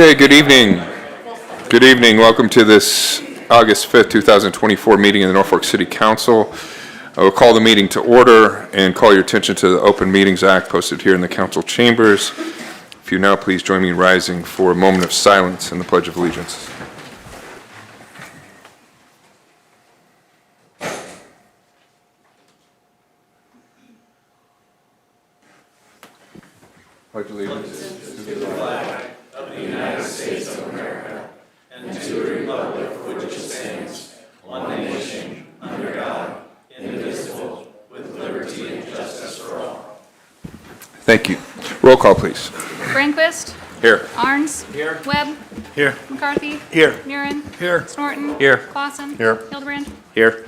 Okay, good evening. Good evening. Welcome to this August 5th, 2024 meeting of the Norfolk City Council. I will call the meeting to order and call your attention to the Open Meetings Act posted here in the council chambers. If you now please join me in rising for a moment of silence and the Pledge of Allegiance. Pledge allegiance to the flag of the United States of America and to the republic for which it stands, one nation, under God, indivisible, with liberty and justice for all. Thank you. Roll call, please. Branquist. Here. Arns. Here. Webb. Here. McCarthy. Here. Murin. Here. Snorton. Here. Clausen. Here. Hildebrand. Here.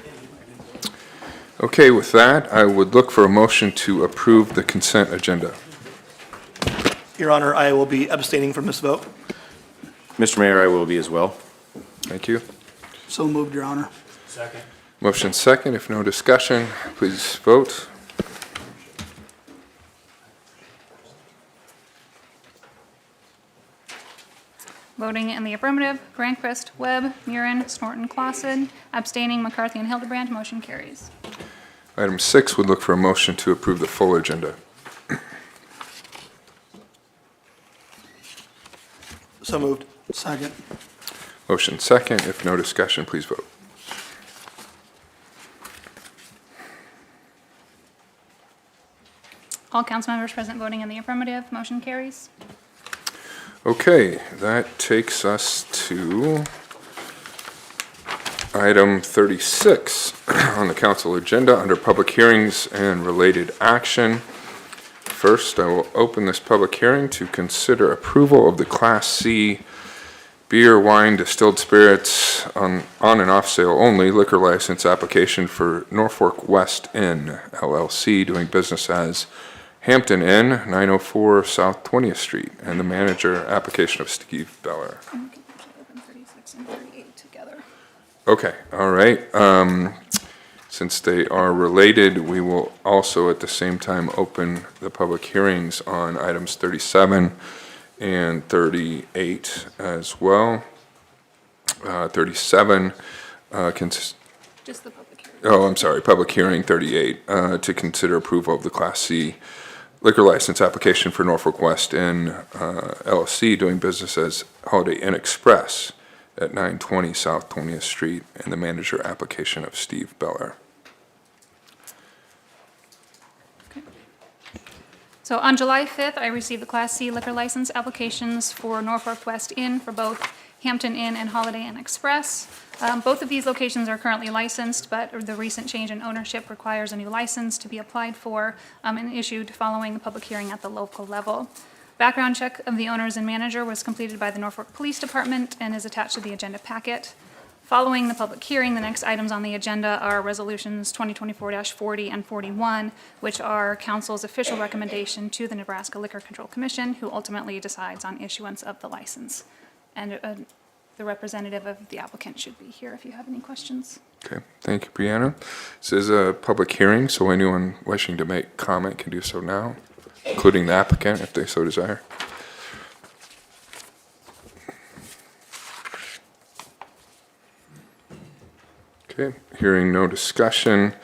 Okay, with that, I would look for a motion to approve the consent agenda. Your Honor, I will be abstaining from this vote. Mr. Mayor, I will be as well. Thank you. So moved, Your Honor. Second. Motion second. If no discussion, please vote. Voting in the affirmative, Branquist, Webb, Murin, Snorton, Clausen. Abstaining, McCarthy and Hildebrand. Motion carries. Item 6 would look for a motion to approve the full agenda. So moved. Second. Motion second. If no discussion, please vote. All council members present voting in the affirmative. Motion carries. Okay, that takes us to item 36 on the council agenda under public hearings and related action. First, I will open this public hearing to consider approval of the Class C beer, wine, distilled spirits on and off sale only liquor license application for Norfolk West Inn, LLC, doing business as Hampton Inn, 904 South 20th Street, and the manager application of Steve Beller. We can actually open 36 and 38 together. Okay, all right. Since they are related, we will also at the same time open the public hearings on items 37 and 38 as well. 37 Just the public hearing. Oh, I'm sorry, public hearing 38 to consider approval of the Class C liquor license application for Norfolk West Inn LLC, doing business as Holiday Inn Express at 920 South 20th Street, and the manager application of Steve Beller. So on July 5th, I received the Class C liquor license applications for Norfolk West Inn for both Hampton Inn and Holiday Inn Express. Both of these locations are currently licensed, but the recent change in ownership requires a new license to be applied for and issued following the public hearing at the local level. Background check of the owners and manager was completed by the Norfolk Police Department and is attached to the agenda packet. Following the public hearing, the next items on the agenda are resolutions 2024-40 and 41, which are council's official recommendation to the Nebraska Liquor Control Commission, who ultimately decides on issuance of the license. And the representative of the applicant should be here if you have any questions. Okay, thank you, Brianna. This is a public hearing, so anyone wishing to make comment can do so now, including the applicant if they so desire. Okay, hearing no discussion,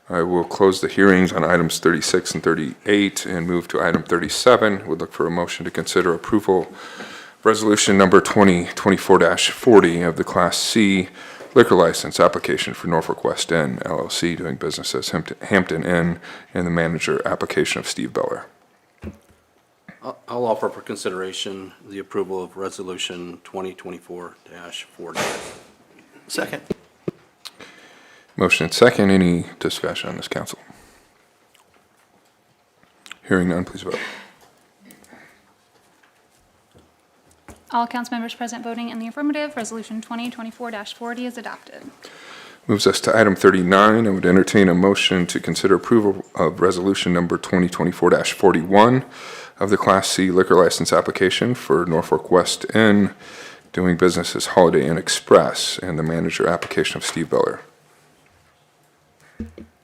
I will close the hearings on items 36 and 38 and move to item 37. Would look for a motion to consider approval resolution number 2024-40 of the Class C liquor license application for Norfolk West Inn LLC, doing business as Hampton Inn, and the manager application of Steve Beller. I'll offer for consideration the approval of resolution 2024-40. Second. Motion and second. Any discussion on this, council? Hearing none, please vote. All council members present voting in the affirmative, resolution 2024-40 is adopted. Moves us to item 39. I would entertain a motion to consider approval of resolution number 2024-41 of the Class C liquor license application for Norfolk West Inn, doing business as Holiday Inn Express, and the manager application of Steve Beller.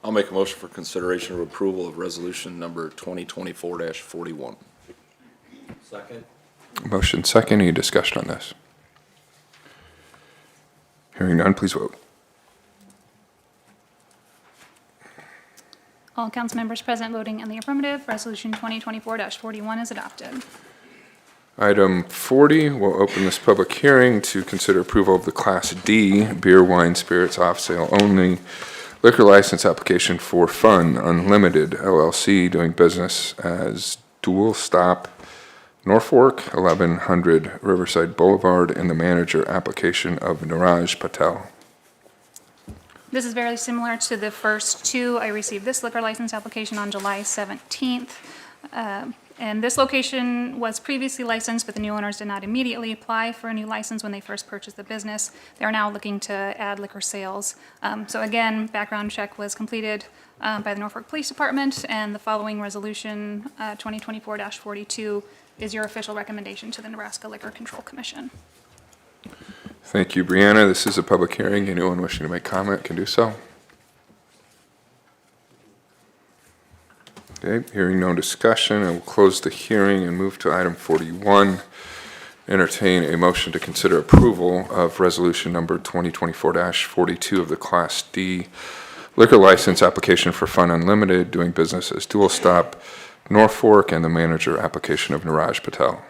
I'll make a motion for consideration of approval of resolution number 2024-41. Second. Motion second, any discussion on this? Hearing none, please vote. All council members present voting in the affirmative, Resolution 2024-41 is adopted. Item 40, we'll open this public hearing to consider approval of the Class D beer, wine, spirits off sale only liquor license application for Fun Unlimited LLC doing business as Dual Stop Norfolk, 1100 Riverside Boulevard, and the manager application of Niraj Patel. This is very similar to the first two. I received this liquor license application on July 17th. And this location was previously licensed, but the new owners did not immediately apply for a new license when they first purchased the business. They are now looking to add liquor sales. So again, background check was completed by the Norfolk Police Department, and the following resolution, 2024-42, is your official recommendation to the Nebraska Liquor Control Commission. Thank you, Brianna. This is a public hearing. Anyone wishing to make comment can do so. Okay, hearing no discussion, I will close the hearing and move to item 41. Entertain a motion to consider approval of resolution number 2024-42 of the Class D liquor license application for Fun Unlimited doing business as Dual Stop Norfolk and the manager application of Niraj Patel.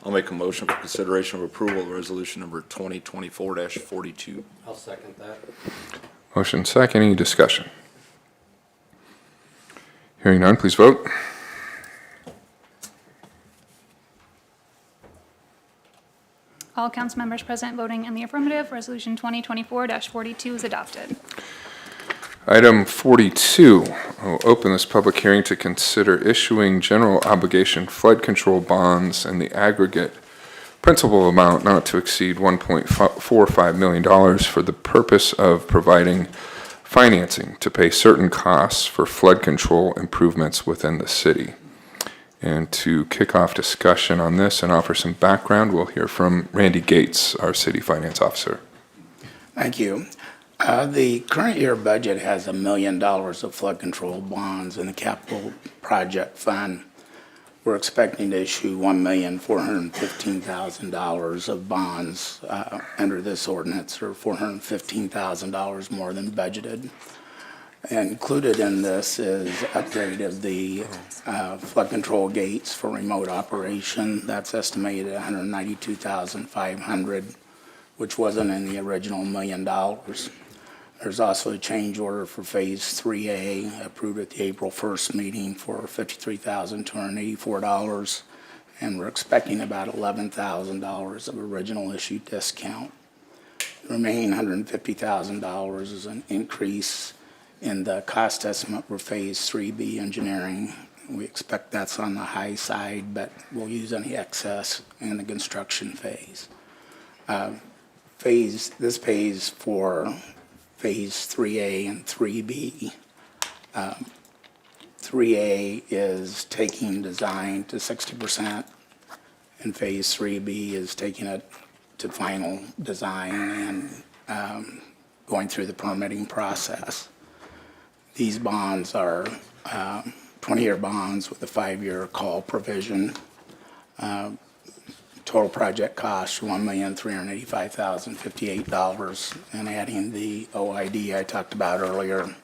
I'll make a motion for consideration of approval of resolution number 2024-42. I'll second that. Motion second, any discussion? Hearing none, please vote. All council members present voting in the affirmative, Resolution 2024-42 is adopted. Item 42, I'll open this public hearing to consider issuing general obligation flood control bonds in the aggregate principal amount not to exceed $1.45 million for the purpose of providing financing to pay certain costs for flood control improvements within the city. And to kick off discussion on this and offer some background, we'll hear from Randy Gates, our city finance officer. Thank you. The current year budget has $1 million of flood control bonds in the capital project fund. We're expecting to issue $1,415,000 of bonds under this ordinance, or $415,000 more than budgeted. Included in this is upgrade of the flood control gates for remote operation. That's estimated at $192,500, which wasn't in the original $1 million. There's also a change order for Phase 3A approved at the April 1st meeting for $53,284, and we're expecting about $11,000 of original issue discount. The remaining $150,000 is an increase in the cost estimate for Phase 3B engineering. We expect that's on the high side, but we'll use any excess in the construction phase. This pays for Phase 3A and 3B. 3A is taking design to 60%, and Phase 3B is taking it to final design and going through the permitting process. These bonds are 20-year bonds with a 5-year call provision. Total project cost $1,385,058, and adding the OID I talked about earlier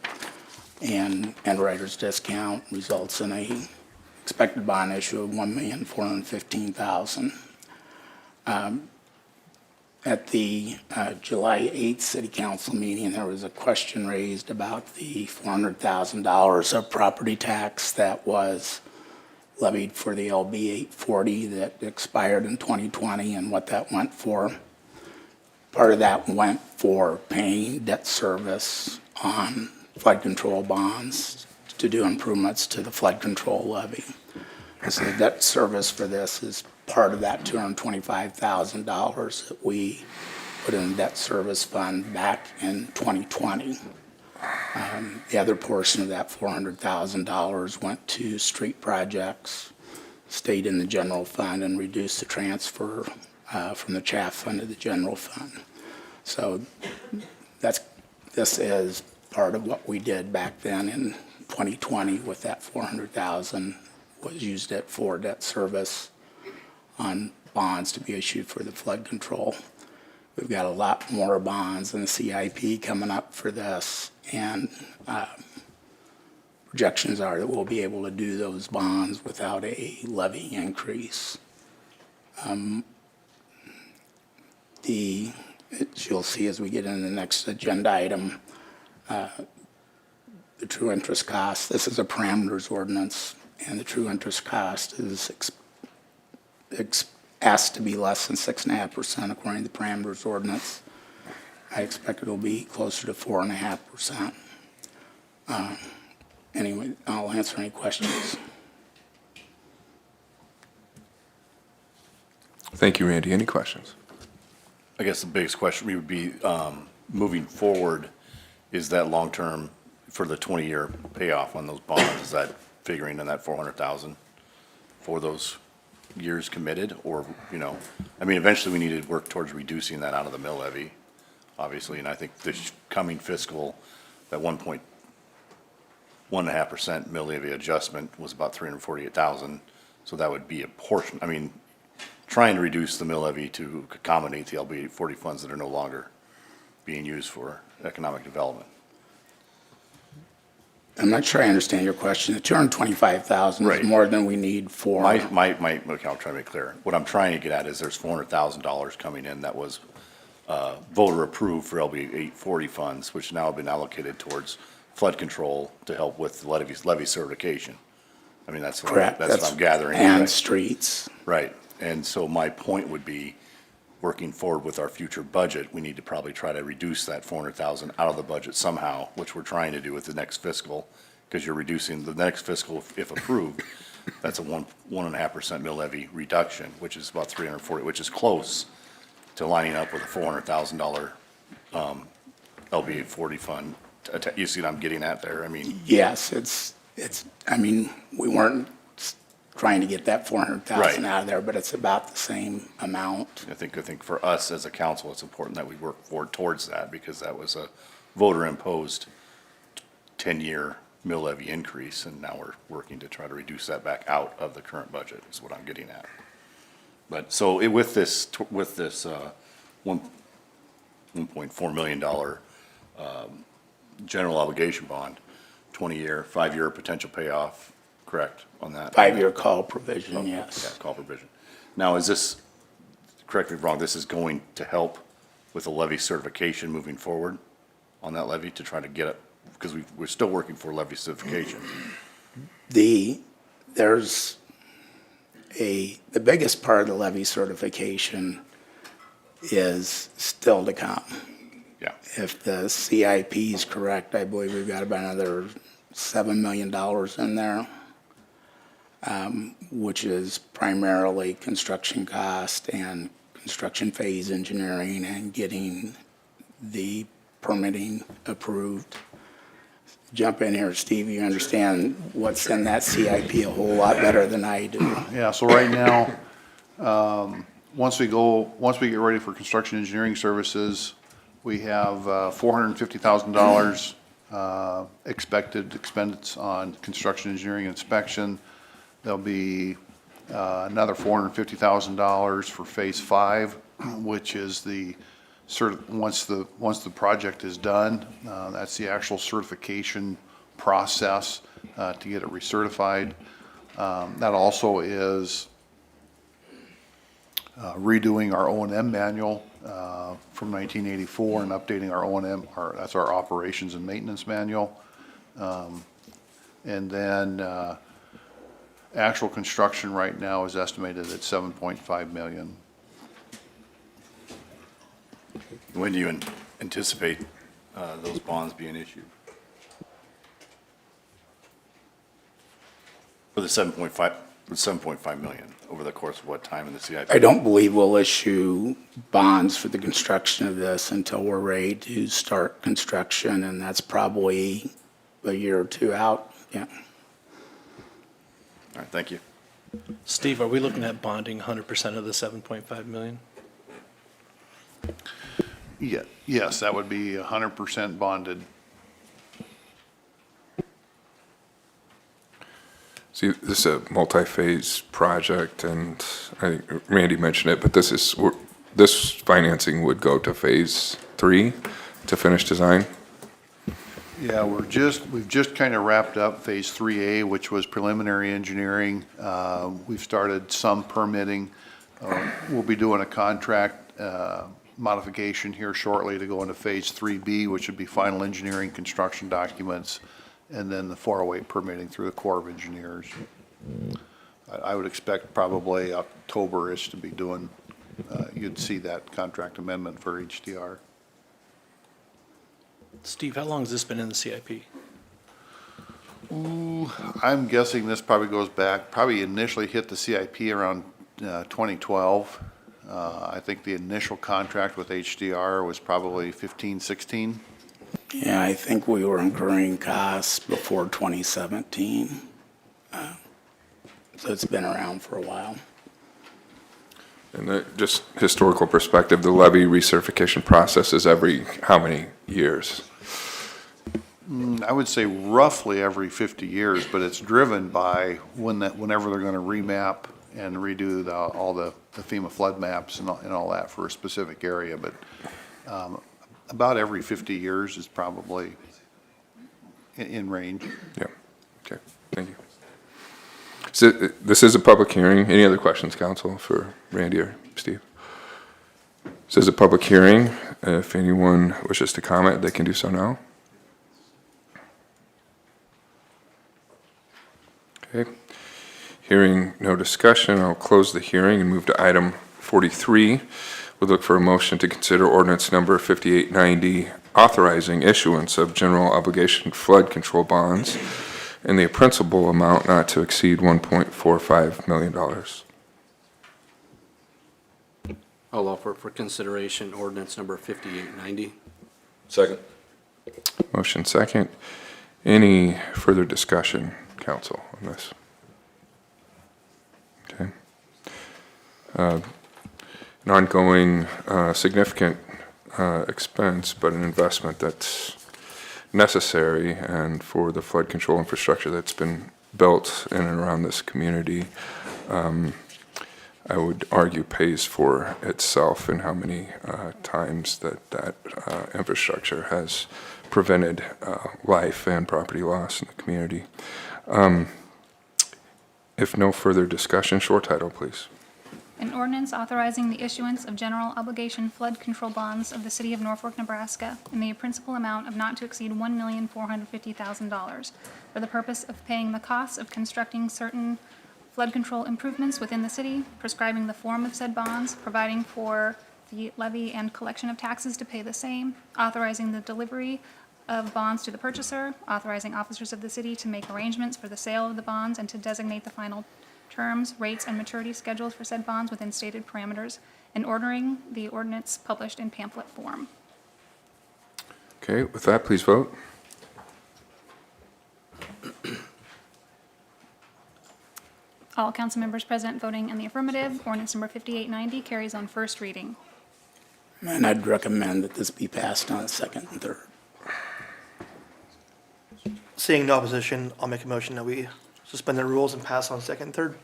and writer's discount results in a expected bond issue of $1,415,000. At the July 8th City Council meeting, there was a question raised about the $400,000 of property tax that was levied for the LB 840 that expired in 2020 and what that went for. Part of that went for paying debt service on flood control bonds to do improvements to the flood control levy. So the debt service for this is part of that $225,000 that we put in the debt service fund back in 2020. The other portion of that $400,000 went to street projects, stayed in the general fund, and reduced the transfer from the CHAF fund to the general fund. So this is part of what we did back then in 2020 with that $400,000 was used it for debt service on bonds to be issued for the flood control. We've got a lot more bonds in the CIP coming up for this, and projections are that we'll be able to do those bonds without a levy increase. As you'll see as we get into the next agenda item, the true interest cost, this is a parameters ordinance, and the true interest cost is asked to be less than 6.5% according to the parameters ordinance. I expect it'll be closer to 4.5%. Anyway, I'll answer any questions. Thank you, Randy. Any questions? I guess the biggest question would be, moving forward, is that long-term for the 20-year payoff on those bonds, is that figuring in that 400,000 for those years committed? Or, I mean, eventually we need to work towards reducing that out of the mill levy, obviously, and I think this coming fiscal, that 1.5% mill levy adjustment was about 348,000, so that would be a portion, I mean, trying to reduce the mill levy to accommodate the LB 40 funds that are no longer being used for economic development. I'm not sure I understand your question. The 225,000 Right. is more than we need for. Okay, I'll try to make clear. What I'm trying to get at is there's $400,000 coming in that was voter approved for LB 840 funds, which now have been allocated towards flood control to help with the levy certification. I mean, that's what Correct. that's what I'm gathering. And right? streets. Right. And so my point would be, working forward with our future budget, we need to probably try to reduce that 400,000 out of the budget somehow, which we're trying to do with the next fiscal, because you're reducing the next fiscal, if approved, that's a 1.5% mill levy reduction, which is about 340, which is close to lining up with a $400,000 LB 40 fund. You see what I'm getting at there? I mean, Yes, I mean, we weren't trying to get that 400,000 Right. out of there, but it's about the same amount. I think for us as a council, it's important that we work forward towards that, because that was a voter-imposed 10-year mill levy increase, and now we're working to try to reduce that back out of the current budget, is what I'm getting at. But, so with this $1.4 million general obligation bond, 20-year, 5-year potential payoff, correct on that? 5-year call provision, Yeah, yes. call provision. Now, is this, correct me if I'm wrong, this is going to help with the levy certification moving forward on that levy to try to get it, because we're still working for levy certification. The biggest part of the levy certification is still to come. Yeah, If the CIP is correct, I believe we've got about another $7 million in there, which is primarily construction cost and construction phase engineering and getting the permitting approved. Jump in here, Steve, you understand what's in that CIP a whole lot better than I do. Yeah, so right now, once we get ready for construction engineering services, we have $450,000 expected expense on construction engineering inspection. There'll be another $450,000 for Phase 5, which is once the project is done, that's the actual certification process to get it recertified. That also is redoing our O&M manual from 1984 and updating our O&M, that's our operations and maintenance manual. And then actual construction right now is estimated at $7.5 million. when do you anticipate those bonds being issued? For the 7.5 million, over the course of what time in the CIP? I don't believe we'll issue bonds for the construction of this until we're ready to start construction, and that's probably a year or two out, yeah. All right, thank you. Steve, are we looking at bonding 100% of the 7.5 million? Yeah, yes, that would be 100% bonded. See, this is a multi-phase project, and I think Randy mentioned it, but this financing would go to phase 3 to finish design? Yeah, we've just kind of wrapped up Phase 3A, which was preliminary engineering. We've started some permitting. We'll be doing a contract modification here shortly to go into Phase 3B, which would be final engineering, construction documents, and then the 408 permitting through the Corps of Engineers. I would expect probably October-ish to be doing, you'd see that contract amendment for HDR. Steve, how long has this been in the CIP? I'm guessing this probably goes back, probably initially hit the CIP around 2012. I think the initial contract with HDR was probably 15, 16. Yeah, I think we were incurring costs before 2017. So it's been around for a while. And just historical perspective, the levee recertification process is every how many years? I would say roughly every 50 years, but it's driven by whenever they're going to remap and redo all the FEMA flood maps and all that for a specific area. But about every 50 years is probably in range. Yeah, okay, thank you. So this is a public hearing. Any other questions, council, for Randy or Steve? This is a public hearing. If anyone wishes to comment, they can do so now. Okay. Hearing no discussion, I'll close the hearing and move to item 43. We'll look for a motion to consider ordinance number 5890, authorizing issuance of general obligation flood control bonds in the principal amount not to exceed $1.45 million. I'll offer for consideration ordinance number 5890. Second. Motion second. Any further discussion, council, on this? Okay. An ongoing significant expense, but an investment that's necessary, and for the flood control infrastructure that's been built in and around this community, I would argue pays for itself in how many times that infrastructure has prevented life and property loss in the community. If no further discussion, short title, please. An ordinance authorizing the issuance of general obligation flood control bonds of the city of Norfolk, Nebraska in the principal amount of not to exceed $1,450,000 for the purpose of paying the costs of constructing certain flood control improvements within the city, prescribing the form of said bonds, providing for the levy and collection of taxes to pay the same, authorizing the delivery of bonds to the purchaser, authorizing officers of the city to make arrangements for the sale of the bonds and to designate the final terms, rates, and maturity schedules for said bonds within stated parameters, and ordering the ordinance published in pamphlet form. Okay, with that, please vote. All council members present voting in the affirmative. Ordinance number 5890 carries on first reading. And I'd recommend that this be passed on second and third. Seeing no opposition, I'll make a motion that we suspend the rules and pass on second and third.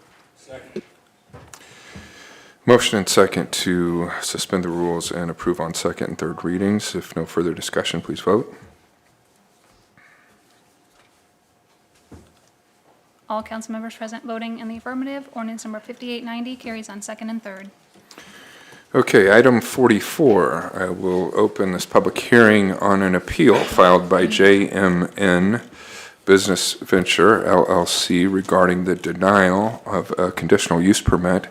Motion and second to suspend the rules and approve on second and third readings. If no further discussion, please vote. All council members present voting in the affirmative. Ordinance number 5890 carries on second and third. Okay, item 44. I will open this public hearing on an appeal filed by JMN Business Venture LLC regarding the denial of a conditional use permit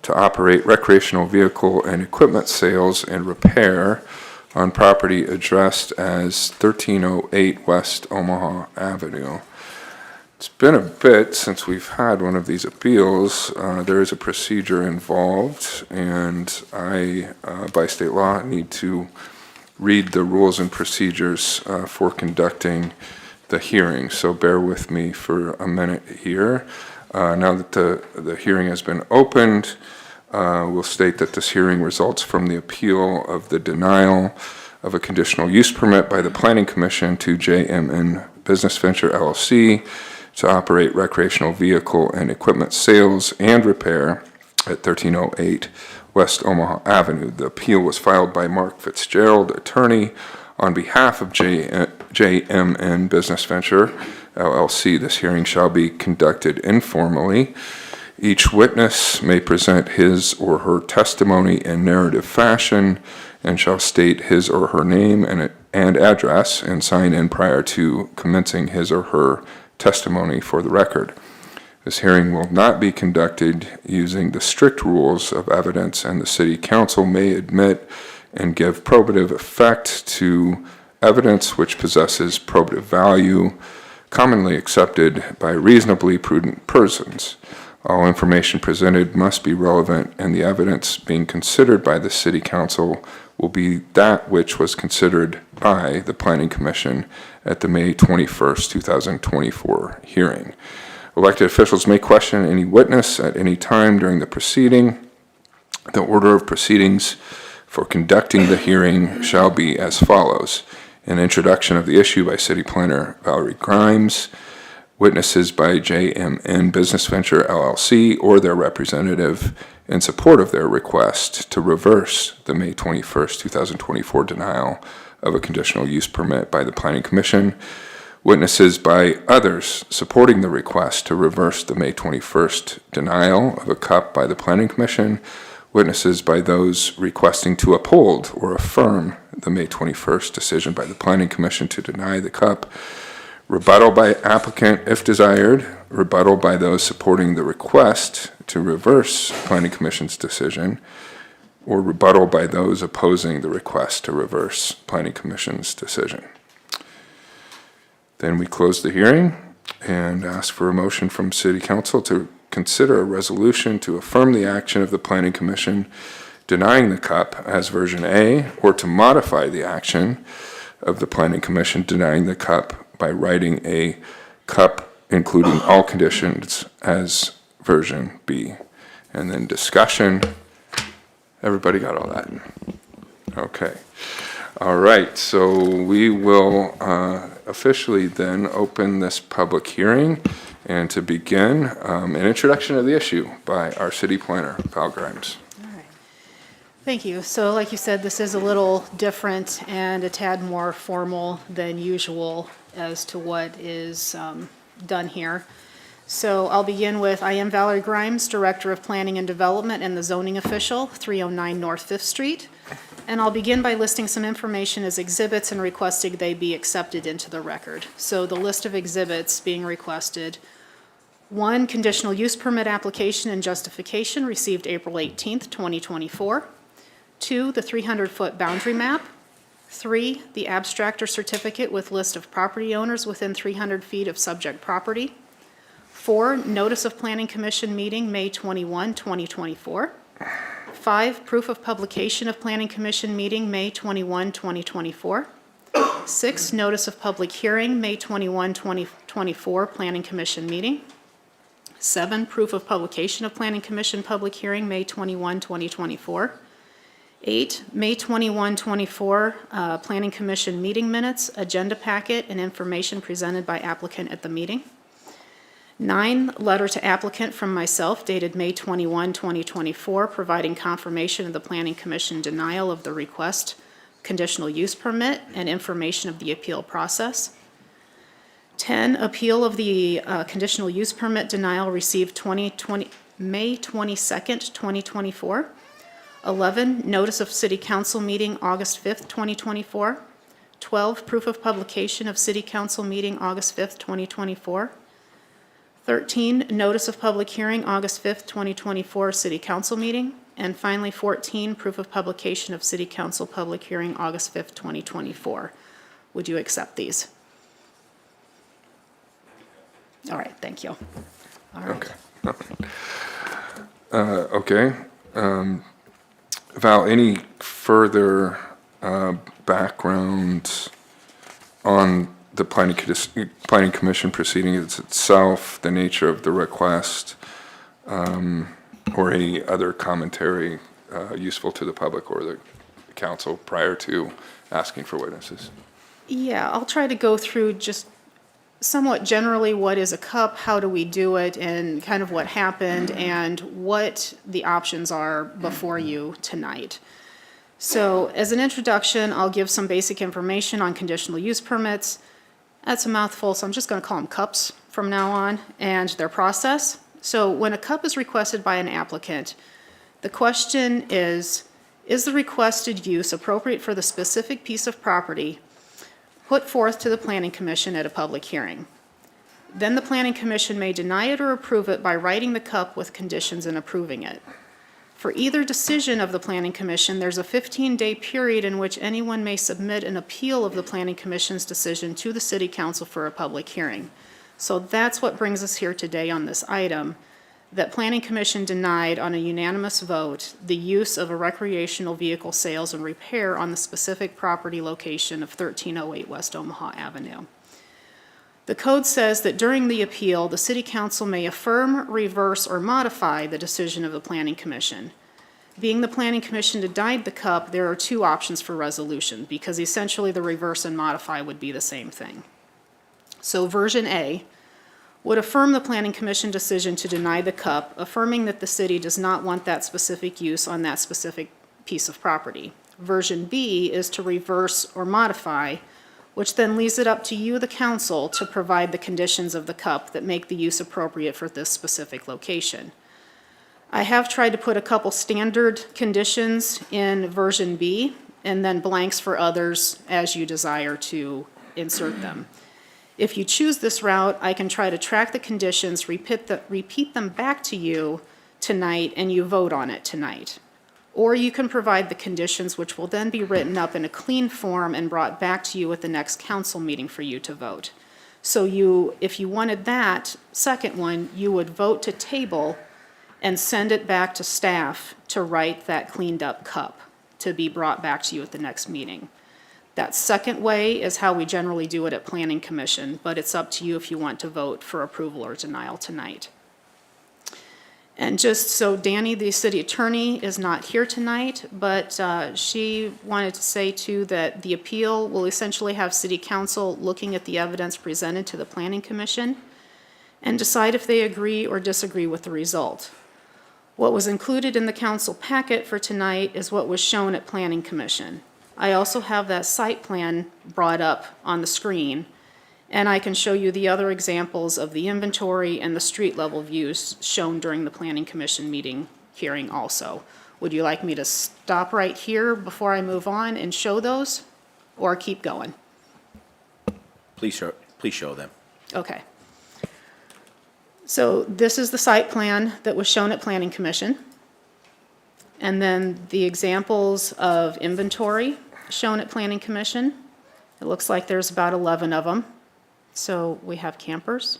to operate recreational vehicle and equipment sales and repair on property addressed as 1308 West Omaha Avenue. It's been a bit since we've had one of these appeals. There is a procedure involved, and I, by state law, need to read the rules and procedures for conducting the hearing. So bear with me for a minute here. Now that the hearing has been opened, we'll state that this hearing results from the appeal of the denial of a conditional use permit by the Planning Commission to JMN Business Venture LLC to operate recreational vehicle and equipment sales and repair at 1308 West Omaha Avenue. The appeal was filed by Mark Fitzgerald, attorney, on behalf of JMN Business Venture, LLC. This hearing shall be conducted informally. Each witness may present his or her testimony in narrative fashion and shall state his or her name and address and sign in prior to commencing his or her testimony for the record. This hearing will not be conducted using the strict rules of evidence, and the City Council may admit and give probative effect to evidence which possesses probative value, commonly accepted by reasonably prudent persons. All information presented must be relevant, and the evidence being considered by the City Council will be that which was considered by the Planning Commission at the May 21st, 2024 hearing. Elected officials may question any witness at any time during the proceeding. The order of proceedings for conducting the hearing shall be as follows: an introduction of the issue by City Planner Valerie Grimes, witnesses by JMN Business Venture LLC or their representative in support of their request to reverse the May 21st, 2024 denial of a conditional use permit by the Planning Commission, witnesses by others supporting the request to reverse the May 21st denial of a CUP by the Planning Commission, witnesses by those requesting to uphold or affirm the May 21st decision by the Planning Commission to deny the CUP, rebuttal by applicant if desired, rebuttal by those supporting the request to reverse Planning Commission's decision, or rebuttal by those opposing the request to reverse Planning Commission's decision. Then we close the hearing and ask for a motion from City Council to consider a resolution to affirm the action of the Planning Commission denying the CUP as version A, or to modify the action of the Planning Commission denying the CUP by writing a CUP including all conditions as version B. And then discussion. Everybody got all that? Okay. All right, so we will officially then open this public hearing, and to begin, an introduction of the issue by our city planner, Val Grimes. Thank you. So like you said, this is a little different and a tad more formal than usual as to what is done here. So I'll begin with, I am Valerie Grimes, Director of Planning and Development and the Zoning Official, 309 North 5th Street. And I'll begin by listing some information as exhibits and requesting they be accepted into the record. So the list of exhibits being requested: 1, conditional use permit application and justification received April 18th, 2024. 2, the 300-foot boundary map. 3, the abstract or certificate with list of property owners within 300 feet of subject property. 4, notice of Planning Commission meeting, May 21, 2024. 5, proof of publication of Planning Commission meeting, May 21, 2024. 6, notice of public hearing, May 21, 2024, Planning Commission meeting. 7, proof of publication of Planning Commission public hearing, May 21, 2024. 8, May 21, 24, Planning Commission meeting minutes, agenda packet, and information presented by applicant at the meeting. 9, letter to applicant from myself dated May 21, 2024, providing confirmation of the Planning Commission denial of the request, conditional use permit, and information of the appeal process. 10, appeal of the conditional use permit denial received May 22nd, 2024. 11, notice of City Council meeting, August 5th, 2024. 12, proof of publication of City Council meeting, August 5th, 2024. 13, notice of public hearing, August 5th, 2024, City Council meeting. And finally, 14, proof of publication of City Council public hearing, August 5th, 2024. Would you accept these? All right, thank you. All right. Okay. Val, any further background on the Planning Commission proceeding itself, the nature of the request, or any other commentary useful to the public or the council prior to asking for witnesses? Yeah, I'll try to go through just somewhat generally what is a CUP, how do we do it, and kind of what happened, and what the options are before you tonight. So as an introduction, I'll give some basic information on conditional use permits. That's a mouthful, so I'm just going to call them CUPs from now on, and their process. So when a CUP is requested by an applicant, the question is the requested use appropriate for the specific piece of property put forth to the Planning Commission at a public hearing? Then the Planning Commission may deny it or approve it by writing the CUP with conditions and approving it. For either decision of the Planning Commission, there's a 15-day period in which anyone may submit an appeal of the Planning Commission's decision to the City Council for a public hearing. So that's what brings us here today on this item, that Planning Commission denied on a unanimous vote the use of a recreational vehicle sales and repair on the specific property location of 1308 West Omaha Avenue. The code says that during the appeal, the City Council may affirm, reverse, or modify the decision of the Planning Commission. Being the Planning Commission denied the CUP, there are two options for resolution, because essentially the reverse and modify would be the same thing. So version A would affirm the Planning Commission decision to deny the CUP, affirming that the city does not want that specific use on that specific piece of property. Version B is to reverse or modify, which then leaves it up to you, the council, to provide the conditions of the CUP that make the use appropriate for this specific location. I have tried to put a couple standard conditions in version B, and then blanks for others as you desire to insert them. If you choose this route, I can try to track the conditions, repeat them back to you tonight, and you vote on it tonight. Or you can provide the conditions, which will then be written up in a clean form and brought back to you at the next council meeting for you to vote. So if you wanted that second one, you would vote to table and send it back to staff to write that cleaned up CUP to be brought back to you at the next meeting. That second way is how we generally do it at Planning Commission, but it's up to you if you want to vote for approval or denial tonight. And just so Danny, the city attorney, is not here tonight, but she wanted to say too that the appeal will essentially have city council looking at the evidence presented to the Planning Commission and decide if they agree or disagree with the result. What was included in the council packet for tonight is what was shown at Planning Commission. I also have that site plan brought up on the screen, and I can show you the other examples of the inventory and the street level views shown during the Planning Commission meeting hearing also. Would you like me to stop right here before I move on and show those, or keep going? Please show them. Okay. So this is the site plan that was shown at Planning Commission. And then the examples of inventory shown at Planning Commission. It looks like there's about 11 of them. So we have campers.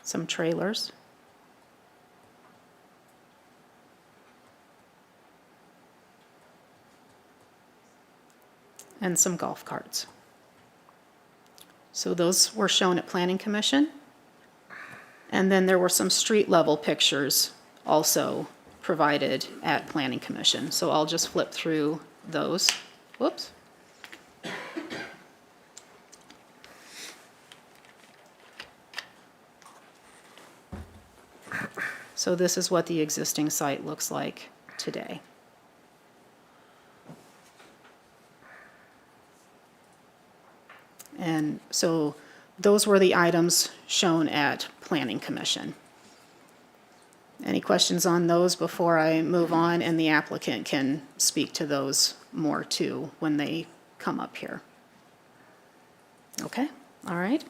Some trailers. And some golf carts. So those were shown at Planning Commission. And then there were some street level pictures also provided at Planning Commission. So I'll just flip through those. Whoops. So this is what the existing site looks like today. And so those were the items shown at Planning Commission. Any questions on those before I move on, and the applicant can speak to those more too when they come up here? Okay, all right.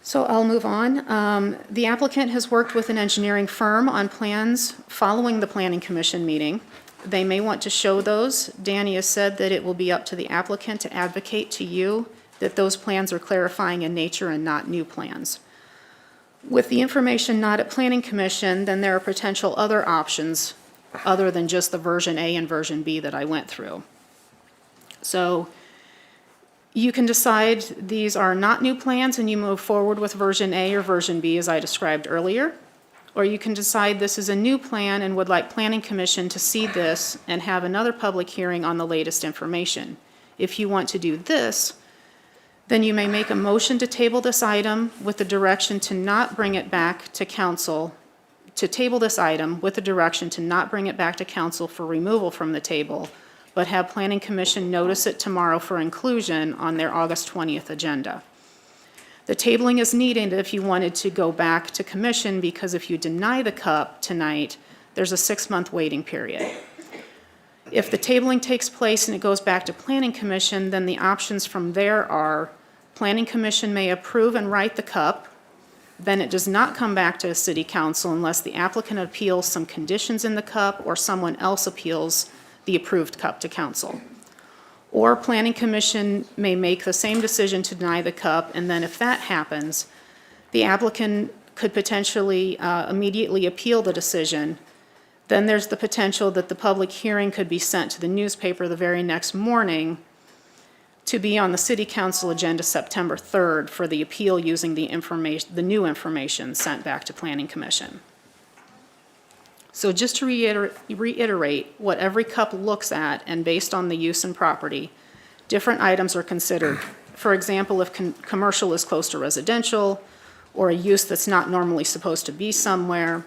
So I'll move on. The applicant has worked with an engineering firm on plans following the Planning Commission meeting. They may want to show those. Danny has said that it will be up to the applicant to advocate to you that those plans are clarifying in nature and not new plans. With the information not at Planning Commission, then there are potential other options other than just the version A and version B that I went through. So You can decide these are not new plans and you move forward with version A or version B as I described earlier. Or you can decide this is a new plan and would like Planning Commission to see this and have another public hearing on the latest information. If you want to do this, then you may make a motion to table this item with the direction to not bring it back to council, to table this item with the direction to not bring it back to council for removal from the table, but have Planning Commission notice it tomorrow for inclusion on their August 20th agenda. The tabling is needed if you wanted to go back to commission, because if you deny the CUP tonight, there's a 6-month waiting period. If the tabling takes place and it goes back to Planning Commission, then the options from there are Planning Commission may approve and write the CUP, then it does not come back to City Council unless the applicant appeals some conditions in the CUP or someone else appeals the approved CUP to council. Or Planning Commission may make the same decision to deny the CUP, and then if that happens, the applicant could potentially immediately appeal the decision. Then there's the potential that the public hearing could be sent to the newspaper the very next morning to be on the City Council agenda September 3rd for the appeal using the new information sent back to Planning Commission. So just to reiterate what every CUP looks at, and based on the use and property, different items are considered. For example, if commercial is close to residential, or a use that's not normally supposed to be somewhere,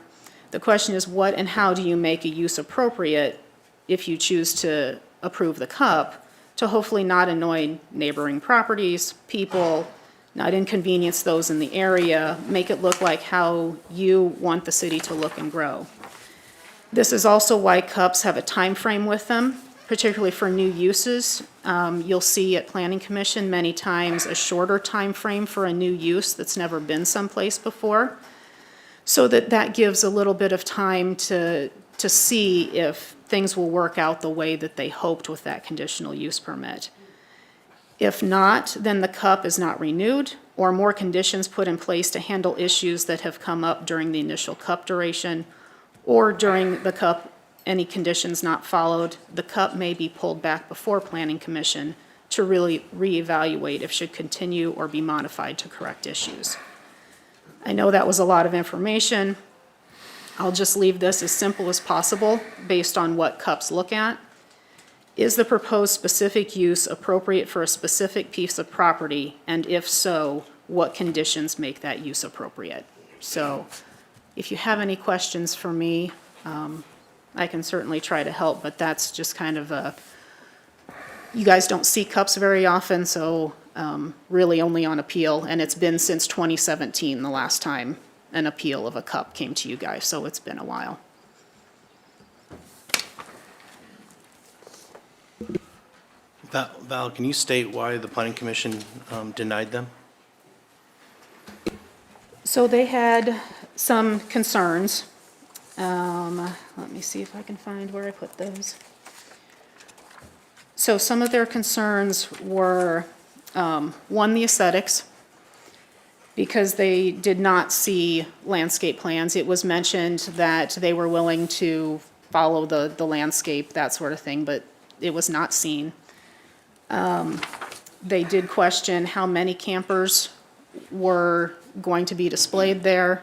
the question is what and how do you make a use appropriate if you choose to approve the CUP to hopefully not annoy neighboring properties, people, not inconvenience those in the area, make it look like how you want the city to look and grow. This is also why CUPs have a time frame with them, particularly for new uses. You'll see at Planning Commission many times a shorter time frame for a new use that's never been someplace before, so that gives a little bit of time to see if things will work out the way that they hoped with that conditional use permit. If not, then the CUP is not renewed, or more conditions put in place to handle issues that have come up during the initial CUP duration, or during the CUP, any conditions not followed, the CUP may be pulled back before Planning Commission to really reevaluate if should continue or be modified to correct issues. I know that was a lot of information. I'll just leave this as simple as possible based on what CUPs look at. Is the proposed specific use appropriate for a specific piece of property? And if so, what conditions make that use appropriate? So if you have any questions for me, I can certainly try to help, but that's just kind of you guys don't see CUPs very often, so really only on appeal, and it's been since 2017, the last time an appeal of a CUP came to you guys, so it's been a while. Val, can you state why the Planning Commission denied them? So they had some concerns. Let me see if I can find where I put those. So some of their concerns were, one, the aesthetics, because they did not see landscape plans. It was mentioned that they were willing to follow the landscape, that sort of thing, but it was not seen. They did question how many campers were going to be displayed there.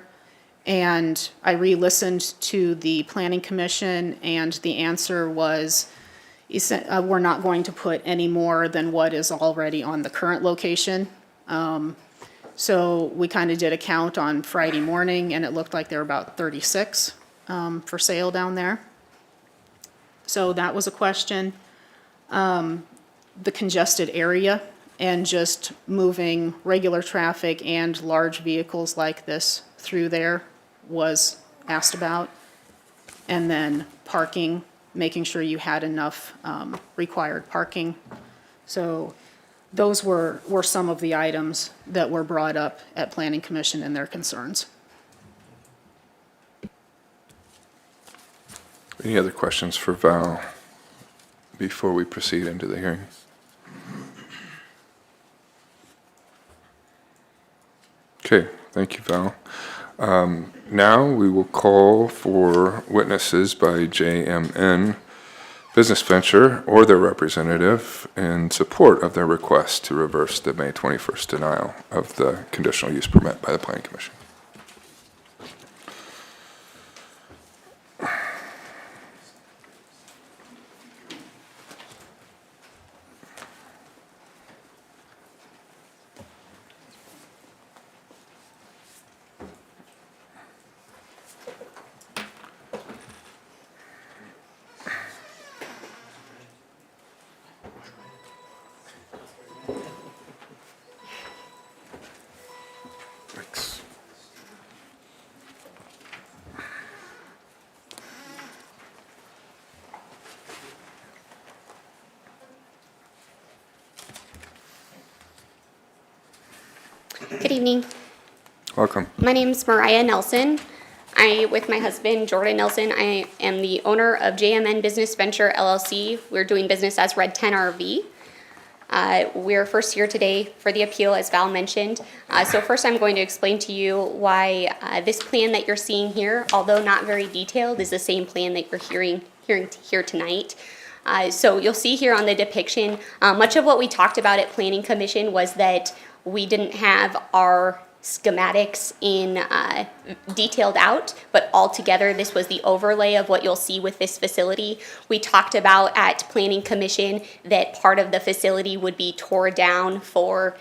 And I re-listened to the Planning Commission, and the answer was, we're not going to put any more than what is already on the current location. So we kind of did a count on Friday morning, and it looked like there were about 36 for sale down there. So that was a question. The congested area and just moving regular traffic and large vehicles like this through there was asked about. And then parking, making sure you had enough required parking. So those were some of the items that were brought up at Planning Commission and their concerns. Any other questions for Val before we proceed into the hearing? Okay, thank you, Val. Now we will call for witnesses by JMN. business venture or their representative in support of their request to reverse the May 21st denial of the conditional use permit by the Planning Commission. Thanks. Good evening. Welcome. My name is Mariah Nelson. With my husband, Jordan Nelson, I am the owner of JMN Business Venture LLC. We're doing business as Red 10 RV. We're first here today for the appeal, as Val mentioned. So first I'm going to explain to you why this plan that you're seeing here, although not very detailed, is the same plan that you're hearing here tonight. So you'll see here on the depiction, much of what we talked about at Planning Commission was that we didn't have our schematics in detailed out, but altogether this was the overlay of what you'll see with this facility. We talked about at Planning Commission that part of the facility would be tore down for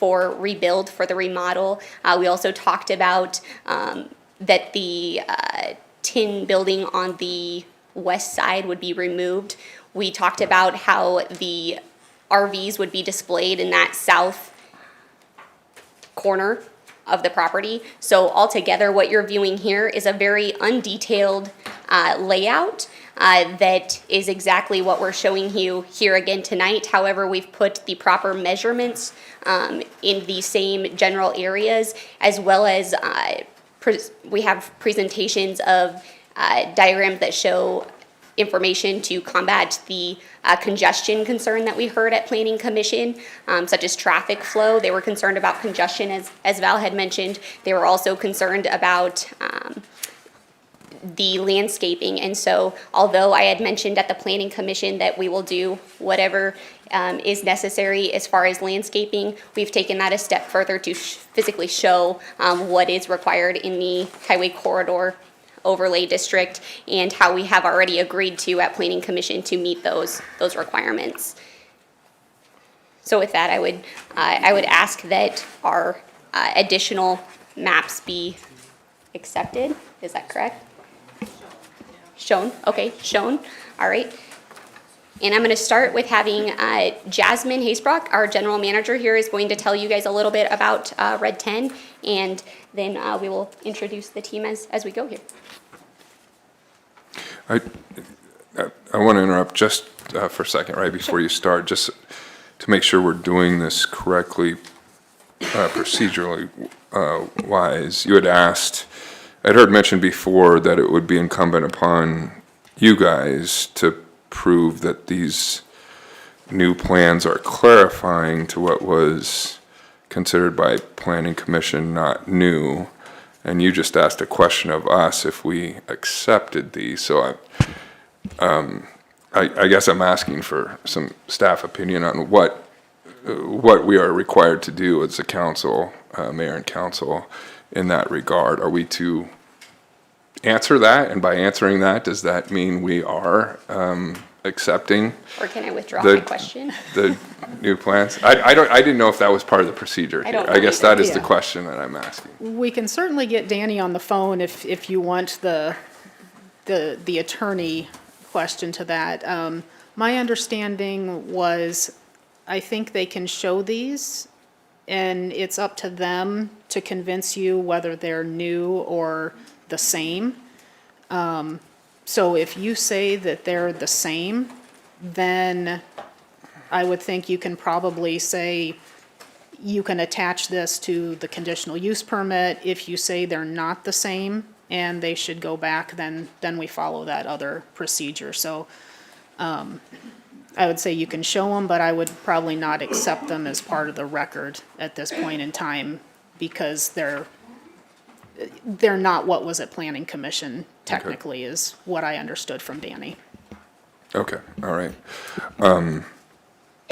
rebuild, for the remodel. We also talked about that the tin building on the west side would be removed. We talked about how the RVs would be displayed in that south corner of the property. So altogether, what you're viewing here is a very undetailed layout that is exactly what we're showing you here again tonight. However, we've put the proper measurements in the same general areas, as well as we have presentations of diagrams that show information to combat the congestion concern that we heard at Planning Commission, such as traffic flow. They were concerned about congestion, as Val had mentioned. They were also concerned about the landscaping. And so although I had mentioned at the Planning Commission that we will do whatever is necessary as far as landscaping, we've taken that a step further to physically show what is required in the highway corridor overlay district and how we have already agreed to at Planning Commission to meet those requirements. So with that, I would ask that our additional maps be accepted. Is that correct? Shown? Okay, shown. All right. And I'm going to start with having Jasmine Haysbrock, our general manager here, is going to tell you guys a little bit about Red 10, and then we will introduce the team as we go here. I want to interrupt just for a second, right before you start, just to make sure we're doing this correctly, procedurally wise. You had asked, I'd heard mentioned before that it would be incumbent upon you guys to prove that these new plans are clarifying to what was considered by Planning Commission not new. And you just asked a question of us if we accepted these. So I guess I'm asking for some staff opinion on what we are required to do as a council, mayor and council, in that regard. Are we to answer that? And by answering that, does that mean we are accepting? Or can I withdraw my question? The new plans? I didn't know if that was part of the procedure here. I guess that is the question that I'm asking. We can certainly get Danny on the phone if you want the attorney question to that. My understanding was, I think they can show these, and it's up to them to convince you whether they're new or the same. So if you say that they're the same, then I would think you can probably say you can attach this to the conditional use permit. If you say they're not the same and they should go back, then we follow that other procedure. So I would say you can show them, but I would probably not accept them as part of the record at this point in time, because they're not what was at Planning Commission technically, is what I understood from Danny. Okay, all right.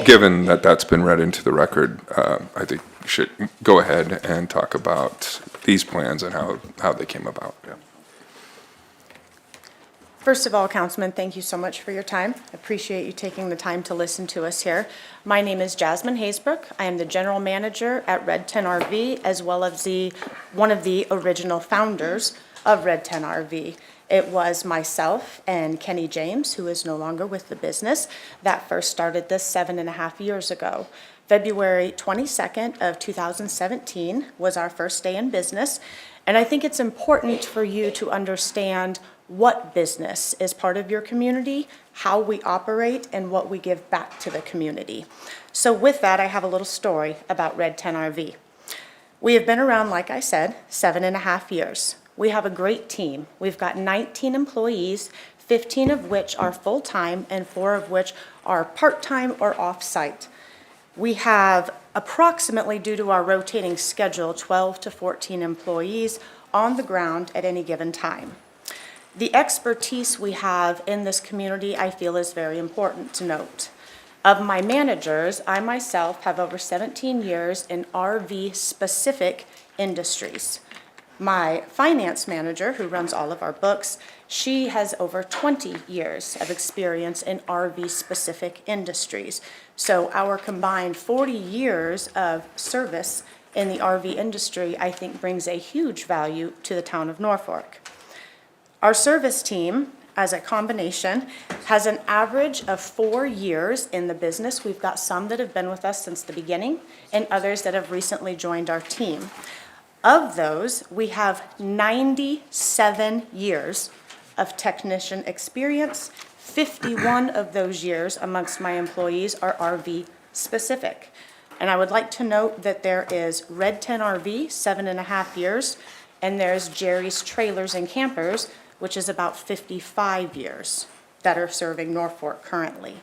Given that that's been read into the record, I think we should go ahead and talk about these plans and how they came about. Yeah. First of all, Councilman, thank you so much for your time. I appreciate you taking the time to listen to us here. My name is Jasmine Haysbrook. I am the general manager at Red 10 RV, as well as one of the original founders of Red 10 RV. It was myself and Kenny James, who is no longer with the business, that first started this 7.5 years ago. February 22nd of 2017 was our first day in business, and I think it's important for you to understand what business is part of your community, how we operate, and what we give back to the community. So with that, I have a little story about Red 10 RV. We have been around, like I said, 7.5 years. We have a great team. We've got 19 employees, 15 of which are full-time and 4 of which are part-time or off-site. We have approximately, due to our rotating schedule, 12 to 14 employees on the ground at any given time. The expertise we have in this community, I feel, is very important to note. Of my managers, I myself have over 17 years in RV-specific industries. My finance manager, who runs all of our books, she has over 20 years of experience in RV-specific industries. So our combined 40 years of service in the RV industry, I think, brings a huge value to the town of Norfolk. Our service team, as a combination, has an average of 4 years in the business. We've got some that have been with us since the beginning and others that have recently joined our team. Of those, we have 97 years of technician experience. 51 of those years amongst my employees are RV specific. And I would like to note that there is Red 10 RV, 7.5 years, and there's Jerry's Trailers and Campers, which is about 55 years that are serving Norfolk currently.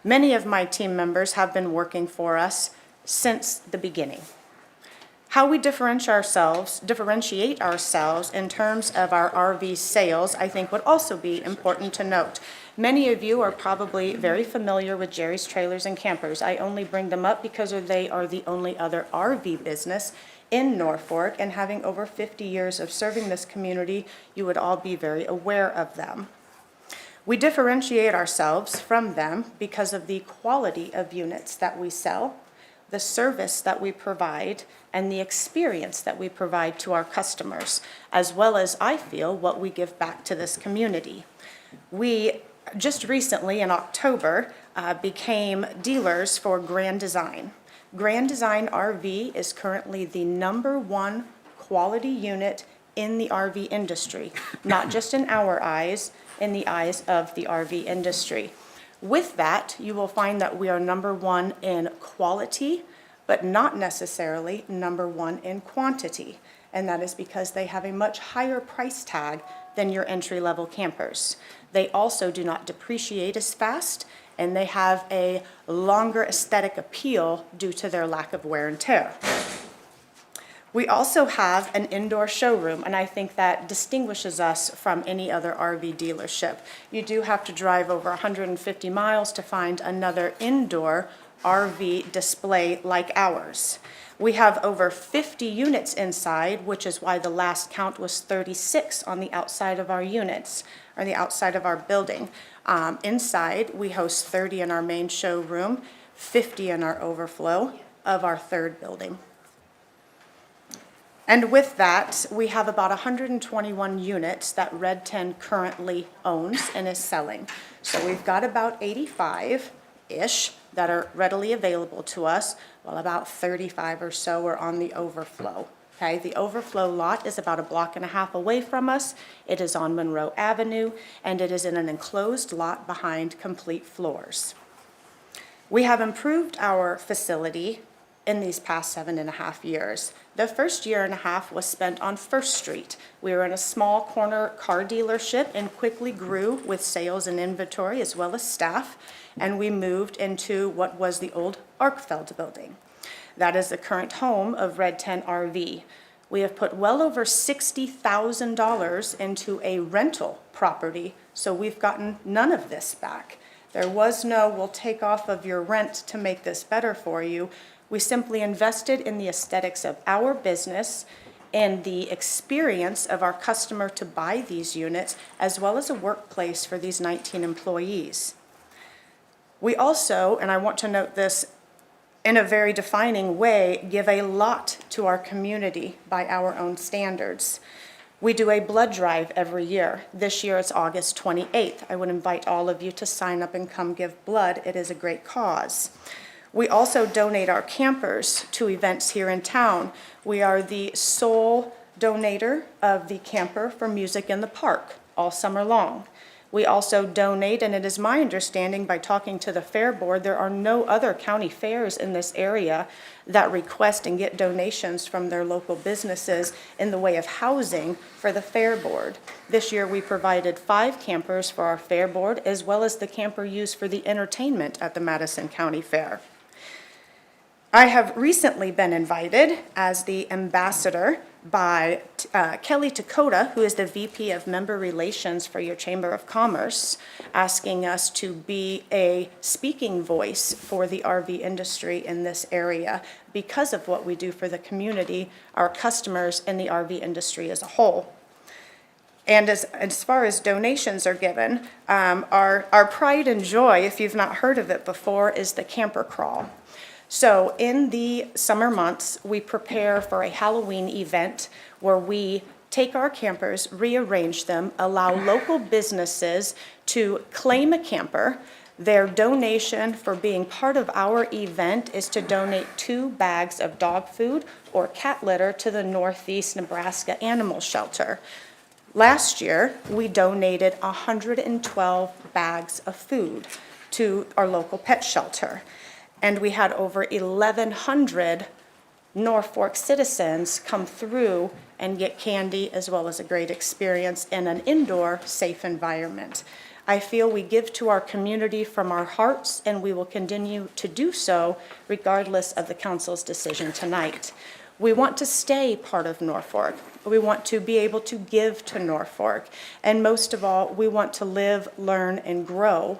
Many of my team members have been working for us since the beginning. How we differentiate ourselves in terms of our RV sales, I think, would also be important to note. Many of you are probably very familiar with Jerry's Trailers and Campers. I only bring them up because they are the only other RV business in Norfolk, and having over 50 years of serving this community, you would all be very aware of them. We differentiate ourselves from them because of the quality of units that we sell, the service that we provide, and the experience that we provide to our customers, as well as, I feel, what we give back to this community. We just recently, in October, became dealers for Grand Design. Grand Design RV is currently the #1 quality unit in the RV industry, not just in our eyes, in the eyes of the RV industry. With that, you will find that we are #1 in quality, but not necessarily #1 in quantity. And that is because they have a much higher price tag than your entry-level campers. They also do not depreciate as fast, and they have a longer aesthetic appeal due to their lack of wear and tear. We also have an indoor showroom, and I think that distinguishes us from any other RV dealership. You do have to drive over 150 miles to find another indoor RV display like ours. We have over 50 units inside, which is why the last count was 36 on the outside of our units, or the outside of our building. Inside, we host 30 in our main showroom, 50 in our overflow of our third building. And with that, we have about 121 units that Red 10 currently owns and is selling. So we've got about 85-ish that are readily available to us, while about 35 or so are on the overflow. Okay, the overflow lot is about 1.5 blocks away from us. It is on Monroe Avenue, and it is in an enclosed lot behind complete floors. We have improved our facility in these past 7.5 years. The first 1.5 years was spent on First Street. We were in a small corner car dealership and quickly grew with sales and inventory as well as staff, and we moved into what was the old Arkfeld building. That is the current home of Red 10 RV. We have put well over $60,000 into a rental property, so we've gotten none of this back. There was no, we'll take off of your rent to make this better for you. We simply invested in the aesthetics of our business and the experience of our customer to buy these units, as well as a workplace for these 19 employees. We also, and I want to note this in a very defining way, give a lot to our community by our own standards. We do a blood drive every year. This year it's August 28th. I would invite all of you to sign up and come give blood. It is a great cause. We also donate our campers to events here in town. We are the sole donator of the camper for Music in the Park all summer long. We also donate, and it is my understanding by talking to the Fair Board, there are no other county fairs in this area that request and get donations from their local businesses in the way of housing for the Fair Board. This year we provided 5 campers for our Fair Board, as well as the camper used for the entertainment at the Madison County Fair. I have recently been invited as the ambassador by Kelly Takota, who is the VP of Member Relations for your Chamber of Commerce, asking us to be a speaking voice for the RV industry in this area because of what we do for the community, our customers, and the RV industry as a whole. And as far as donations are given, our pride and joy, if you've not heard of it before, is the camper crawl. So in the summer months, we prepare for a Halloween event where we take our campers, rearrange them, allow local businesses to claim a camper. Their donation for being part of our event is to donate 2 bags of dog food or cat litter to the Northeast Nebraska Animal Shelter. Last year, we donated 112 bags of food to our local pet shelter. And we had over 1,100 Norfolk citizens come through and get candy as well as a great experience in an indoor, safe environment. I feel we give to our community from our hearts, and we will continue to do so regardless of the council's decision tonight. We want to stay part of Norfolk. We want to be able to give to Norfolk. And most of all, we want to live, learn, and grow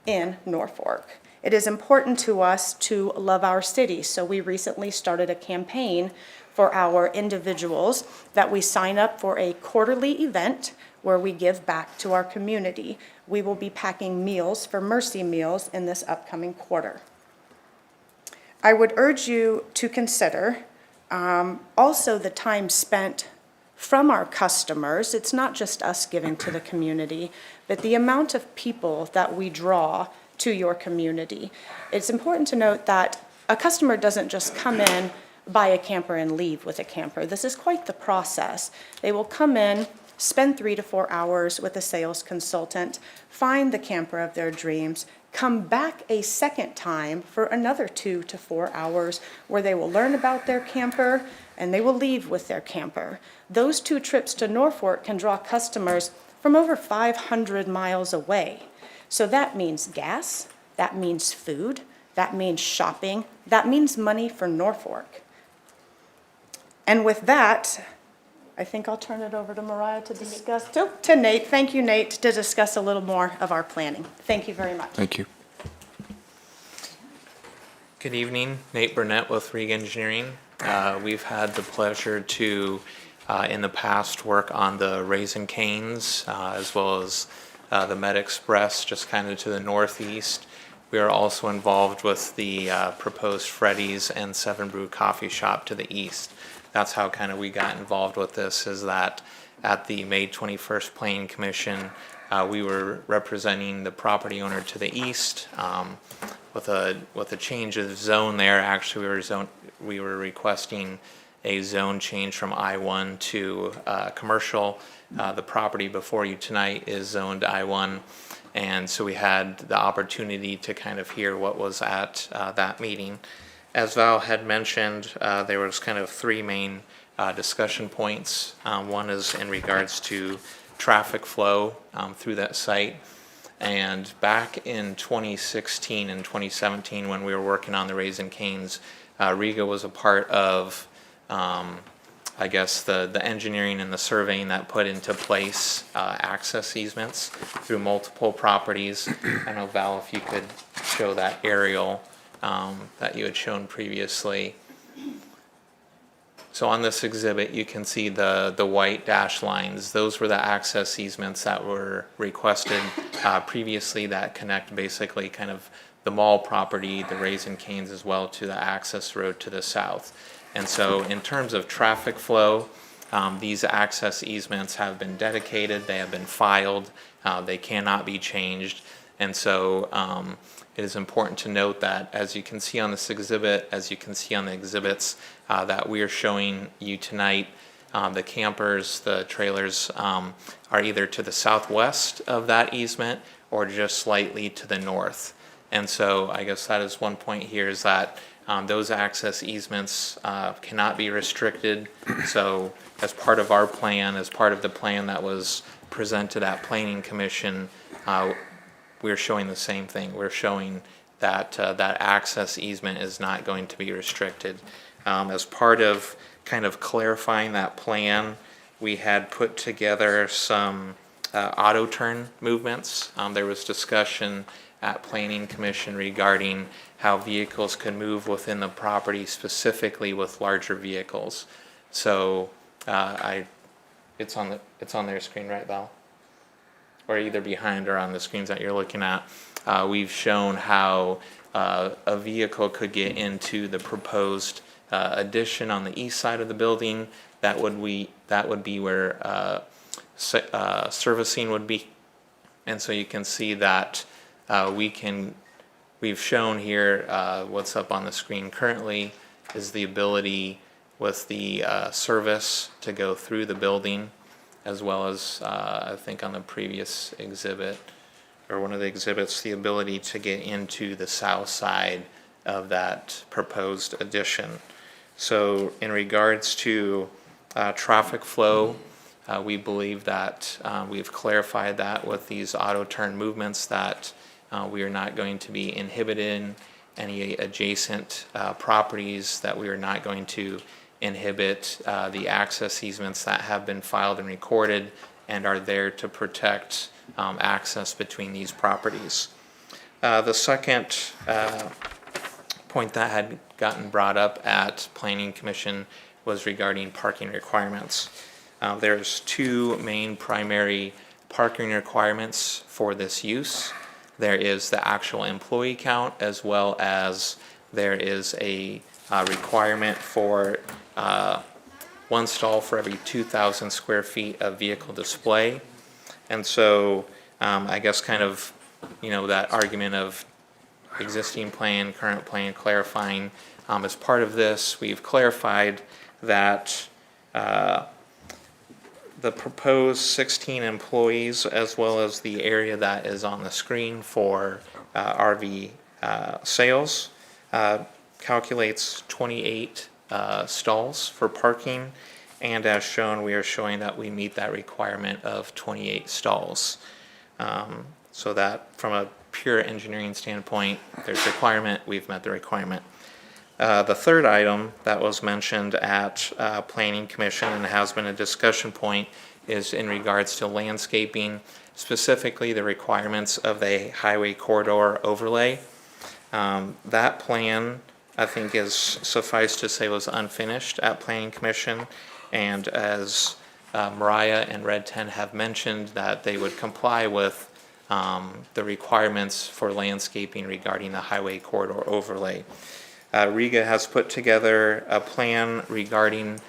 in Norfolk. It is important to us to love our city, so we recently started a campaign for our individuals that we sign up for a quarterly event where we give back to our community. We will be packing meals for Mercy Meals in this upcoming quarter. I would urge you to consider also the time spent from our customers. It's not just us giving to the community, but the amount of people that we draw to your community. It's important to note that a customer doesn't just come in, buy a camper, and leave with a camper. This is quite the process. They will come in, spend 3 to 4 hours with a sales consultant, find the camper of their dreams, come back a second time for another 2 to 4 hours where they will learn about their camper and they will leave with their camper. Those 2 trips to Norfolk can draw customers from over 500 miles away. So that means gas, that means food, that means shopping, that means money for Norfolk. And with that, I think I'll turn it over to Mariah to discuss, to Nate, thank you, Nate, to discuss a little more of our planning. Thank you very much. Thank you. Good evening, Nate Burnett with Rig Engineering. We've had the pleasure to, in the past, work on the Raisin Canes, as well as the Med Express, just kind of to the northeast. We are also involved with the proposed Freddy's and Seven Brew Coffee Shop to the east. That's how kind of we got involved with this, is that at the May 21st Planning Commission, we were representing the property owner to the east. With a change of zone there, actually we were requesting a zone change from I-1 to commercial. The property before you tonight is zoned I-1, and so we had the opportunity to kind of hear what was at that meeting. As Val had mentioned, there was kind of 3 main discussion points. One is in regards to traffic flow through that site. And back in 2016 and 2017, when we were working on the Raisin Canes, Riga was a part of I guess, the engineering and the surveying that put into place access easements through multiple properties. I know, Val, if you could show that aerial that you had shown previously. So on this exhibit, you can see the white dashed lines. Those were the access easements that were requested previously that connect basically kind of the mall property, the Raising Cane's, as well to the access road to the south. And so in terms of traffic flow, these access easements have been dedicated, they have been filed, they cannot be changed. And so it is important to note that, as you can see on this exhibit, as you can see on the exhibits that we are showing you tonight, the campers, the trailers are either to the southwest of that easement or just slightly to the north. And so I guess that is one point here, is that those access easements cannot be restricted. So as part of our plan, as part of the plan that was presented at Planning Commission, we're showing the same thing. We're showing that that access easement is not going to be restricted. As part of kind of clarifying that plan, we had put together some auto turn movements. There was discussion at Planning Commission regarding how vehicles can move within the property, specifically with larger vehicles. So it's on their screen, right, Val? Or either behind or on the screens that you're looking at. We've shown how a vehicle could get into the proposed addition on the east side of the building. That would be where servicing would be. And so you can see that we've shown here what's up on the screen currently is the ability with the service to go through the building, as well as I think on the previous exhibit, or one of the exhibits, the ability to get into the south side of that proposed addition. So in regards to traffic flow, we believe that we've clarified that with these auto turn movements, that we are not going to be inhibiting any adjacent properties, that we are not going to inhibit the access easements that have been filed and recorded and are there to protect access between these properties. The second point that had gotten brought up at Planning Commission was regarding parking requirements. There's two main primary parking requirements for this use. There is the actual employee count, as well as there is a requirement for one stall for every 2,000 square feet of vehicle display. And so I guess kind of, that argument of existing plan, current plan, clarifying, as part of this, we've clarified that the proposed 16 employees, as well as the area that is on the screen for RV sales, calculates 28 stalls for parking. And as shown, we are showing that we meet that requirement of 28 stalls. So that from a pure engineering standpoint, there's a requirement, we've met the requirement. The third item that was mentioned at Planning Commission and has been a discussion point is in regards to landscaping, specifically the requirements of the highway corridor overlay. That plan, I think, is suffice to say, was unfinished at Planning Commission, and as Mariah and Red 10 have mentioned, that they would comply with the requirements for landscaping regarding the highway corridor overlay. Riga has put together a plan regarding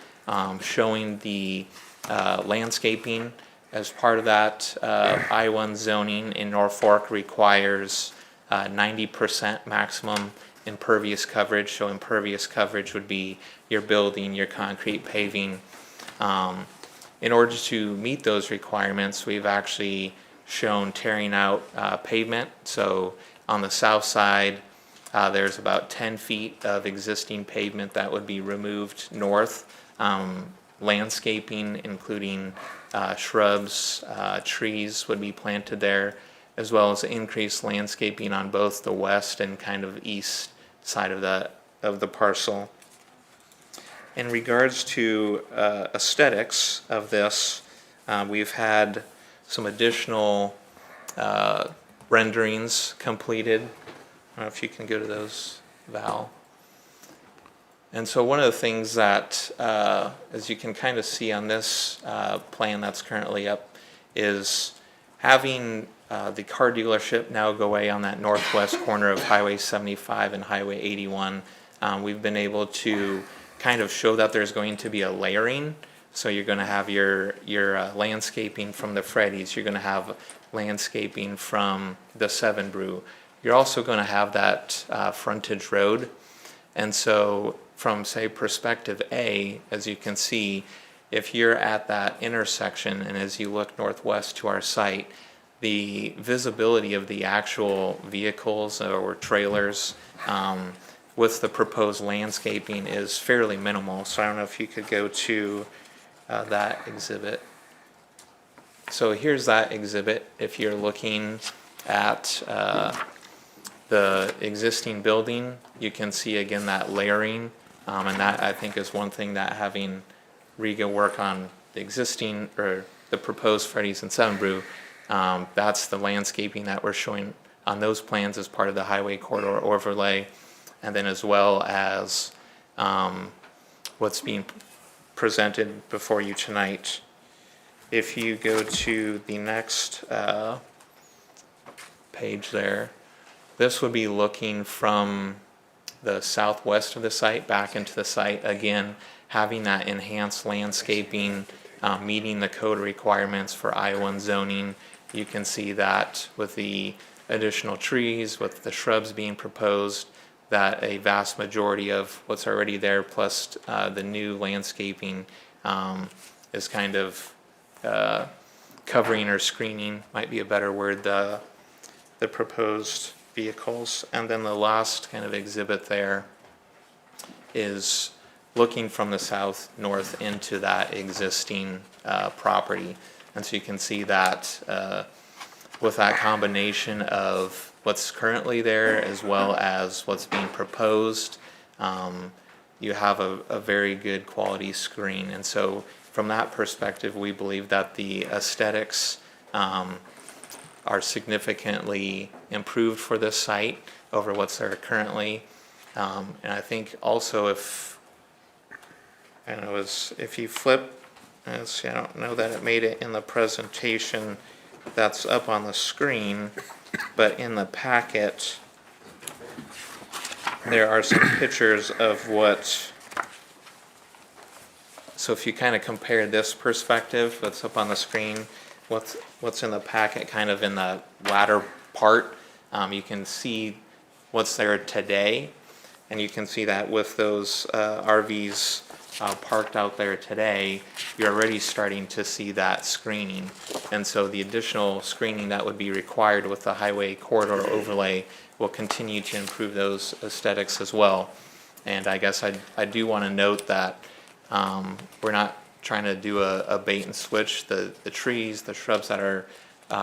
showing the landscaping. As part of that, I-1 zoning in Norfolk requires 90% maximum impervious coverage. So impervious coverage would be your building, your concrete paving. In order to meet those requirements, we've actually shown tearing out pavement. So on the south side, there's about 10 feet of existing pavement that would be removed north. Landscaping, including shrubs, trees would be planted there, as well as increased landscaping on both the west and kind of east side of the parcel. in regards to aesthetics of this, we've had some additional renderings completed. I don't know if you can go to those, Val. And so one of the things that, as you can kind of see on this plan that's currently up, is having the car dealership now go away on that northwest corner of Highway 75 and Highway 81. We've been able to kind of show that there's going to be a layering. So you're going to have your landscaping from the Freddy's. You're going to have landscaping from the Seven Brew. You're also going to have that frontage road. And so from, say, perspective A, as you can see, if you're at that intersection and as you look northwest to our site, the visibility of the actual vehicles or trailers with the proposed landscaping is fairly minimal. So I don't know if you could go to that exhibit. So here's that exhibit. If you're looking at the existing building, you can see again that layering, and that I think is one thing that having Riga work on the existing or the proposed Freddy's and Seven Brew, that's the landscaping that we're showing on those plans as part of the highway corridor overlay, and then as well as what's being presented before you tonight. If you go to the next page there, this would be looking from the southwest of the site back into the site, again having that enhanced landscaping, meeting the code requirements for I-1 zoning. You can see that with the additional trees, with the shrubs being proposed, that a vast majority of what's already there plus the new landscaping is kind of covering or screening, might be a better word, the proposed vehicles. And then the last kind of exhibit there is looking from the south north into that existing property. And so you can see that with that combination of what's currently there as well as what's being proposed, you have a very good quality screen. And so from that perspective, we believe that the aesthetics are significantly improved for this site over what's there currently. And I think also if you flip, let's see, I don't know that it made it in the presentation that's up on the screen, but in the packet, there are some pictures of what, so if you kind of compare this perspective that's up on the screen, what's in the packet kind of in the latter part, you can see what's there today, and you can see that with those RVs parked out there today, you're already starting to see that screening. And so the additional screening that would be required with the highway corridor overlay will continue to improve those aesthetics as well. And I guess I do want to note that we're not trying to do a bait and switch. The trees, the shrubs that are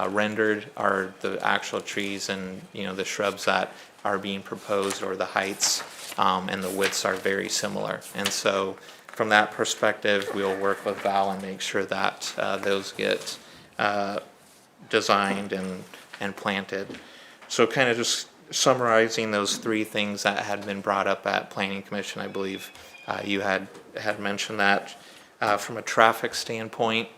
rendered are the actual trees, and the shrubs that are being proposed, or the heights and the widths are very similar. And so from that perspective, we'll work with Val and make sure that those get designed and planted. So kind of just summarizing those three things that had been brought up at Planning Commission, I believe you had mentioned that. From a traffic standpoint,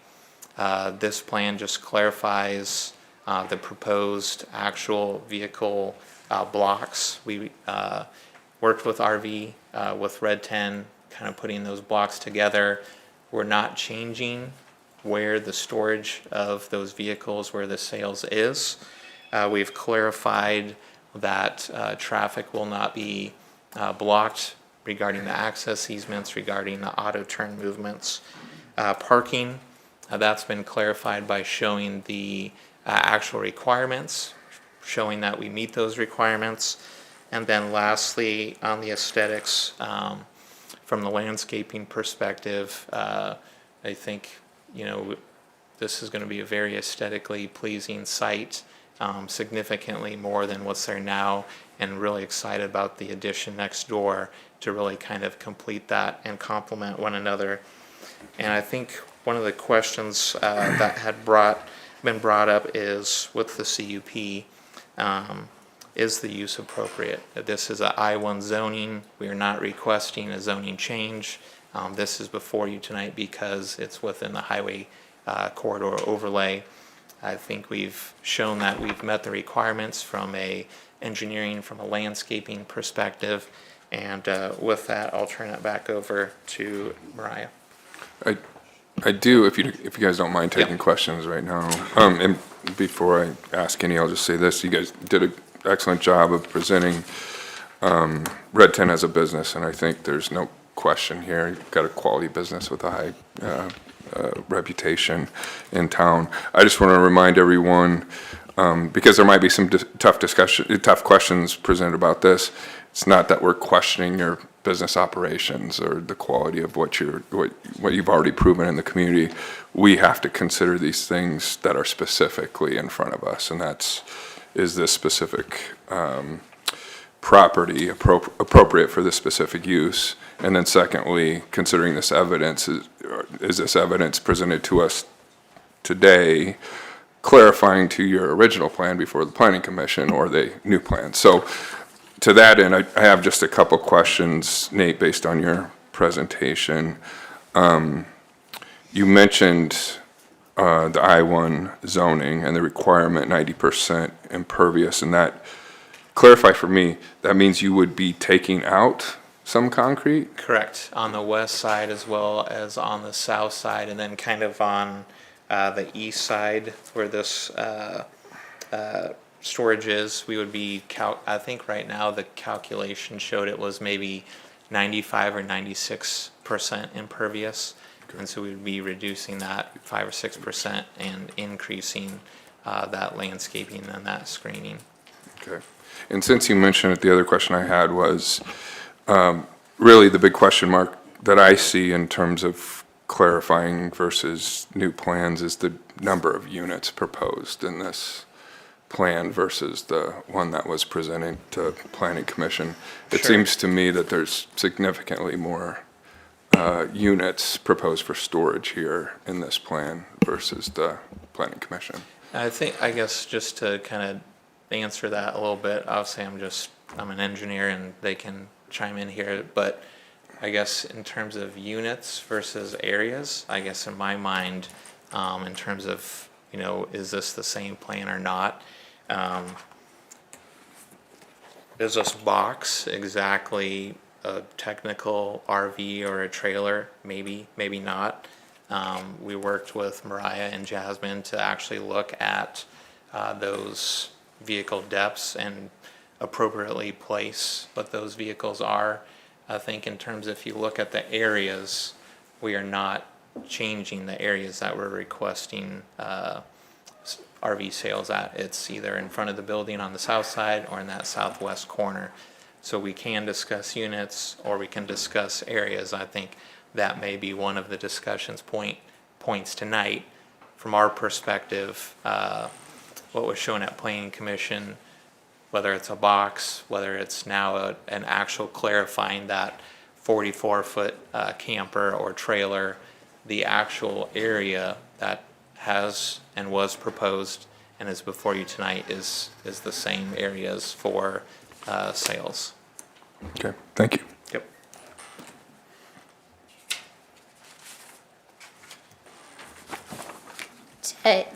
this plan just clarifies the proposed actual vehicle blocks. We worked with RV, with Red 10, kind of putting those blocks together. We're not changing where the storage of those vehicles, where the sales is. We've clarified that traffic will not be blocked regarding the access easements, regarding the auto turn movements. Parking, that's been clarified by showing the actual requirements, showing that we meet those requirements. And then lastly, on the aesthetics, from the landscaping perspective, I think, this is going to be a very aesthetically pleasing site, significantly more than what's there now, and really excited about the addition next door to really kind of complete that and complement one another. And I think one of the questions that had been brought up is with the CUP, is the use appropriate? This is a I-1 zoning. We are not requesting a zoning change. This is before you tonight because it's within the highway corridor overlay. I think we've shown that we've met the requirements from a engineering, from a landscaping perspective. And with that, I'll turn it back over to Mariah. I do, if you guys don't mind taking Yeah. questions right now. And before I ask any, I'll just say this. You guys did an excellent job of presenting Red 10 as a business, and I think there's no question here. You've got a quality business with a high reputation in town. I just want to remind everyone, because there might be some tough questions presented about this. It's not that we're questioning your business operations or the quality of what you've already proven in the community. We have to consider these things that are specifically in front of us, and is this specific property appropriate for this specific use? And then secondly, considering this evidence, is this evidence presented to us today clarifying to your original plan before the Planning Commission or the new plan? So to that end, I have just a couple questions, Nate, based on your presentation. You mentioned the I-1 zoning and the requirement 90% impervious, and that, clarify for me, that means you would be taking out some concrete? Correct, on the west side as well as on the south side, and then kind of on the east side where this storage is, we would be, I think right now the calculation showed it was maybe 95 or 96% impervious. Okay. And so we would be reducing that 5 or 6% and increasing that landscaping and that screening. Okay. And since you mentioned it, the other question I had was really the big question mark that I see in terms of clarifying versus new plans is the number of units proposed in this plan versus the one that was presented to Planning Commission. It Sure. seems to me that there's significantly more units proposed for storage here in this plan versus the Planning Commission. I guess just to kind of answer that a little bit, obviously I'm an engineer and they can chime in here, but I guess in terms of units versus areas, I guess in my mind, in terms of, is this the same plan or not? Is this box exactly a technical RV or a trailer? Maybe, maybe not. We worked with Mariah and Jasmine to actually look at those vehicle depths and appropriately place what those vehicles are. I think in terms of if you look at the areas, we are not changing the areas that we're requesting RV sales at. It's either in front of the building on the south side or in that southwest corner. So we can discuss units or we can discuss areas. I think that may be one of the points tonight. From our perspective, what was shown at Planning Commission, whether it's a box, whether it's now an actual clarifying that 44-foot camper or trailer, the actual area that has and was proposed and is before you tonight is the same areas for sales. Okay, thank you. Yep.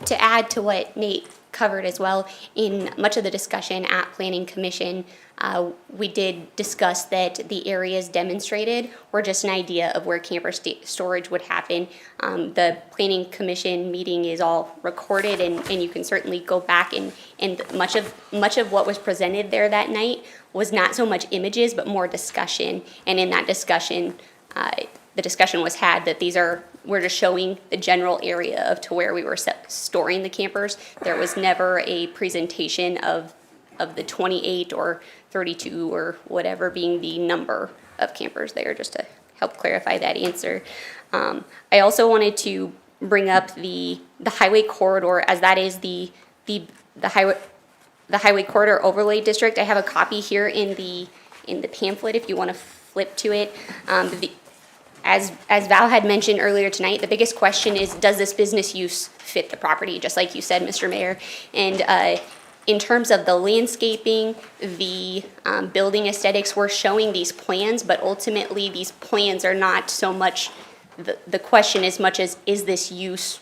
To add to what Nate covered as well, in much of the discussion at Planning Commission, we did discuss that the areas demonstrated were just an idea of where camper storage would happen. The Planning Commission meeting is all recorded, and you can certainly go back and much of what was presented there that night was not so much images but more discussion. And in that discussion, the discussion was had that we're just showing the general area of to where we were storing the campers. There was never a presentation of the 28 or 32 or whatever being the number of campers there, just to help clarify that answer. I also wanted to bring up the highway corridor, as that is the the highway corridor overlay district. I have a copy here in the pamphlet if you want to flip to it. As Val had mentioned earlier tonight, the biggest question is, does this business use fit the property, just like you said, Mr. Mayor? And in terms of the landscaping, the building aesthetics, we're showing these plans, but ultimately these plans are not so much the question as much as, is this use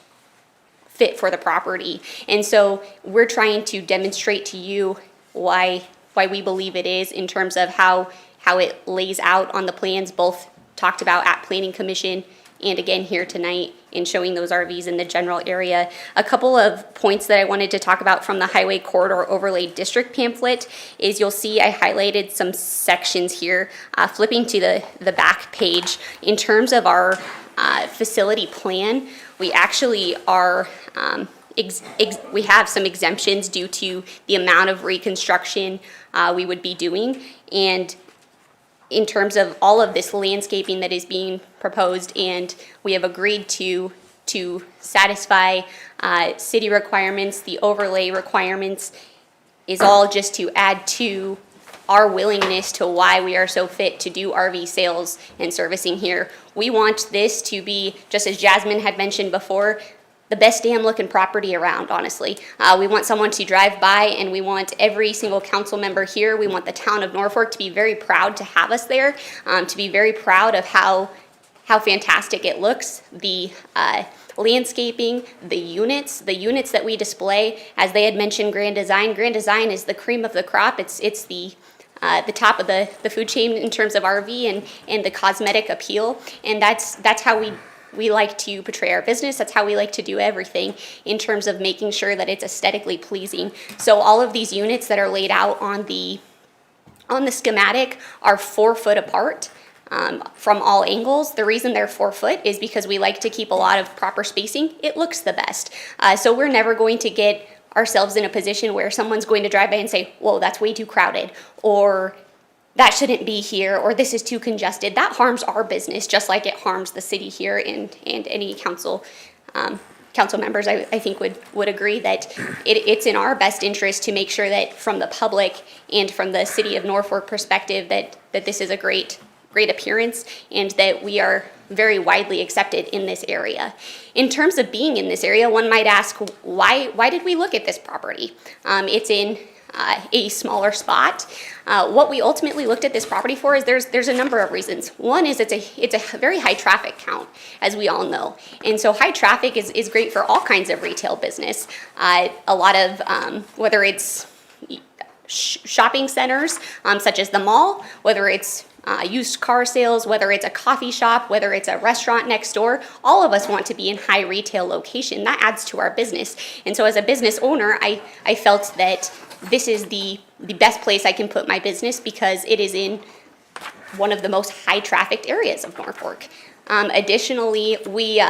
fit for the property? And so we're trying to demonstrate to you why we believe it is in terms of how it lays out on the plans, both talked about at Planning Commission and again here tonight in showing those RVs in the general area. A couple of points that I wanted to talk about from the Highway Corridor Overlay District pamphlet is you'll see I highlighted some sections here. Flipping to the back page, in terms of our facility plan, we actually are we have some exemptions due to the amount of reconstruction we would be doing. And in terms of all of this landscaping that is being proposed, and we have agreed to satisfy city requirements, the overlay requirements, is all just to add to our willingness to why we are so fit to do RV sales and servicing here. We want this to be, just as Jasmine had mentioned before, the best damn looking property around, honestly. We want someone to drive by, and we want every single council member here. We want the town of Norfolk to be very proud to have us there, to be very proud of how fantastic it looks. The landscaping, the units that we display, as they had mentioned, Grand Design is the cream of the crop. It's the top of the food chain in terms of RV and the cosmetic appeal, and that's how we like to portray our business. That's how we like to do everything in terms of making sure that it's aesthetically pleasing. So all of these units that are laid out on the schematic are 4 foot apart from all angles. The reason they're 4 foot is because we like to keep a lot of proper spacing. It looks the best. So we're never going to get ourselves in a position where someone's going to drive by and say, whoa, that's way too crowded, or that shouldn't be here, or this is too congested. That harms our business just like it harms the city here, and any council members I think would agree that it's in our best interest to make sure that from the public and from the city of Norfolk perspective that this is a great appearance and that we are very widely accepted in this area. In terms of being in this area, one might ask, why did we look at this property? It's in a smaller spot. What we ultimately looked at this property for is there's a number of reasons. One is it's a very high traffic count, as we all know. And so high traffic is great for all kinds of retail business. A lot of, whether it's shopping centers, such as the mall, whether it's used car sales, whether it's a coffee shop, whether it's a restaurant next door, all of us want to be in high retail location. That adds to our business. And so as a business owner, I felt that this is the best place I can put my business because it is in one of the most high trafficked areas of Norfolk. Additionally, we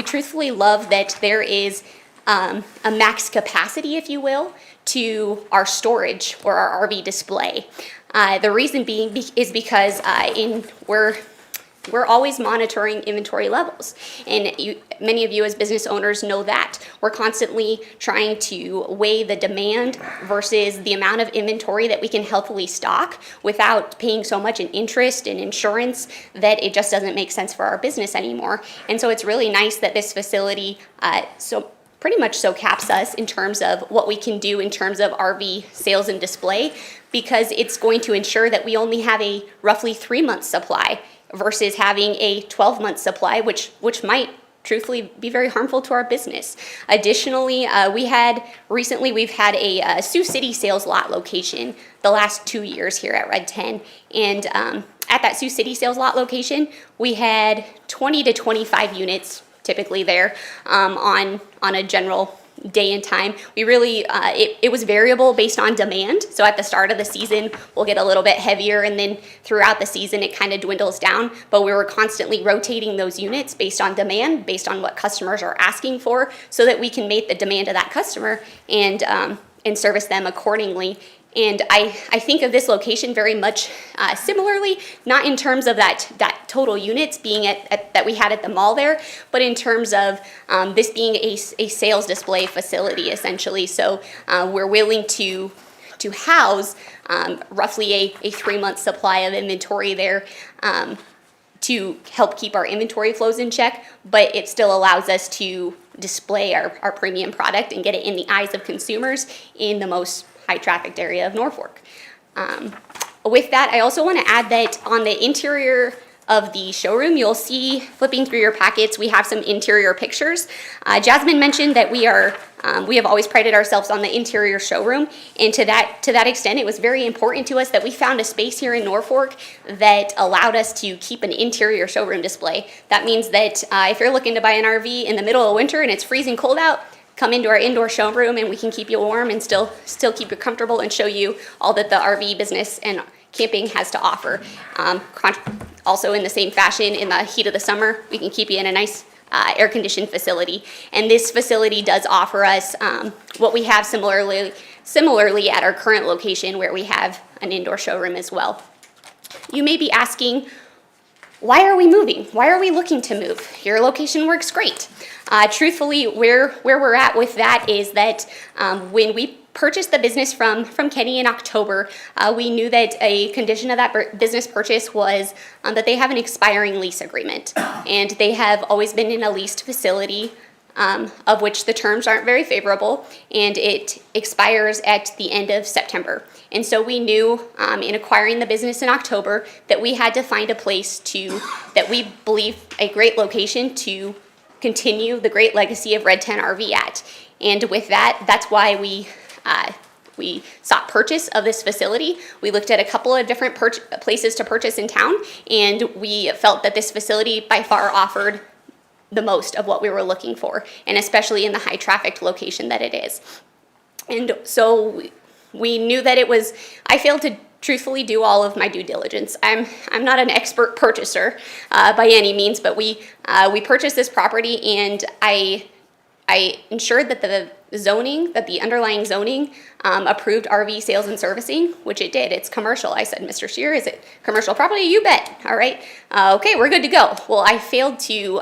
truthfully love that there is a max capacity, if you will, to our storage or our RV display. The reason being is because we're always monitoring inventory levels. And many of you as business owners know that. We're constantly trying to weigh the demand versus the amount of inventory that we can healthily stock without paying so much in interest and insurance that it just doesn't make sense for our business anymore. And so it's really nice that this facility pretty much so caps us in terms of what we can do in terms of RV sales and display, because it's going to ensure that we only have a roughly 3-month supply versus having a 12-month supply, which might truthfully be very harmful to our business. Additionally, we've had a Sioux City sales lot location the last 2 years here at Red 10. And at that Sioux City sales lot location, we had 20 to 25 units typically there on a general day and time. We really, it was variable based on demand. So at the start of the season, we'll get a little bit heavier, and then throughout the season, it kind of dwindles down. But we were constantly rotating those units based on demand, based on what customers are asking for, so that we can meet the demand of that customer and service them accordingly. And I think of this location very much similarly, not in terms of that total units being that we had at the mall there, but in terms of this being a sales display facility essentially. So we're willing to house roughly a 3-month supply of inventory there to help keep our inventory flows in check, but it still allows us to display our premium product and get it in the eyes of consumers in the most high-trafficked area of Norfolk. With that, I also want to add that on the interior of the showroom, you'll see, flipping through your packets, we have some interior pictures. Jasmine mentioned that we have always prided ourselves on the interior showroom, and to that extent, it was very important to us that we found a space here in Norfolk that allowed us to keep an interior showroom display. That means that if you're looking to buy an RV in the middle of winter and it's freezing cold out, come into our indoor showroom and we can keep you warm and still keep you comfortable and show you all that the RV business and camping has to offer. Also in the same fashion, in the heat of the summer, we can keep you in a nice air-conditioned facility. And this facility does offer us what we have similarly at our current location, where we have an indoor showroom as well. You may be asking, why are we moving? Why are we looking to move? Your location works great. Truthfully, where we're at with that is that when we purchased the business from Kenny in October, we knew that a condition of that business purchase was that they have an expiring lease agreement, and they have always been in a leased facility of which the terms aren't very favorable, and it expires at the end of September. And so we knew in acquiring the business in October that we had to find a place that we believe a great location to continue the great legacy of Red 10 RV at. And with that, that's why we sought purchase of this facility. We looked at a couple of different places to purchase in town, and we felt that this facility by far offered the most of what we were looking for, and especially in the high trafficked location that it is. And so we knew that I failed to truthfully do all of my due diligence. I'm not an expert purchaser by any means, but we purchased this property, and I ensured that the underlying zoning approved RV sales and servicing, which it did. It's commercial. I said, Mr. Shear, is it commercial property? You bet. All right. Okay, we're good to go. Well, I failed to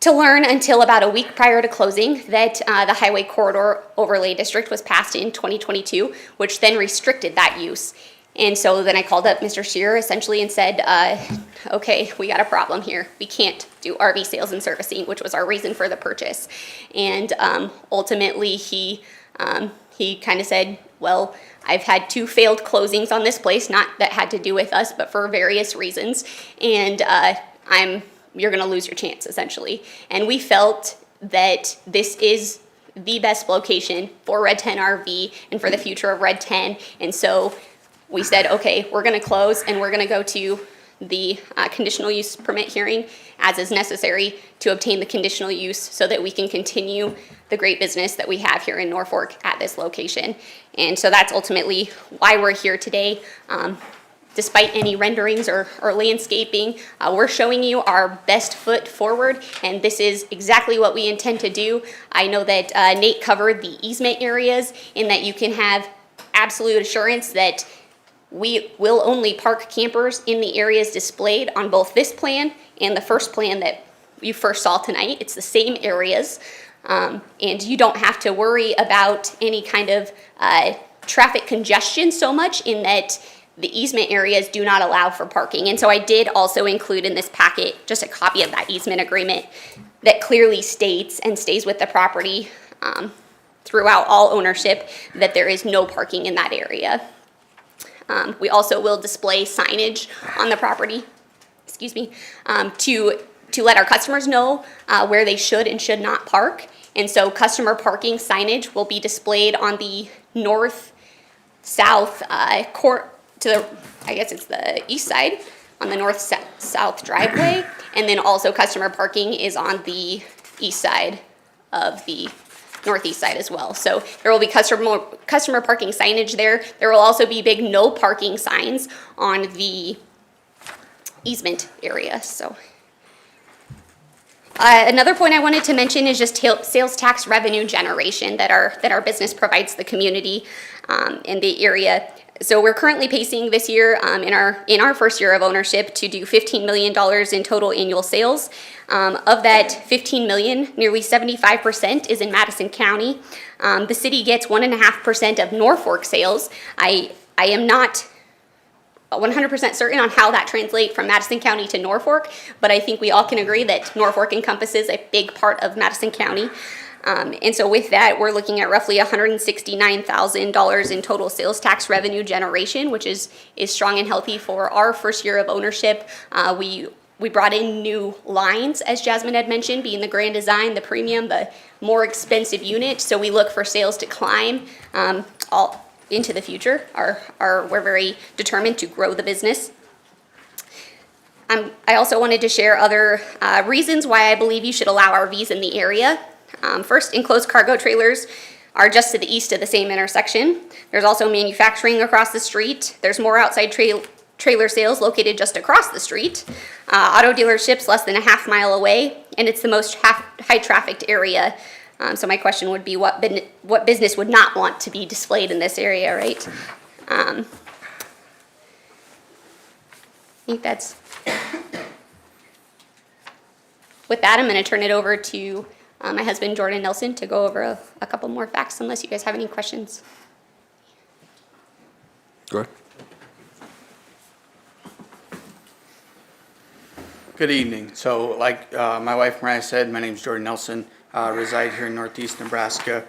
learn until about a week prior to closing that the Highway Corridor Overlay District was passed in 2022, which then restricted that use. And so then I called up Mr. Shear essentially and said, okay, we got a problem here. We can't do RV sales and servicing, which was our reason for the purchase. And ultimately he kind of said, well, I've had 2 failed closings on this place, not that had to do with us, but for various reasons. And you're going to lose your chance, essentially. And we felt that this is the best location for Red 10 RV and for the future of Red 10. And so we said, okay, we're going to close and we're going to go to the conditional use permit hearing as is necessary to obtain the conditional use so that we can continue the great business that we have here in Norfolk at this location. And so that's ultimately why we're here today. Despite any renderings or landscaping, we're showing you our best foot forward, and this is exactly what we intend to do. I know that Nate covered the easement areas, in that you can have absolute assurance that we will only park campers in the areas displayed on both this plan and the first plan that you first saw tonight. It's the same areas, and you don't have to worry about any kind of traffic congestion so much, in that the easement areas do not allow for parking. And so I did also include in this packet just a copy of that easement agreement that clearly states and stays with the property throughout all ownership that there is no parking in that area. We also will display signage on the property, to let our customers know where they should and should not park. And so customer parking signage will be displayed on the north-south it's the east side on the north-south driveway, and then also customer parking is on the east side of the northeast side as well. So there will be customer parking signage there. There will also be big no parking signs on the easement area. So Another point I wanted to mention is just sales tax revenue generation that our business provides the community in the area. So we're currently pacing this year in our first year of ownership to do $15 million in total annual sales. Of that $15 million, nearly 75% is in Madison County. The city gets 1.5% of Norfolk sales. I am not 100% certain on how that translates from Madison County to Norfolk, but I think we all can agree that Norfolk encompasses a big part of Madison County. And so with that, we're looking at roughly $169,000 in total sales tax revenue generation, which is strong and healthy for our first year of ownership. We brought in new lines, as Jasmine had mentioned, being the Grand Design, the Premium, the more expensive unit. So we look for sales to climb all into the future. We're very determined to grow the business. I also wanted to share other reasons why I believe you should allow RVs in the area. First, enclosed cargo trailers are just to the east of the same intersection. There's also manufacturing across the street. There's more outside trailer sales located just across the street. Auto dealerships less than a half-mile away, and it's the most high-trafficked area. So my question would be, what business would not want to be displayed in this area, right? I think that's... With that, I'm going to turn it over to my husband, Jordan Nelson, to go over a couple more facts, unless you guys have any questions. Go ahead. Good evening. So like my wife Mariah said, my name is Jordan Nelson, reside here in Northeast Nebraska.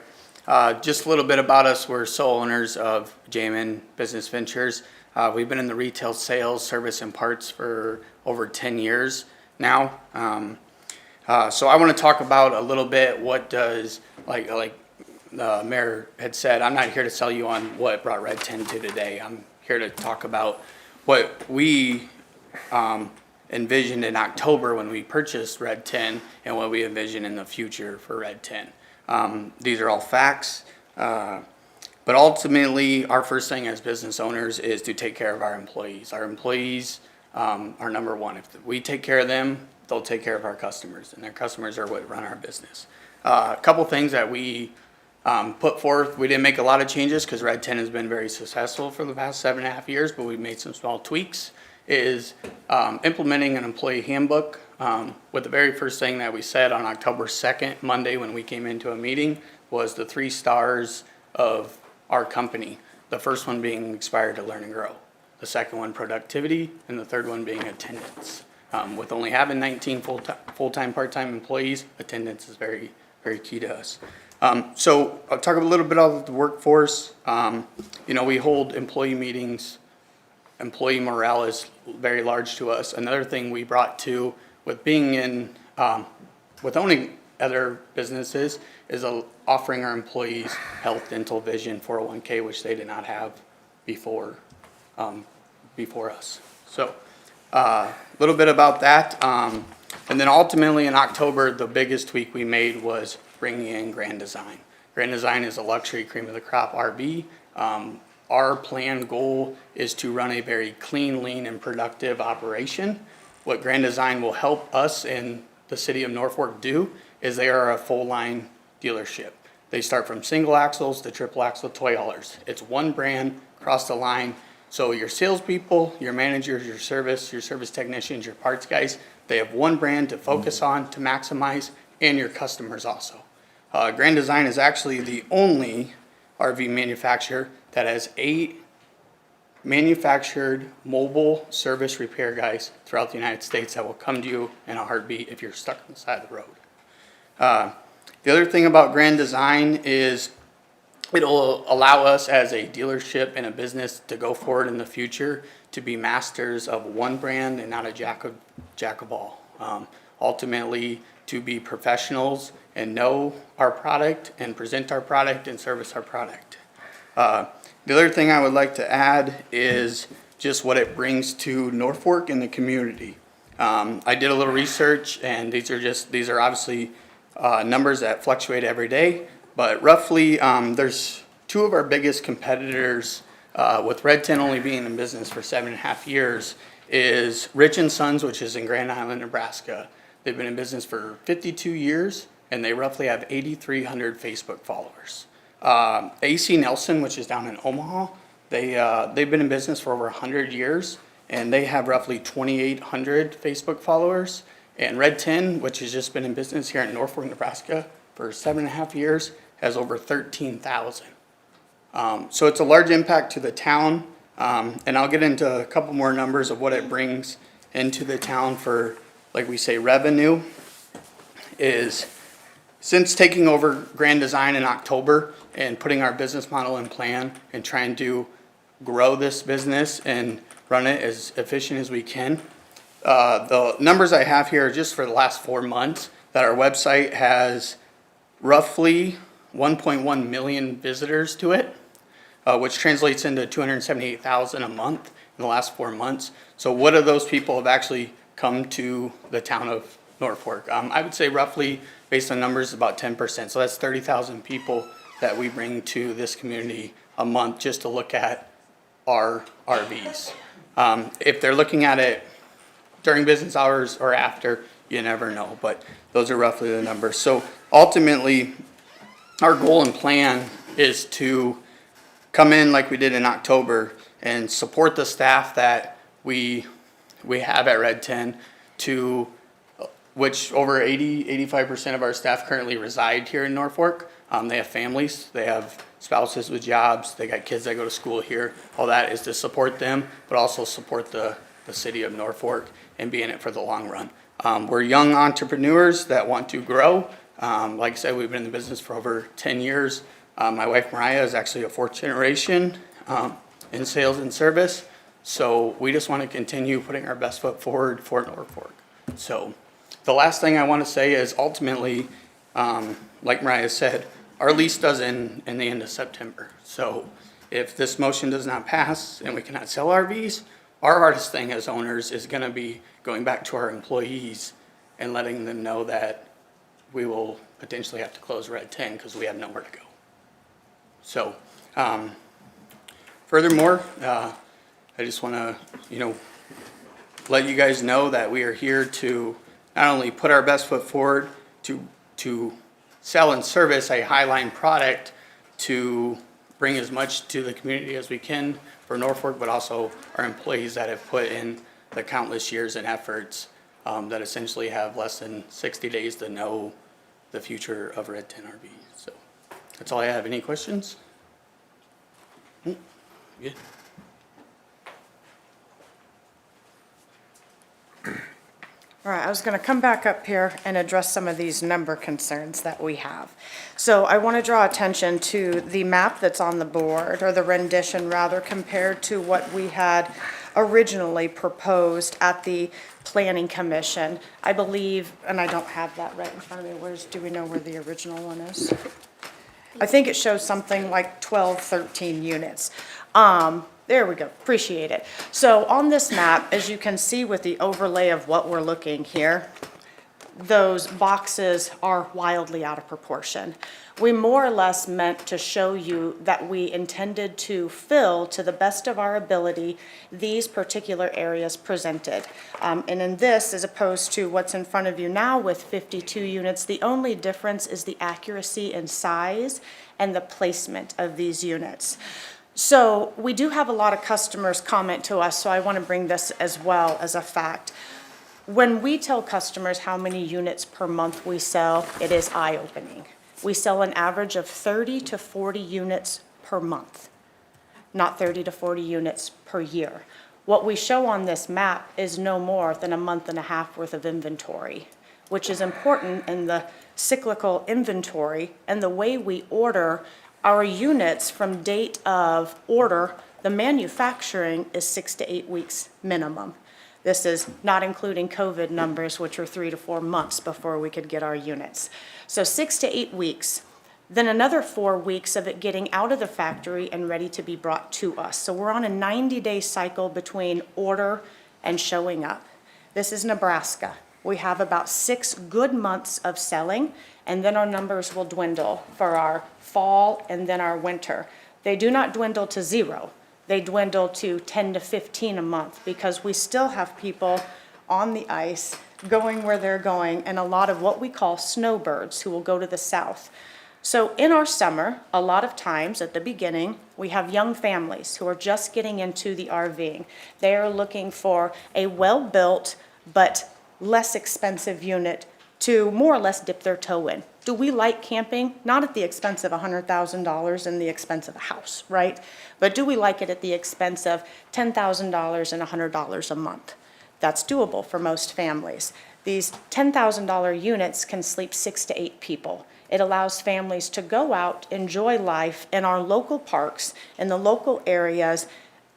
Just a little bit about us. We're sole owners of Jamin Business Ventures. We've been in the retail sales, service, and parts for over 10 years now. So I want to talk about a little bit what does, like the mayor had said, I'm not here to sell you on what brought Red 10 to today. I'm here to talk about what we envisioned in October when we purchased Red 10 and what we envision in the future for Red 10. These are all facts, but ultimately our first thing as business owners is to take care of our employees. Our employees are number one. If we take care of them, they'll take care of our customers, and their customers are what run our business. A couple things that we put forth, we didn't make a lot of changes because Red 10 has been very successful for the past 7.5 years, but we've made some small tweaks, is implementing an employee handbook. With the very first thing that we said on October 2nd, Monday, when we came into a meeting, was the 3 stars of our company. The first one being inspired to learn and grow. The second one, productivity, and the third one being attendance. With only having 19 full-time, part-time employees, attendance is very, very key to us. So I'll talk a little bit about the workforce. We hold employee meetings. Employee morale is very large to us. Another thing we brought to with being in, with owning other businesses is offering our employees health, dental, vision, 401k, which they did not have before us. So a little bit about that. And then ultimately in October, the biggest tweak we made was bringing in Grand Design. Grand Design is a luxury cream of the crop RV. Our plan goal is to run a very clean, lean, and productive operation. What Grand Design will help us in the city of Norfolk do is they are a full line dealership. They start from single axles to triple axle toy haulers. It's one brand across the line. So your salespeople, your managers, your service technicians, your parts guys, they have one brand to focus on, to maximize, and your customers also. Grand Design is actually the only RV manufacturer that has 8 manufactured mobile service repair guys throughout the United States that will come to you in a heartbeat if you're stuck on the side of the road. The other thing about Grand Design is it'll allow us as a dealership and a business to go forward in the future to be masters of one brand and not a jack of all. Ultimately, to be professionals and know our product and present our product and service our product. The other thing I would like to add is just what it brings to Norfolk and the community. I did a little research, and these are obviously numbers that fluctuate every day, but roughly there's 2 of our biggest competitors, with Red 10 only being in business for 7.5 years, is Rich & Sons, which is in Grand Island, Nebraska. They've been in business for 52 years, and they roughly have 8,300 Facebook followers. AC Nelson, which is down in Omaha, they've been in business for over 100 years, and they have roughly 2,800 Facebook followers. And Red 10, which has just been in business here in Norfolk, Nebraska for 7.5 years, has over 13,000. So it's a large impact to the town, and I'll get into a couple more numbers of what it brings into the town for, like we say, revenue. Is since taking over Grand Design in October and putting our business model in plan and trying to grow this business and run it as efficient as we can, the numbers I have here are just for the last 4 months, that our website has roughly 1.1 million visitors to it, which translates into 278,000 a month in the last 4 months. So what of those people have actually come to the town of Norfolk? I would say roughly, based on numbers, about 10%. So that's 30,000 people that we bring to this community a month just to look at our RVs. If they're looking at it during business hours or after, you never know, but those are roughly the numbers. So ultimately, our goal and plan is to come in like we did in October and support the staff that we have at Red 10, to which over 85% of our staff currently reside here in Norfolk. They have families, they have spouses with jobs, they got kids that go to school here. All that is to support them, but also support the city of Norfolk and be in it for the long run. We're young entrepreneurs that want to grow. Like I said, we've been in the business for over 10 years. My wife Mariah is actually a fourth generation in sales and service. So we just want to continue putting our best foot forward for Norfolk. So the last thing I want to say is ultimately, like Mariah said, our lease does end in the end of September. So if this motion does not pass and we cannot sell RVs, our hardest thing as owners is going to be going back to our employees and letting them know that we will potentially have to close Red 10 because we have nowhere to go. So furthermore, I just want to, let you guys know that we are here to not only put our best foot forward to sell and service a high-line product to bring as much to the community as we can for Norfolk, but also our employees that have put in the countless years and efforts that essentially have less than 60 days to know the future of Red 10 RV. So that's all I have. Any questions? Yeah. All right, I was going to come back up here and address some of these number concerns that we have. So I want to draw attention to the map that's on the board, or the rendition rather, compared to what we had originally proposed at the Planning Commission. I believe, and I don't have that right in front of me, do we know where the original one is? I think it shows something like 12, 13 units. There we go, appreciate it. So on this map, as you can see with the overlay of what we're looking here, those boxes are wildly out of proportion. We more or less meant to show you that we intended to fill, to the best of our ability, these particular areas presented. And in this, as opposed to what's in front of you now with 52 units, the only difference is the accuracy in size and the placement of these units. So we do have a lot of customers comment to us, so I want to bring this as well as a fact. When we tell customers how many units per month we sell, it is eye-opening. We sell an average of 30 to 40 units per month, not 30 to 40 units per year. What we show on this map is no more than a month and a half worth of inventory, which is important in the cyclical inventory and the way we order our units from date of order. The manufacturing is 6 to 8 weeks minimum. This is not including COVID numbers, which are 3 to 4 months before we could get our units. So 6 to 8 weeks, then another 4 weeks of it getting out of the factory and ready to be brought to us. So we're on a 90-day cycle between order and showing up. This is Nebraska. We have about 6 good months of selling, and then our numbers will dwindle for our fall and then our winter. They do not dwindle to 0. They dwindle to 10 to 15 a month because we still have people on the ice, going where they're going, and a lot of what we call snowbirds who will go to the south. So in our summer, a lot of times at the beginning, we have young families who are just getting into the RVing. They are looking for a well-built but less expensive unit to more or less dip their toe in. Do we like camping? Not at the expense of $100,000 and the expense of a house, right? But do we like it at the expense of $10,000 and $100 a month? That's doable for most families. These $10,000 units can sleep 6 to 8 people. It allows families to go out, enjoy life in our local parks, in the local areas,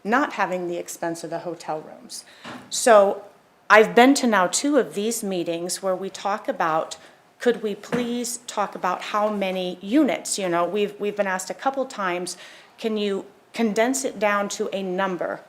not having the expense of the hotel rooms. So I've been to now 2 of these meetings where we talk about, could we please talk about how many units? You know, we've been asked a couple times, can you condense it down to a number?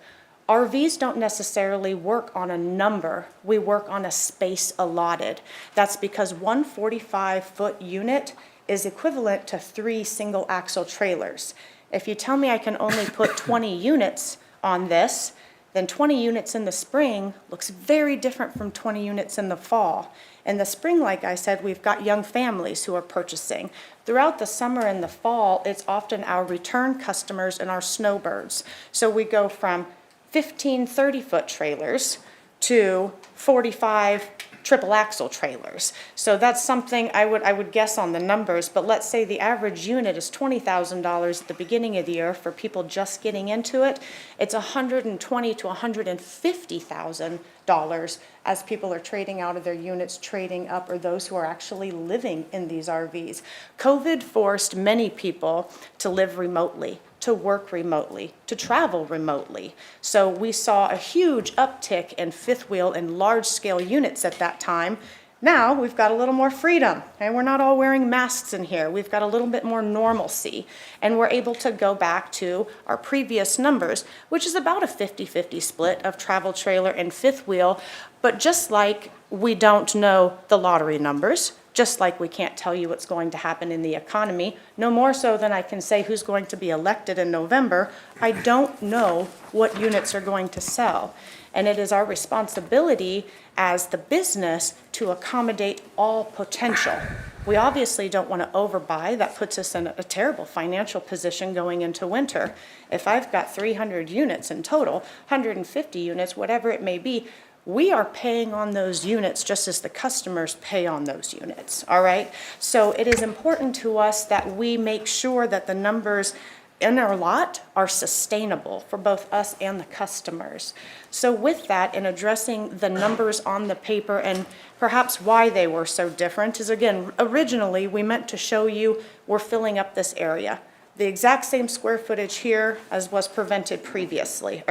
RVs don't necessarily work on a number. We work on a space allotted. That's because one 45-foot unit is equivalent to 3 single axle trailers. If you tell me I can only put 20 units on this, then 20 units in the spring looks very different from 20 units in the fall. In the spring, like I said, we've got young families who are purchasing. Throughout the summer and the fall, it's often our return customers and our snowbirds. So we go from 15 30-foot trailers to 45 triple axle trailers. So that's something I would guess on the numbers, but let's say the average unit is $20,000 at the beginning of the year for people just getting into it. It's $120,000 to $150,000 as people are trading out of their units, trading up, or those who are actually living in these RVs. COVID forced many people to live remotely, to work remotely, to travel remotely. So we saw a huge uptick in fifth wheel and large scale units at that time. Now we've got a little more freedom, and we're not all wearing masks in here. We've got a little bit more normalcy, and we're able to go back to our previous numbers, which is about a 50-50 split of travel trailer and fifth wheel. But just like we don't know the lottery numbers, just like we can't tell you what's going to happen in the economy, no more so than I can say who's going to be elected in November, I don't know what units are going to sell. And it is our responsibility as the business to accommodate all potential. We obviously don't want to overbuy. That puts us in a terrible financial position going into winter. If I've got 300 units in total, 150 units, whatever it may be, we are paying on those units just as the customers pay on those units, all right? So it is important to us that we make sure that the numbers in our lot are sustainable for both us and the customers. So with that, in addressing the numbers on the paper and perhaps why they were so different is, again, originally we meant to show you we're filling up this area. The exact same square footage here as was presented previously.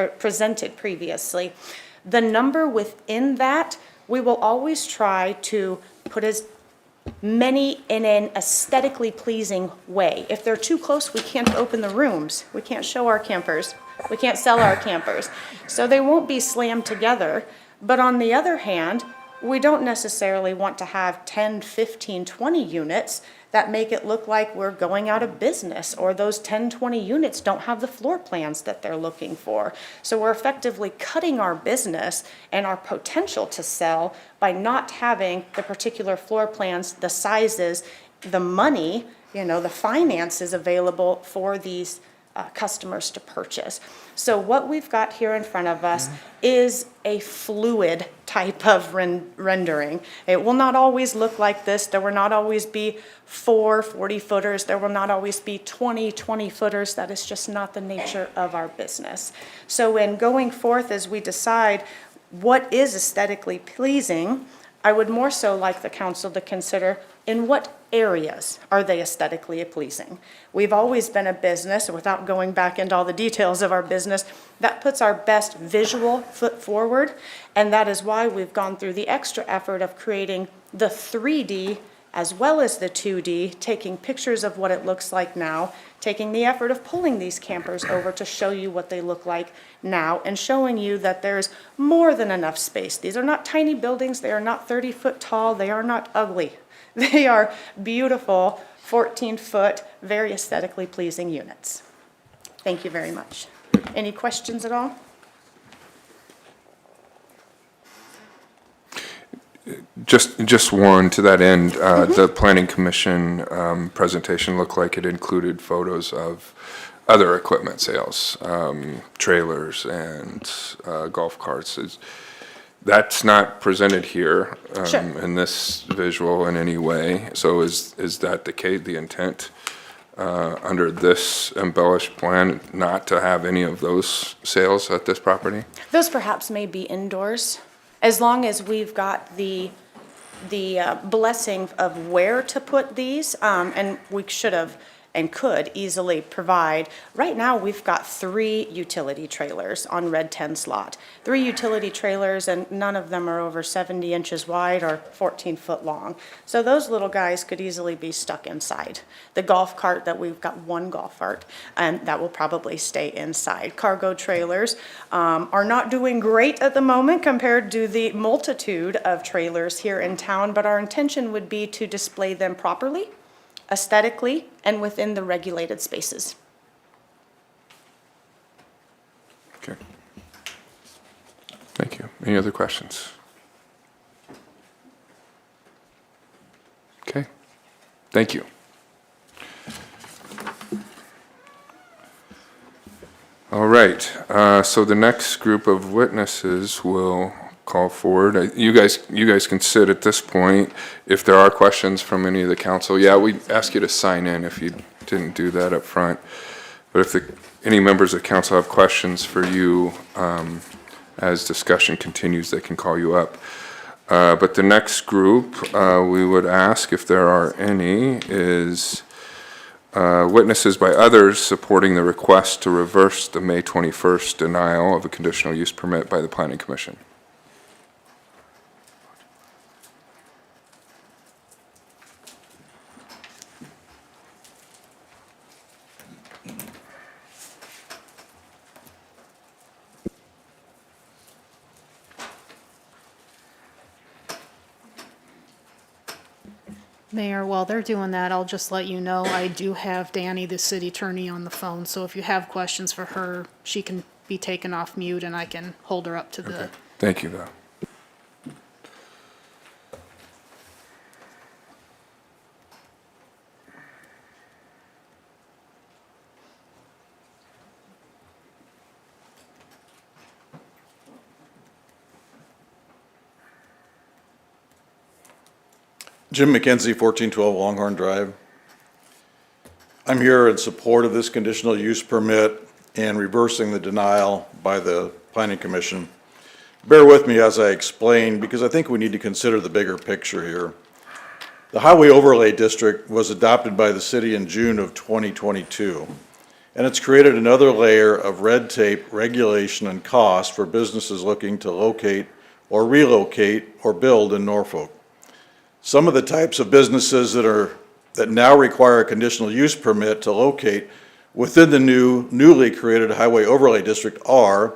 The number within that, we will always try to put as many in an aesthetically pleasing way. If they're too close, we can't open the rooms. We can't show our campers. We can't sell our campers. So they won't be slammed together. But on the other hand, we don't necessarily want to have 10, 15, 20 units that make it look like we're going out of business, or those 10, 20 units don't have the floor plans that they're looking for. So we're effectively cutting our business and our potential to sell by not having the particular floor plans, the sizes, the money, the finances available for these customers to purchase. So what we've got here in front of us is a fluid type of rendering. It will not always look like this. There will not always be 4 40-footers. There will not always be 20 20-footers. That is just not the nature of our business. So in going forth, as we decide what is aesthetically pleasing, I would more so like the council to consider in what areas are they aesthetically pleasing. We've always been a business, without going back into all the details of our business, that puts our best visual foot forward, and that is why we've gone through the extra effort of creating the 3D as well as the 2D, taking pictures of what it looks like now, taking the effort of pulling these campers over to show you what they look like now, and showing you that there's more than enough space. These are not tiny buildings. They are not 30-foot tall. They are not ugly. They are beautiful, 14-foot, very aesthetically pleasing units. Thank you very much. Any questions at all? Just one to that end, the planning commission presentation looked like it included photos of other equipment sales, trailers and golf carts. That's not presented here Sure. in this visual in any way. So is that the intent under this embellished plan, not to have any of those sales at this property? Those perhaps may be indoors, as long as we've got the blessing of where to put these, and we should have and could easily provide. Right now, we've got 3 utility trailers on Red 10's lot. 3 utility trailers, and none of them are over 70 inches wide or 14 foot long. So those little guys could easily be stuck inside. The golf cart, that we've got 1 golf cart, and that will probably stay inside. Cargo trailers are not doing great at the moment compared to the multitude of trailers here in town, but our intention would be to display them properly, aesthetically, and within the regulated spaces. Okay. Thank you. Any other questions? Okay. Thank you. All right. So the next group of witnesses will call forward. You guys can sit at this point. If there are questions from any of the council, yeah, we ask you to sign in if you didn't do that up front. But if any members of council have questions for you, as discussion continues, they can call you up. But the next group we would ask, if there are any, is witnesses by others supporting the request to reverse the May 21st denial of a conditional use permit by the Planning Commission. Mayor, while they're doing that, I'll just let you know, I do have Danny, the city attorney, on the phone, so if you have questions for her, she can be taken off mute and I can hold her up to the. Thank you, Val. Jim McKenzie, 1412 Longhorn Drive. I'm here in support of this conditional use permit and reversing the denial by the Planning Commission. Bear with me as I explain, because I think we need to consider the bigger picture here. The Highway Overlay District was adopted by the city in June of 2022, and it's created another layer of red tape, regulation, and cost for businesses looking to locate or relocate or build in Norfolk. Some of the types of businesses that now require a conditional use permit to locate within the newly created Highway Overlay District are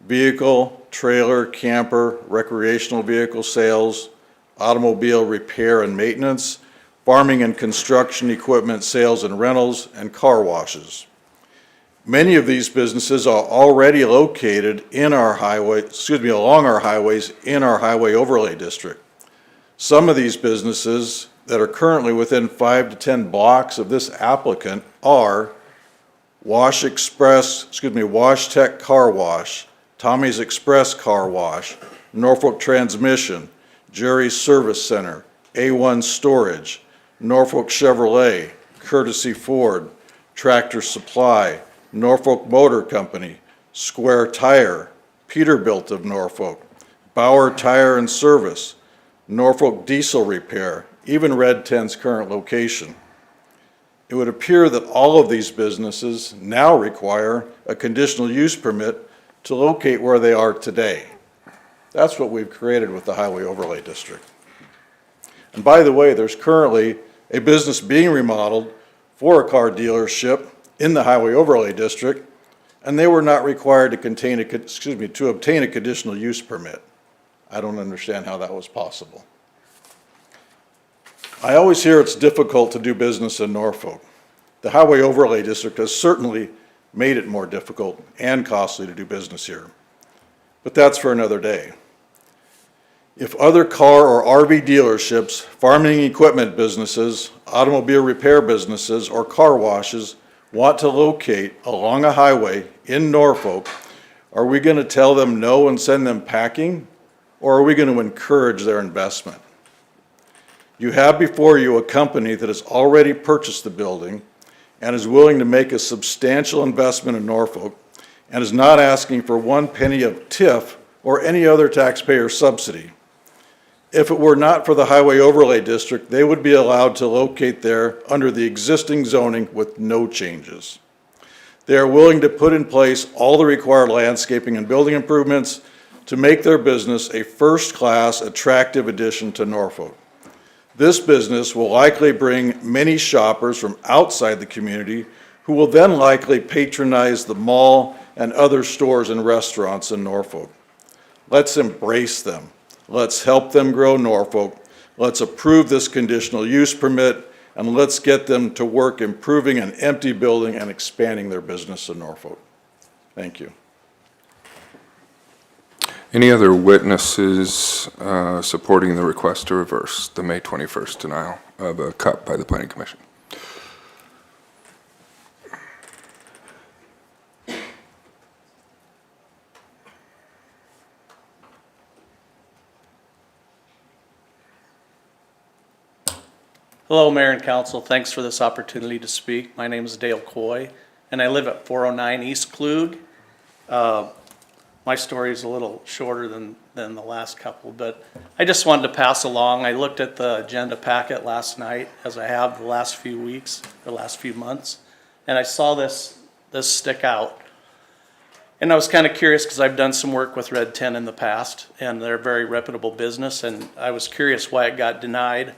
vehicle, trailer, camper, recreational vehicle sales, automobile repair and maintenance, farming and construction equipment sales and rentals, and car washes. Many of these businesses are already located in our along our highways in our Highway Overlay District. Some of these businesses that are currently within 5 to 10 blocks of this applicant are Wash Tech Car Wash, Tommy's Express Car Wash, Norfolk Transmission, Jerry's Service Center, A1 Storage, Norfolk Chevrolet, Courtesy Ford, Tractor Supply, Norfolk Motor Company, Square Tire, Peterbilt of Norfolk, Bauer Tire and Service, Norfolk Diesel Repair, even Red 10's current location. It would appear that all of these businesses now require a conditional use permit to locate where they are today. That's what we've created with the Highway Overlay District. And by the way, there's currently a business being remodeled for a car dealership in the Highway Overlay District, and they were not required to obtain a conditional use permit. I don't understand how that was possible. I always hear it's difficult to do business in Norfolk. The Highway Overlay District has certainly made it more difficult and costly to do business here. But that's for another day. If other car or RV dealerships, farming equipment businesses, automobile repair businesses, or car washes want to locate along a highway in Norfolk, are we going to tell them no and send them packing, or are we going to encourage their investment? You have before you a company that has already purchased the building and is willing to make a substantial investment in Norfolk and is not asking for 1 penny of TIF or any other taxpayer subsidy. If it were not for the Highway Overlay District, they would be allowed to locate there under the existing zoning with no changes. They are willing to put in place all the required landscaping and building improvements to make their business a first-class, attractive addition to Norfolk. This business will likely bring many shoppers from outside the community who will then likely patronize the mall and other stores and restaurants in Norfolk. Let's embrace them. Let's help them grow Norfolk. Let's approve this conditional use permit, and let's get them to work improving an empty building and expanding their business in Norfolk. Thank you. Any other witnesses supporting the request to reverse the May 21st denial of a cut by the Planning Commission? Hello, Mayor and Council. Thanks for this opportunity to speak. My name is Dale Coy, and I live at 409 East Klug. My story is a little shorter than the last couple, but I just wanted to pass along. I looked at the agenda packet last night, as I have the last few weeks, the last few months, and I saw this stick out. And I was kind of curious because I've done some work with Red 10 in the past, and they're a very reputable business, and I was curious why it got denied.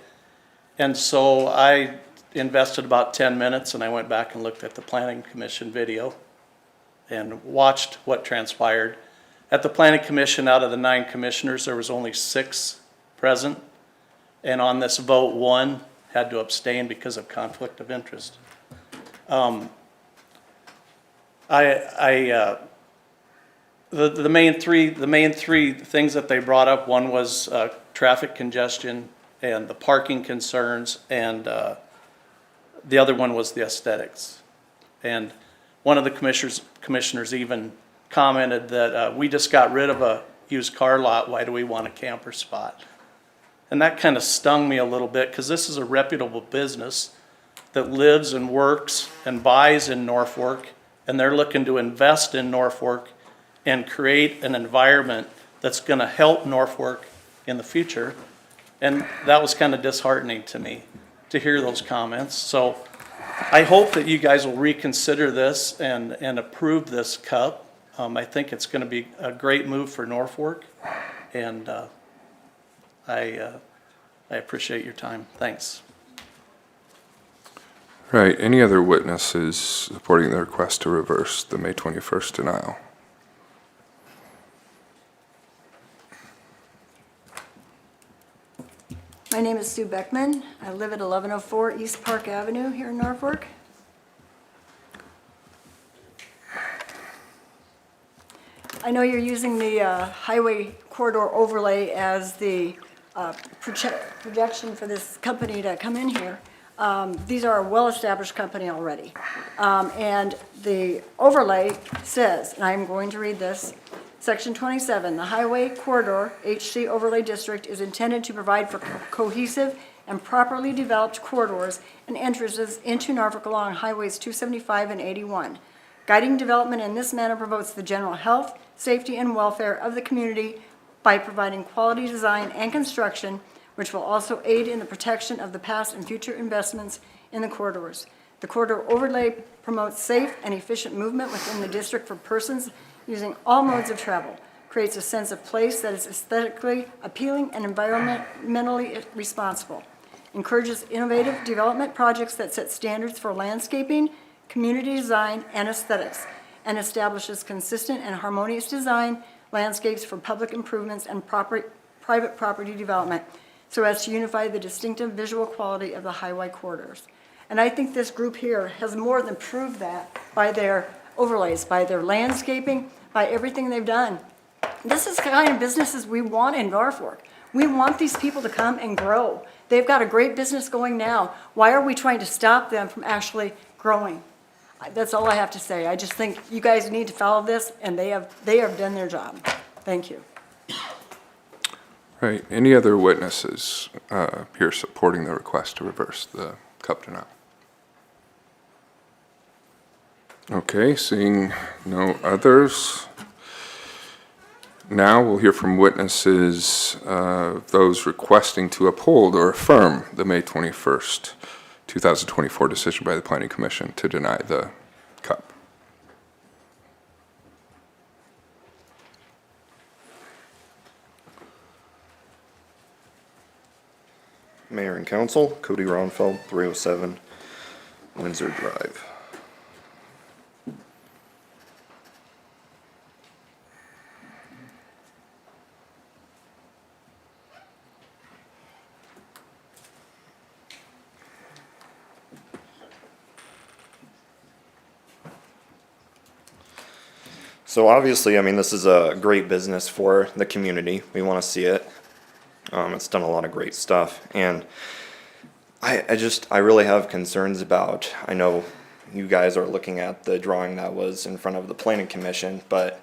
And so I invested about 10 minutes and I went back and looked at the Planning Commission video and watched what transpired. At the Planning Commission, out of the 9 commissioners, there was only 6 present. And on this vote, 1 had to abstain because of conflict of interest. The main three things that they brought up, one was traffic congestion and the parking concerns, and the other one was the aesthetics. And one of the commissioners even commented that we just got rid of a used car lot, why do we want a camper spot? And that kind of stung me a little bit because this is a reputable business that lives and works and buys in Norfolk, and they're looking to invest in Norfolk and create an environment that's going to help Norfolk in the future. And that was kind of disheartening to me to hear those comments. So I hope that you guys will reconsider this and approve this cup. I think it's going to be a great move for Norfolk, and I appreciate your time. Thanks. Right. Any other witnesses supporting the request to reverse the May 21st denial? My name is Sue Beckman. I live at 1104 East Park Avenue here in Norfolk. I know you're using the highway corridor overlay as the projection for this company to come in here. These are a well-established company already. And the overlay says, and I'm going to read this, Section 27, the Highway Corridor HC Overlay District is intended to provide for cohesive and properly developed corridors and entrances into Norfolk along Highways 275 and 81. Guiding development in this manner promotes the general health, safety, and welfare of the community by providing quality design and construction, which will also aid in the protection of the past and future investments in the corridors. The corridor overlay promotes safe and efficient movement within the district for persons using all modes of travel, creates a sense of place that is aesthetically appealing and environmentally responsible, encourages innovative development projects that set standards for landscaping, community design, and aesthetics, and establishes consistent and harmonious design landscapes for public improvements and private property development so as to unify the distinctive visual quality of the highway corridors. And I think this group here has more than proved that by their overlays, by their landscaping, by everything they've done. This is the kind of businesses we want in Norfolk. We want these people to come and grow. They've got a great business going now. Why are we trying to stop them from actually growing? That's all I have to say. I just think you guys need to follow this, and they have done their job. Thank you. Right, any other witnesses here supporting the request to reverse the cup denial? Okay, seeing no others. Now we'll hear from witnesses, those requesting to uphold or affirm the May 21st, 2024 decision by the Planning Commission to deny the cup. Mayor and Council, Cody Ronfeld, 307 Windsor Drive. So obviously, I mean, this is a great business for the community. We want to see it. It's done a lot of great stuff. And I really have concerns about, I know you guys are looking at the drawing that was in front of the Planning Commission, but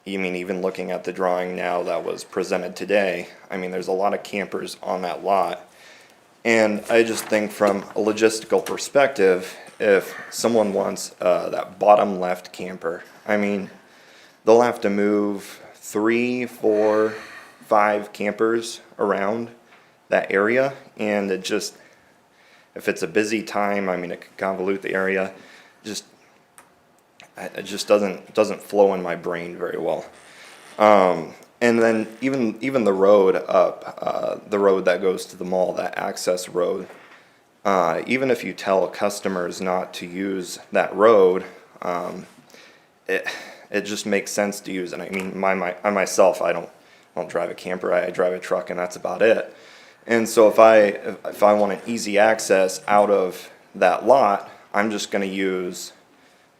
you mean even looking at the drawing now that was presented today, I mean, there's a lot of campers on that lot. And I just think from a logistical perspective, if someone wants that bottom left camper, I mean, they'll have to move 3, 4, 5 campers around that area, and it just, if it's a busy time, I mean, it could convolute the area. It just doesn't flow in my brain very well. And then even the road up, the road that goes to the mall, that access road, even if you tell customers not to use that road, it just makes sense to use it. I mean, I myself, I don't drive a camper. I drive a truck, and that's about it. And so if I want an easy access out of that lot, I'm just going to use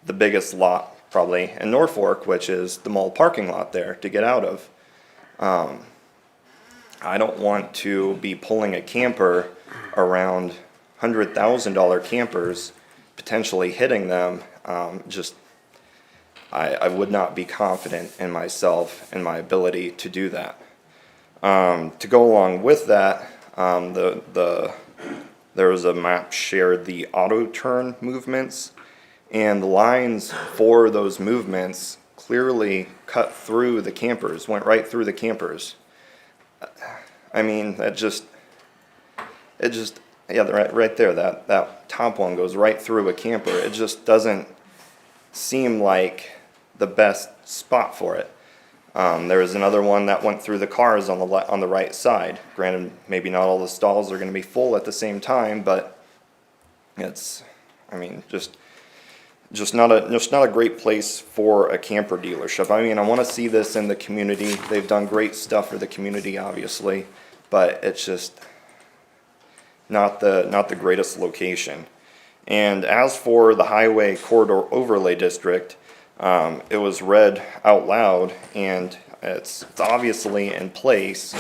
the biggest lot probably in Norfolk, which is the mall parking lot there to get out of. I don't want to be pulling a camper around $100,000 campers, potentially hitting them. I would not be confident in myself and my ability to do that. To go along with that, there was a map shared the auto turn movements, and the lines for those movements clearly cut through the campers, went right through the campers. I mean, yeah, right there, that top one goes right through a camper. It just doesn't seem like the best spot for it. There was another one that went through the cars on the right side. Granted, maybe not all the stalls are going to be full at the same time, but it's, I mean, just not a great place for a camper dealership. I mean, I want to see this in the community. They've done great stuff for the community, obviously, but it's just not the greatest location. And as for the highway corridor overlay district, it was read out loud, and it's obviously in place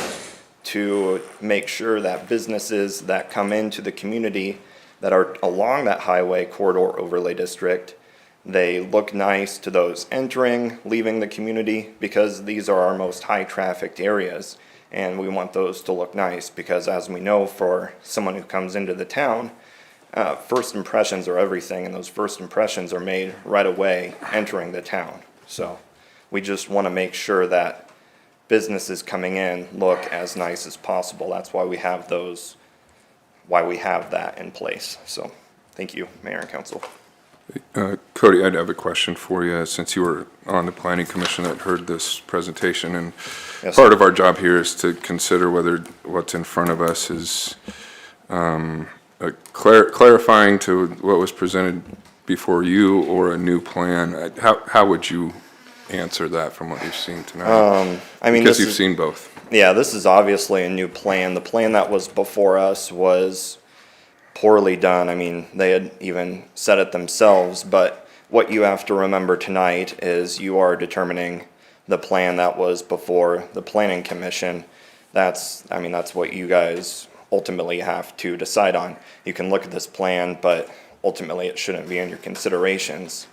to make sure that businesses that come into the community that are along that highway corridor overlay district, they look nice to those entering, leaving the community, because these are our most high trafficked areas, and we want those to look nice, because as we know, for someone who comes into the town, first impressions are everything, and those first impressions are made right away entering the town. So we just want to make sure that businesses coming in look as nice as possible. That's why we have that in place. So thank you, Mayor and Council. Cody, I'd have a question for you, since you were on the Planning Commission that heard this presentation, and Yes, part sir. of our job here is to consider whether what's in front of us is clarifying to what was presented before you, or a new plan. How would you answer that from what you've seen tonight? I mean, because this you've is- seen both. Yeah, this is obviously a new plan. The plan that was before us was poorly done. I mean, they had even said it themselves, but what you have to remember tonight is you are determining the plan that was before the Planning Commission. I mean, that's what you guys ultimately have to decide on. You can look at this plan, but ultimately it shouldn't be in your considerations.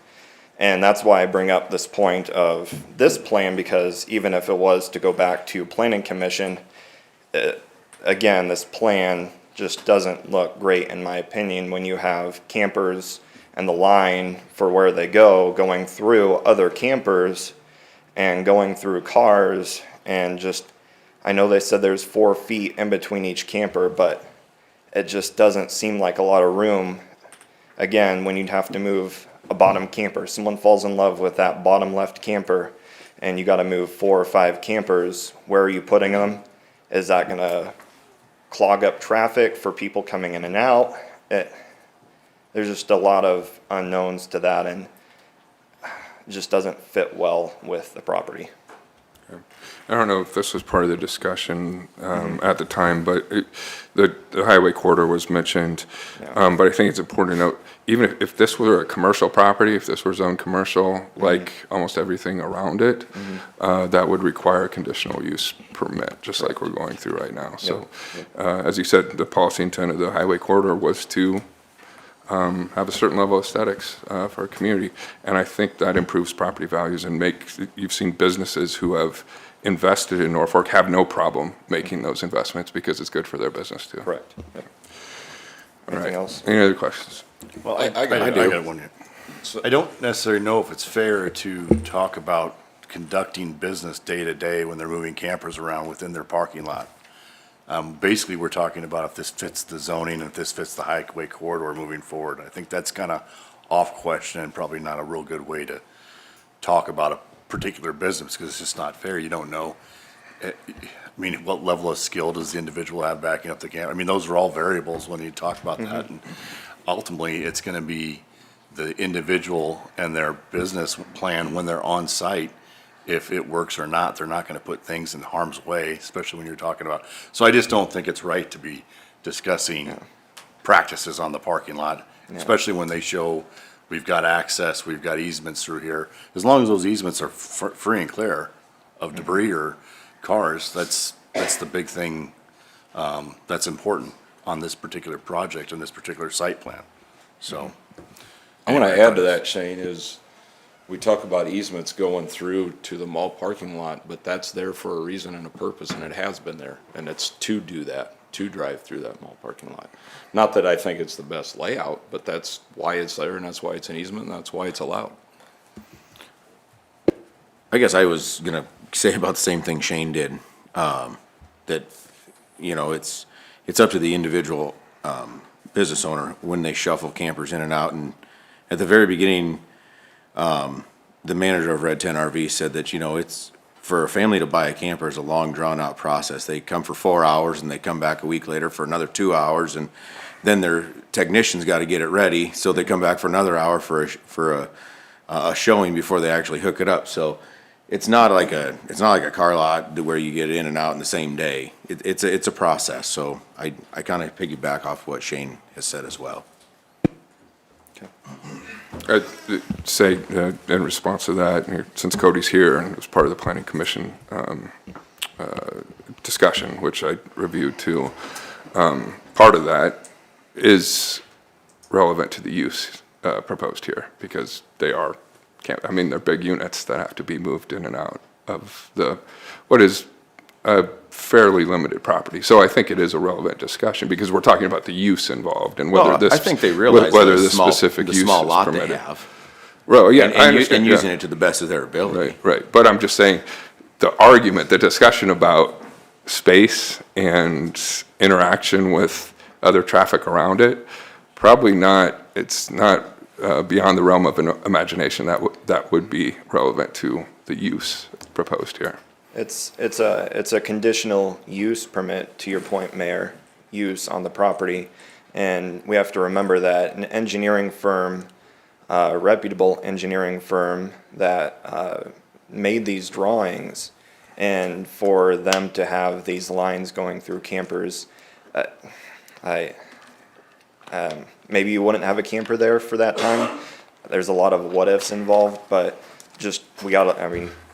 And that's why I bring up this point of this plan, because even if it was to go back to planning commission, again, this plan just doesn't look great in my opinion when you have campers and the line for where they go going through other campers and going through cars, and just, I know they said there's 4 feet in between each camper, but it just doesn't seem like a lot of room. Again, when you'd have to move a bottom camper, someone falls in love with that bottom left camper and you got to move 4 or 5 campers, where are you putting them? Is that going to clog up traffic for people coming in and out? There's just a lot of unknowns to that, and it just doesn't fit well with the property. I don't know if this was part of the discussion at the time, but the highway corridor was mentioned. But I think it's important to note, even if this were a commercial property, if this were zoned commercial, like almost everything around it, that would require a conditional use permit, just like we're going through right now. So, as you said, the policy intent of the highway corridor was to have a certain level of aesthetics for our community. And I think that improves property values and you've seen businesses who have invested in Norfolk have no problem making those investments because it's good for their business too. Correct. Yep. Anything else? Any other questions? Well, I got one here. I don't necessarily know if it's fair to talk about conducting business day to day when they're moving campers around within their parking lot. Basically, we're talking about if this fits the zoning and if this fits the highway corridor moving forward. I think that's kind of off question and probably not a real good way to talk about a particular business, because it's just not fair. You don't know. I mean, what level of skill does the individual have backing up the camper? I mean, those are all variables when you talk about that. And ultimately, it's going to be the individual and their business plan when they're on site. If it works or not, they're not going to put things in harm's way, especially when you're talking about. So I just don't think it's right to be discussing practices on the parking lot, especially when they show we've got access, we've got easements through here. As long as those easements are free and clear of debris or cars, that's the big thing that's important on this particular project and this particular site plan. So I want to add to that, Shane, is we talk about easements going through to the mall parking lot, but that's there for a reason and a purpose, and it has been there. And it's to do that, to drive through that mall parking lot. Not that I think it's the best layout, but that's why it's there, and that's why it's an easement, and that's why it's allowed. I guess I was gonna say about the same thing Shane did, that, you know, it's up to the individual, business owner when they shuffle campers in and out. And at the very beginning, the manager of Red 10 RV said that, you know, it's, for a family to buy a camper is a long drawn out process. They come for 4 hours and they come back a week later for another 2 hours, and then their technician's got to get it ready. So they come back for another hour for a showing before they actually hook it up. So it's not like a car lot where you get in and out in the same day. It's a process. So I kind of piggyback off what Shane has said as well. I'd say in response to that, since Cody's here and it was part of the planning commission discussion, which I reviewed too, part of that is relevant to the use proposed here, because they are, they're big units that have to be moved in and out of what is a fairly limited property. So I think it is a relevant discussion, because we're talking about the use involved and whether I think they realize whether the this specific use is small lot permitted. they have. Well, yeah, I and understand, using it to the best of their ability. Right. But I'm just saying, the argument, the discussion about space and interaction with other traffic around it, probably not, it's not beyond the realm of an imagination that would be relevant to the use proposed here. It's a conditional use permit, to your point, Mayor, use on the property. And we have to remember that an engineering firm, a reputable engineering firm that made these drawings, and for them to have these lines going through campers, maybe you wouldn't have a camper there for that time. There's a lot of what ifs involved, but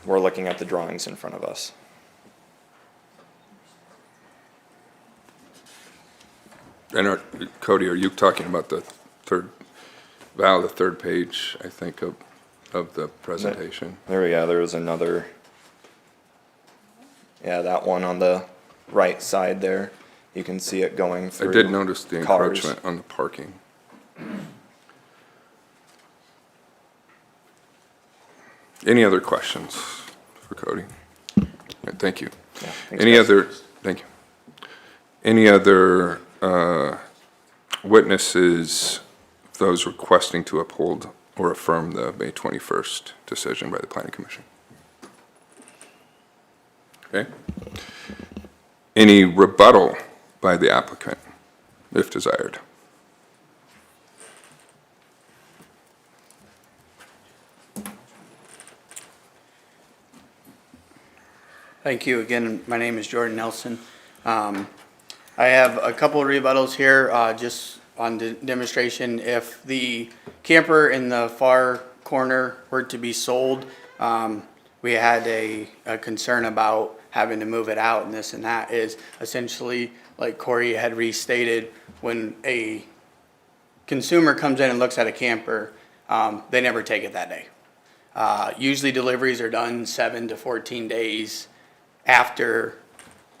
we're looking at the drawings in front of us. Cody, are you talking about the the third page, I think, of the presentation? There was another. Yeah, that one on the right side there. You can see it going through. I did notice the cars. encroachment on the parking. Any other questions for Cody? All right, thank you. Yeah, thanks, Any guys. other, thank you. Any other witnesses, those requesting to uphold or affirm the May 21st decision by the Planning Commission? Okay. Any rebuttal by the applicant, if desired? Thank you again. My name is Jordan Nelson. I have a couple of rebuttals here, just on the demonstration. If the camper in the far corner were to be sold, we had a concern about having to move it out, and this and that is essentially, like Corey had restated, when a consumer comes in and looks at a camper, they never take it that day. Usually deliveries are done 7 to 14 days after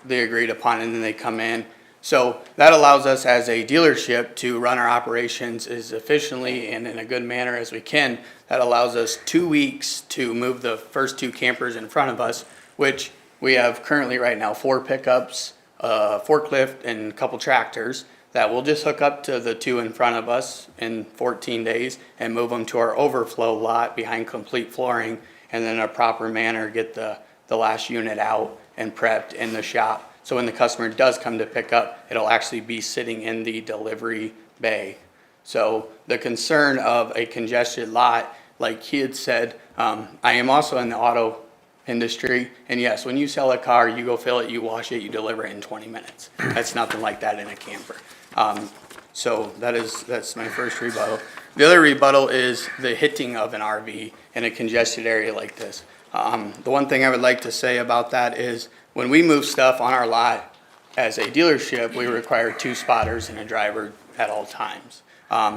they agreed upon, and then they come in. So that allows us as a dealership to run our operations as efficiently and in a good manner as we can. That allows us 2 weeks to move the first 2 campers in front of us, which we have currently right now 4 pickups, a forklift, and a couple tractors that will just hook up to the 2 in front of us in 14 days and move them to our overflow lot behind complete flooring, and then in a proper manner get the last unit out and prepped in the shop. So when the customer does come to pick up, it'll actually be sitting in the delivery bay. So the concern of a congested lot, like he had said, I am also in the auto industry, and yes, when you sell a car, you go fill it, you wash it, you deliver it in 20 minutes. That's nothing like that in a camper. So that's my first rebuttal. The other rebuttal is the hitting of an RV in a congested area like this. The one thing I would like to say about that is when we move stuff on our lot as a dealership, we require 2 spotters and a driver at all times.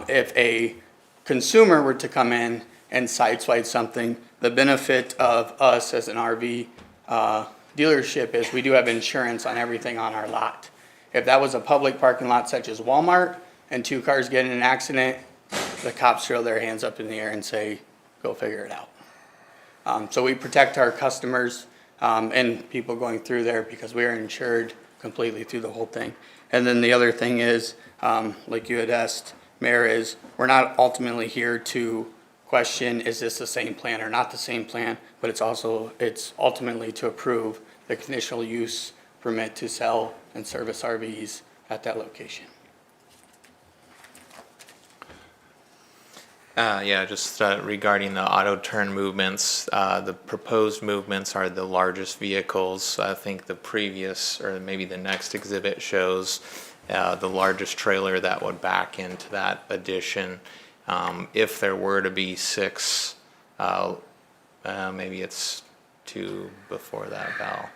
If a consumer were to come in and sideswipe something, the benefit of us as an RV dealership is we do have insurance on everything on our lot. If that was a public parking lot such as Walmart and 2 cars get in an accident, the cops throw their hands up in the air and say, go figure it out. So we protect our customers and people going through there because we are insured completely through the whole thing. And then the other thing is, like you had asked, Mayor, is we're not ultimately here to question, is this the same plan or not the same plan, but it's ultimately to approve the conditional use permit to sell and service RVs at that location. Yeah, just regarding the auto turn movements, the proposed movements are the largest vehicles. I think the previous, or maybe the next exhibit shows the largest trailer that would back into that addition. If there were to be 6, maybe it's 2 before that, Val.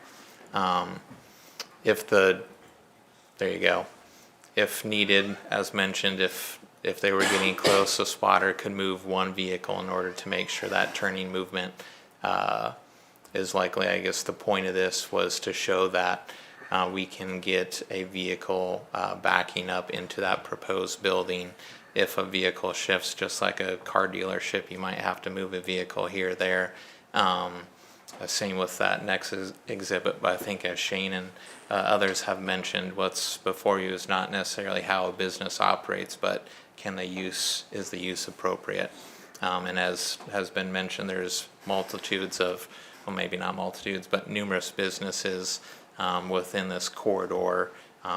There you go. If needed, as mentioned, if they were getting close, a spotter could move 1 vehicle in order to make sure that turning movement is likely. I guess the point of this was to show that we can get a vehicle backing up into that proposed building. If a vehicle shifts, just like a car dealership, you might have to move a vehicle here or there. Same with that next exhibit, but I think as Shane and others have mentioned, what's before you is not necessarily how a business operates, but is the use appropriate? And as has been mentioned, there's multitudes of, well, maybe not multitudes, but numerous businesses within this corridor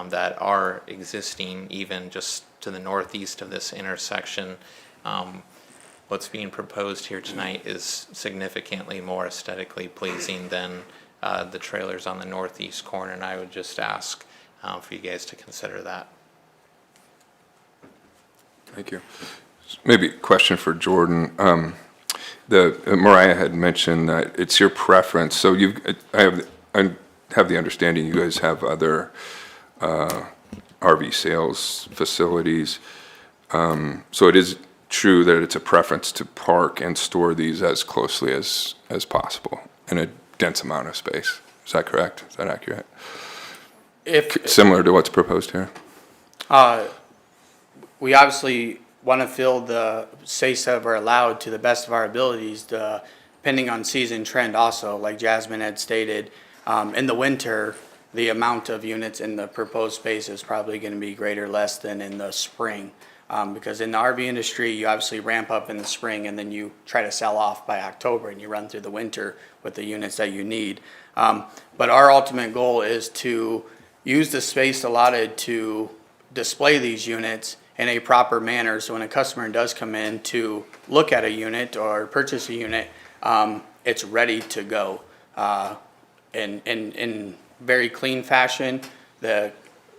that are existing even just to the northeast of this intersection. What's being proposed here tonight is significantly more aesthetically pleasing than the trailers on the northeast corner, and I would just ask for you guys to consider that. Thank you. Maybe a question for Jordan. Mariah had mentioned that it's your preference. So I have the understanding you guys have other RV sales facilities. So it is true that it's a preference to park and store these as closely as possible in a dense amount of space. Is that correct? Is that accurate? Similar to what's proposed here? We obviously want to fill the space that we're allowed to the best of our abilities, depending on season trend also, like Jasmine had stated. In the winter, the amount of units in the proposed space is probably going to be greater or less than in the spring. Because in the RV industry, you obviously ramp up in the spring and then you try to sell off by October and you run through the winter with the units that you need. But our ultimate goal is to use the space allotted to display these units in a proper manner. So when a customer does come in to look at a unit or purchase a unit, it's ready to go. In very clean fashion, the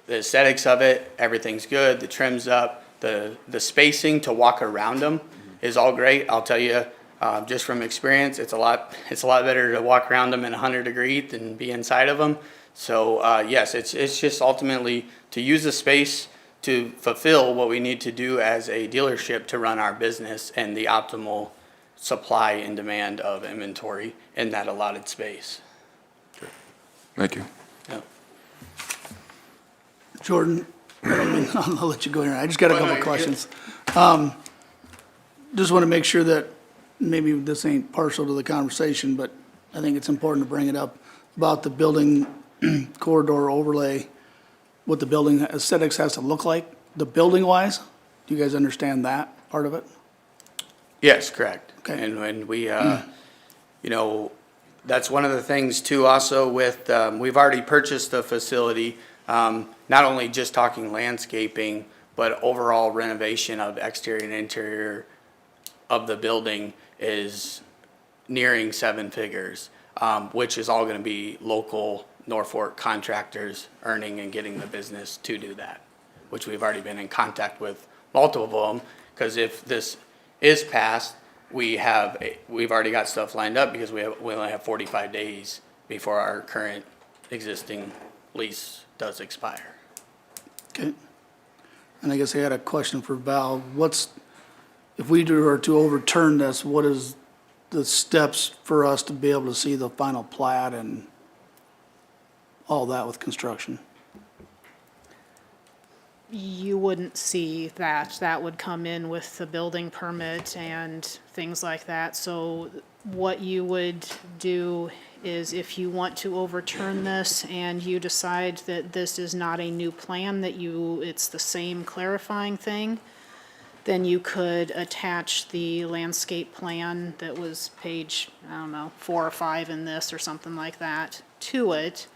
aesthetics of it, everything's good, the trim's up. The spacing to walk around them is all great. I'll tell you, just from experience, it's a lot better to walk around them in 100-degree heat than be inside of them. So yes, it's just ultimately to use the space to fulfill what we need to do as a dealership to run our business and the optimal supply and demand of inventory in that allotted space. Thank you. Yeah. Jordan, I'll let you go here. I just got a couple of questions. Just want to make sure that maybe this ain't partial to the conversation, but I think it's important to bring it up about the building corridor overlay, what the building aesthetics has to look like, the building wise. Do you guys understand that part of it? Yes, correct. Okay. And when we, you know, that's one of the things too also with, we've already purchased the facility, not only just talking landscaping, but overall renovation of exterior and interior of the building is nearing 7 figures, which is all going to be local Norfolk contractors earning and getting the business to do that, which we've already been in contact with multiple of them, because if this is passed, we've already got stuff lined up because we only have 45 days before our current existing lease does expire. Okay. And I guess I had a question for Val. If we were to overturn this, what is the steps for us to be able to see the final plat and all that with construction? You wouldn't see that. That would come in with the building permit and things like that. So what you would do is if you want to overturn this and you decide that this is not a new plan, it's the same clarifying thing, then you could attach the landscape plan that was page, 4 or 5 in this or something like that to it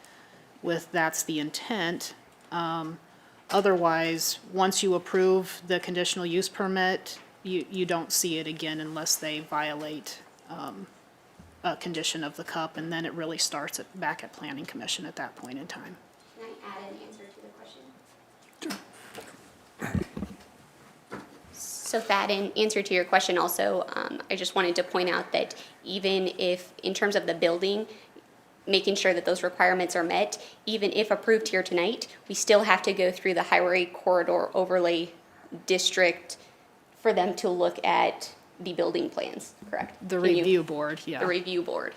with that's the intent. Otherwise, once you approve the conditional use permit, you don't see it again unless they violate a condition of the CUP, and then it really starts back at Planning Commission at that point in time. Can I add an answer to the question? Sure. So Thad, in answer to your question also, I just wanted to point out that even if, in terms of the building, making sure that those requirements are met, even if approved here tonight, we still have to go through the Highway Corridor Overlay District for them to look at the building plans, correct? The review board, yeah. The review board.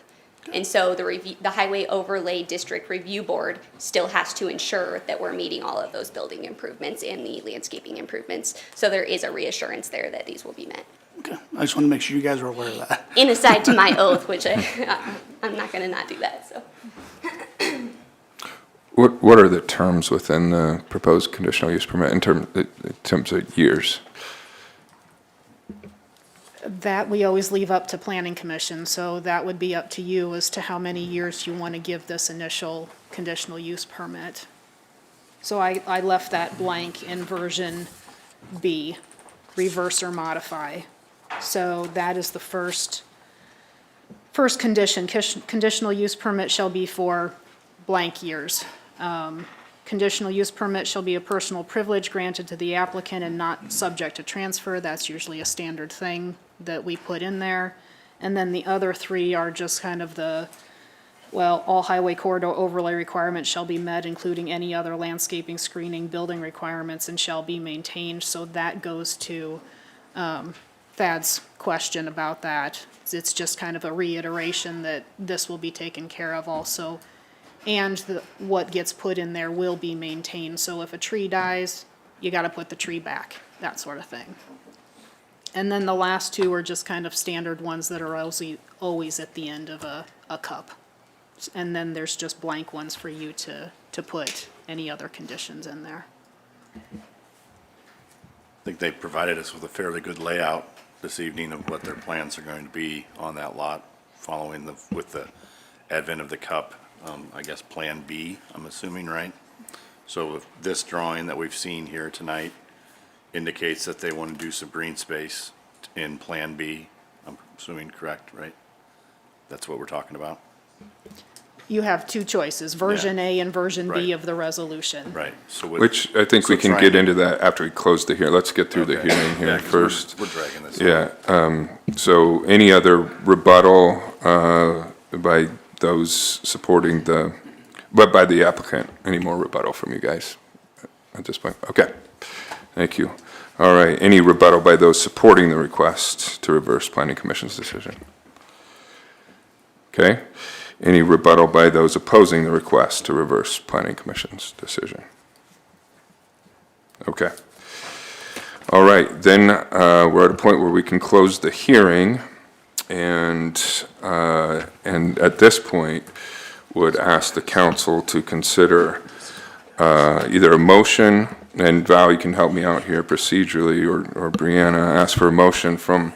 And so the Highway Overlay District Review Board still has to ensure that we're meeting all of those building improvements and the landscaping improvements. So there is a reassurance there that these will be met. Okay, I just want to make sure you guys are aware of that. In aside to my oath, which I'm not going to not do that, so. What are the terms within the proposed conditional use permit in terms of years? That we always leave up to Planning Commission, so that would be up to you as to how many years you want to give this initial conditional use permit. So I left that blank in version B, reverse or modify. So that is the first condition. Conditional use permit shall be for blank years. Conditional use permit shall be a personal privilege granted to the applicant and not subject to transfer. That's usually a standard thing that we put in there. And then the other 3 are just kind of the well, all highway corridor overlay requirements shall be met, including any other landscaping, screening, building requirements, and shall be maintained. So that goes to Thad's question about that. It's just kind of a reiteration that this will be taken care of also. And what gets put in there will be maintained. So if a tree dies, you gotta put the tree back, that sort of thing. And then the last two are just kind of standard ones that are always at the end of a cup. And then there's just blank ones for you to put any other conditions in there. I think they provided us with a fairly good layout this evening of what their plans are going to be on that lot following with the advent of the cup. I guess Plan B, I'm assuming, right? So if this drawing that we've seen here tonight indicates that they want to do some green space in Plan B, I'm assuming correct, right? That's what we're talking about? You have two choices, version A and version B Right. of the resolution. Right. So Which I think we can get into that after we close the hearing. Let's get through the Okay. hearing Yeah, here 'cause first. we're dragging this Yeah, so any other rebuttal by those supporting but by the applicant? Any more rebuttal from you guys at this point? Okay, thank you. All right, any rebuttal by those supporting the request to reverse Planning Commission's decision? Okay, any rebuttal by those opposing the request to reverse Planning Commission's decision? Okay. All right, then we're at a point where we can close the hearing, and at this point, would ask the council to consider either a motion, and Val, you can help me out here procedurally, or Brianna, ask for a motion from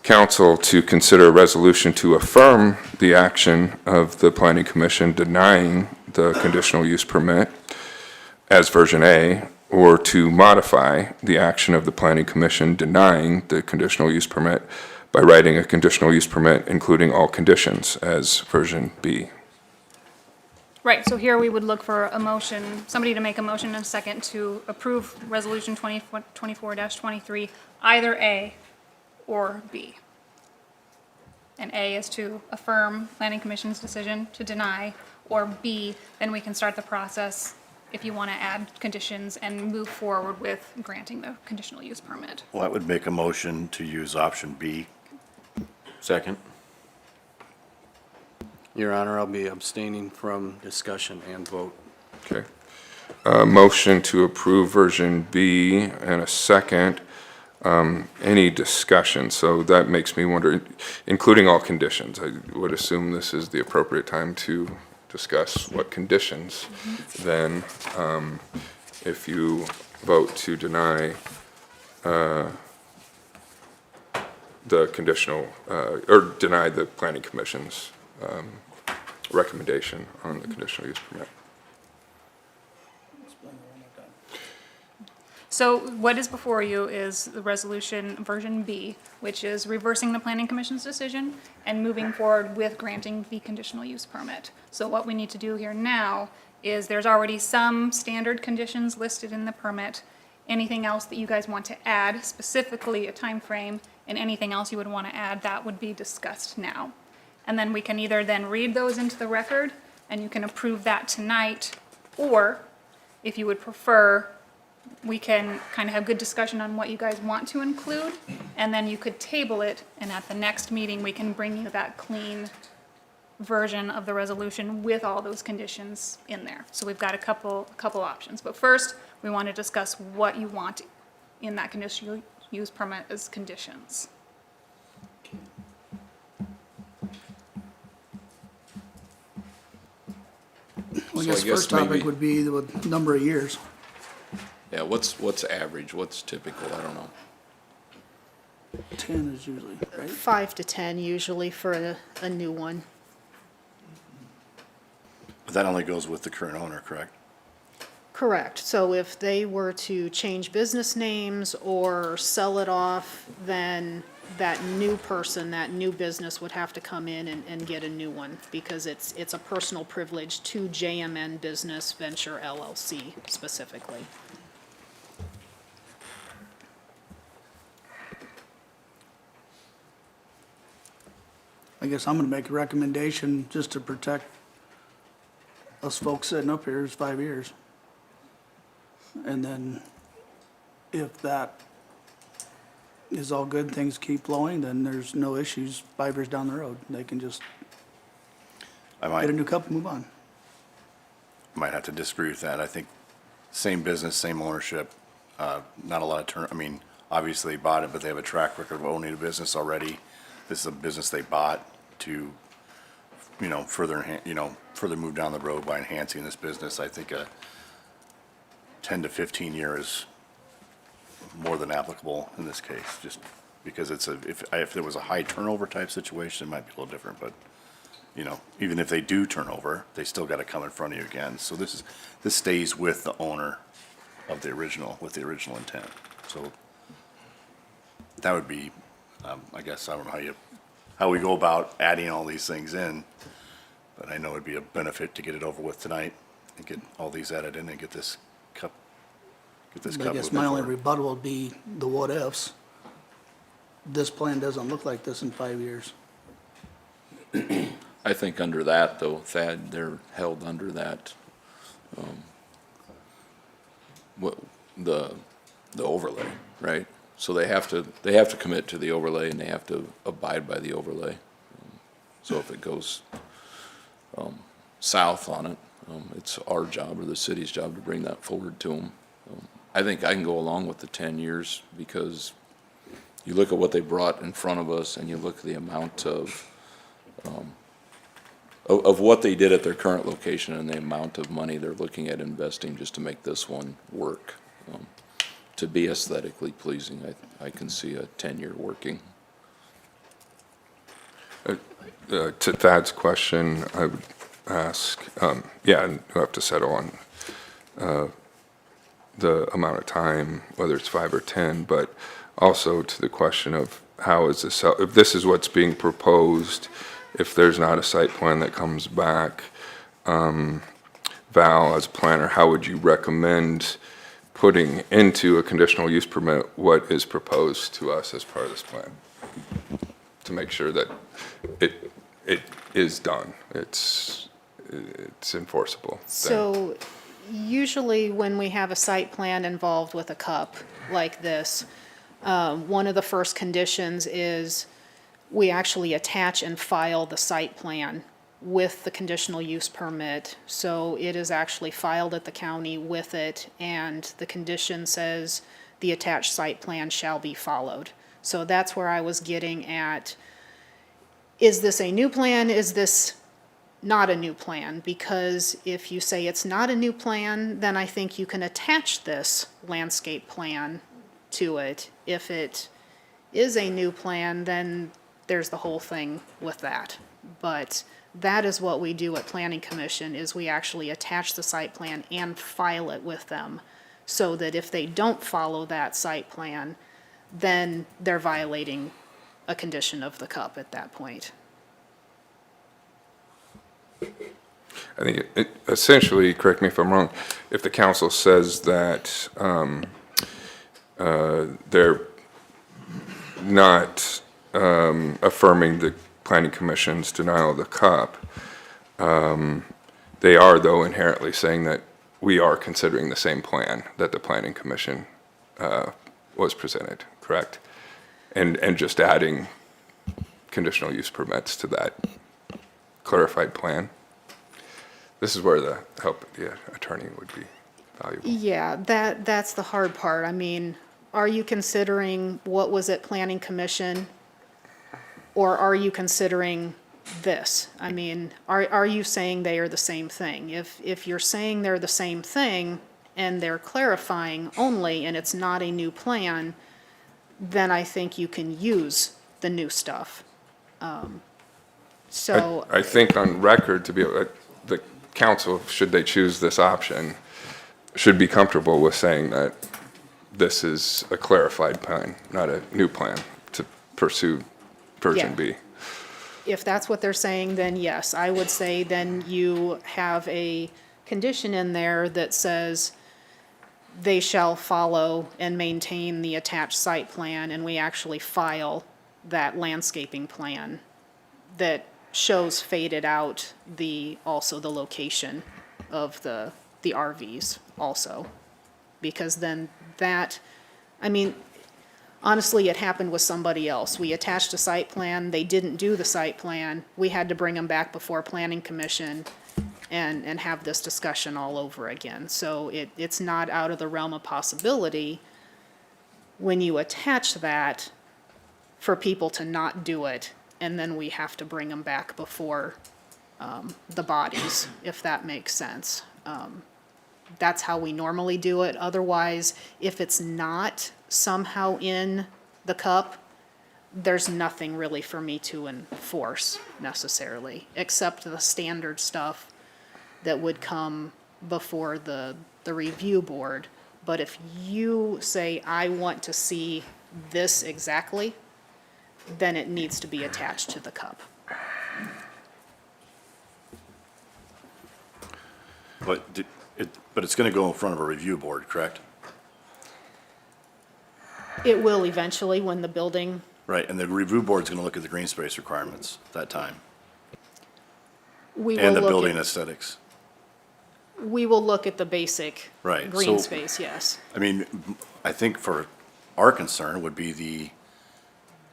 council to consider a resolution to affirm the action of the Planning Commission denying the conditional use permit as version A, or to modify the action of the Planning Commission denying the conditional use permit by writing a conditional use permit including all conditions as version B. Right, so here we would look for a motion, somebody to make a motion and a second to approve Resolution 24-23, either A or B. And A is to affirm Planning Commission's decision to deny, or B, then we can start the process if you want to add conditions and move forward with granting the conditional use permit. Well, I would make a motion to use option B. Second. Your Honor, I'll be abstaining from discussion and vote. Okay. Motion to approve version B and a second. Any discussion? So that makes me wonder, including all conditions, I would assume this is the appropriate time to discuss what conditions. Then, if you vote to deny the conditional, or deny the Planning Commission's recommendation on the conditional use permit. So what is before you is the resolution version B, which is reversing the Planning Commission's decision and moving forward with granting the conditional use permit. So what we need to do here now is there's already some standard conditions listed in the permit. Anything else that you guys want to add, specifically a time frame, and anything else you would want to add, that would be discussed now. And then we can either then read those into the record and you can approve that tonight, or if you would prefer, we can kind of have good discussion on what you guys want to include, and then you could table it, and at the next meeting, we can bring you that clean version of the resolution with all those conditions in there. So we've got a couple options. But first, we want to discuss what you want in that conditional use permit as conditions. Well, I So I guess guess first topic maybe- would be the number of years. Yeah, what's average, what's typical, I don't know. 10 is usually, right? 5 to 10 usually for a new one. But that only goes with the current owner, correct? Correct. So if they were to change business names or sell it off, then that new person, that new business would have to come in and get a new one, because it's a personal privilege to JMN Business Venture LLC specifically. I guess I'm gonna make a recommendation just to protect us folks sitting up here is 5 years. And then if that is all good, things keep flowing, then there's no issues 5 years down the road. They can just I get a new cup and move on. might have to disagree with that. I think same business, same ownership, not a lot of I mean, obviously they bought it, but they have a track record of owning a business already. This is a business they bought to, further move down the road by enhancing this business. I think a 10 to 15 year is more than applicable in this case, just because if there was a high turnover type situation, it might be a little different, but even if they do turn over, they still got to come in front of you again. So this stays with the owner of with the original intent. So that would be, I guess, I don't know how we go about adding all these things in, but I know it'd be a benefit to get it over with tonight and get all these added in and get this cup I guess my only rebuttal would be the what ifs. This plan doesn't look like this in 5 years. I think under that, though, Thad, they're held under that, the overlay, right? So they have to commit to the overlay and they have to abide by the overlay. So if it goes, south on it, it's our job or the city's job to bring that forward to them. I think I can go along with the 10 years because you look at what they brought in front of us and you look at the amount of what they did at their current location and the amount of money they're looking at investing just to make this one work. To be aesthetically pleasing, I can see a 10-year working. To Thad's question, I would ask, and you'll have to settle on the amount of time, whether it's 5 or 10, but also to the question of how is this, if this is what's being proposed, if there's not a site plan that comes back, Val, as a planner, how would you recommend putting into a conditional use permit what is proposed to us as part of this plan? To make sure that it is done, it's enforceable. So usually when we have a site plan involved with a cup like this, one of the first conditions is we actually attach and file the site plan with the conditional use permit. So it is actually filed at the county with it, and the condition says the attached site plan shall be followed. So that's where I was getting at, is this a new plan? Is this not a new plan? Because if you say it's not a new plan, then I think you can attach this landscape plan to it. If it is a new plan, then there's the whole thing with that. But that is what we do at Planning Commission, is we actually attach the site plan and file it with them, so that if they don't follow that site plan, then they're violating a condition of the cup at that point. I think it essentially, correct me if I'm wrong, if the council says that they're not affirming the planning commission's denial of the cup, they are though inherently saying that we are considering the same plan that the planning commission was presented, correct? And just adding conditional use permits to that clarified plan. This is where the help of the attorney would be valuable. Yeah, that's the hard part. I mean, are you considering what was at Planning Commission, or are you considering this? I mean, are you saying they are the same thing? If you're saying they're the same thing and they're clarifying only and it's not a new plan, then I think you can use the new stuff. So I think on record, to be the council, should they choose this option, should be comfortable with saying that this is a clarified plan, not a new plan to pursue version Yeah. B. if that's what they're saying, then yes, I would say then you have a condition in there that says they shall follow and maintain the attached site plan, and we actually file that landscaping plan that shows faded out also the location of the RVs also. Because then that, I mean, honestly, it happened with somebody else. We attached a site plan, they didn't do the site plan, we had to bring them back before Planning Commission and have this discussion all over again. So it's not out of the realm of possibility when you attach that for people to not do it, and then we have to bring them back before the bodies, if that makes sense. That's how we normally do it. Otherwise, if it's not somehow in the cup, there's nothing really for me to enforce necessarily, except the standard stuff that would come before the review board. But if you say, I want to see this exactly, then it needs to be attached to the cup. But it's gonna go in front of a review board, correct? It will eventually when the building, Right, and the review board's gonna look at the green space requirements at that time, we will and the look building at, aesthetics. we will look at the basic Right, green so- space, yes. I mean, I think for our concern would be the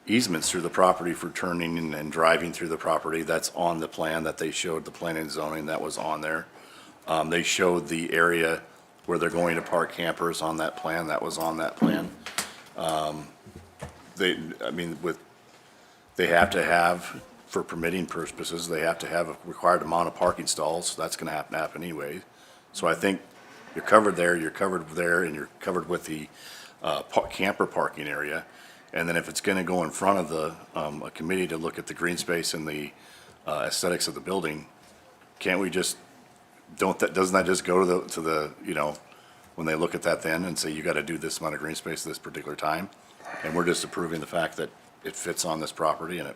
easements through the property for turning and driving through the property. That's on the plan that they showed, the planning and zoning that was on there. They showed the area where they're going to park campers on that plan, that was on that plan. They have to have, for permitting purposes, they have to have a required amount of parking stalls. That's gonna have to happen anyway. So I think you're covered there, and you're covered with the camper parking area. And then if it's gonna go in front of the, a committee to look at the green space and the aesthetics of the building, can't we just, doesn't that just go to the, when they look at that then and say, you gotta do this amount of green space at this particular time? And we're just approving the fact that it fits on this property and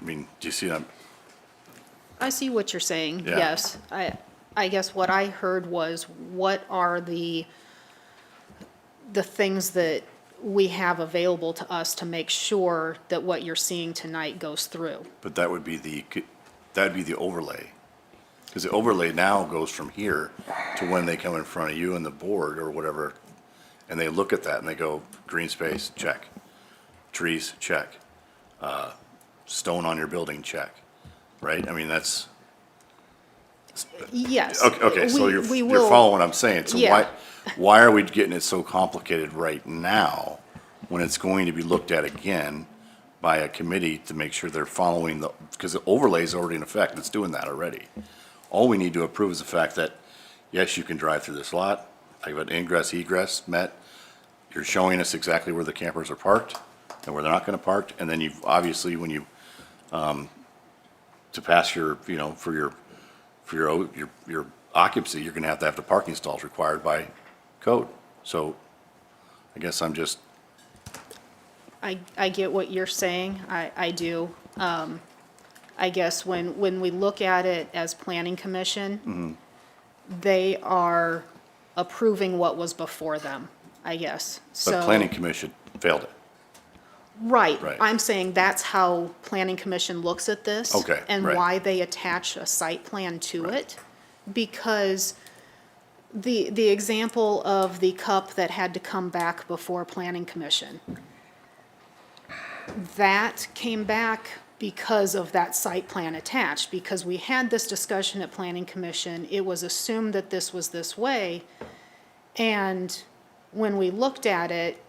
do you see that? I see what you're saying, Yeah. yes. I guess what I heard was, what are the things that we have available to us to make sure that what you're seeing tonight goes through? But that'd be the overlay. Because the overlay now goes from here to when they come in front of you and the board or whatever, and they look at that and they go, green space, check. Trees, check. Stone on your building, check. Right? I mean, that's, Yes. okay, so We you're will- following what I'm saying. So Yeah. why are we getting it so complicated right now when it's going to be looked at again by a committee to make sure they're following because the overlay is already in effect, it's doing that already. All we need to approve is the fact that, yes, you can drive through this lot, I've got ingress, egress met, you're showing us exactly where the campers are parked and where they're not gonna park, and then you've, obviously, when you, to pass your, for your occupancy, you're gonna have to have the parking stalls required by code. So I guess I'm just, I get what you're saying, I do. I guess when we look at it as planning commission, they are approving what was before them, I guess, so. but planning commission failed it. Right, Right. I'm saying that's how planning commission looks at this. Okay, And right. why they attach a site plan to it, because the example of the cup that had to come back before planning commission, that came back because of that site plan attached, because we had this discussion at planning commission, it was assumed that this was this way, and when we looked at it,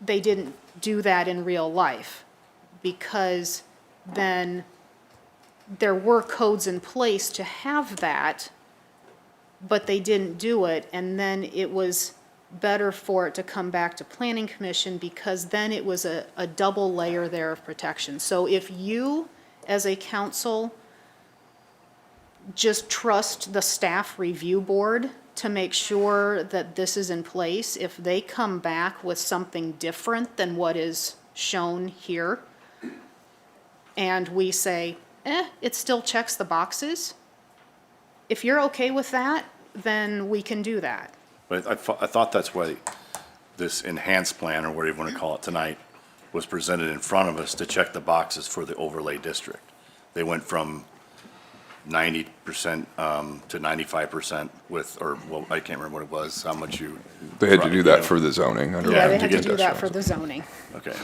they didn't do that in real life, because then there were codes in place to have that, but they didn't do it, and then it was better for it to come back to planning commission, because then it was a double layer there of protection. So if you, as a council, just trust the staff review board to make sure that this is in place, if they come back with something different than what is shown here, and we say, it still checks the boxes, if you're okay with that, then we can do that. But I thought that's why this enhanced plan, or whatever you want to call it tonight, was presented in front of us to check the boxes for the overlay district. They went from 90% to 95% with, or, well, I can't remember what it was, how much you. They had to do that for the zoning. under- Yeah, they to had to get do those that shows. for the zoning. Okay,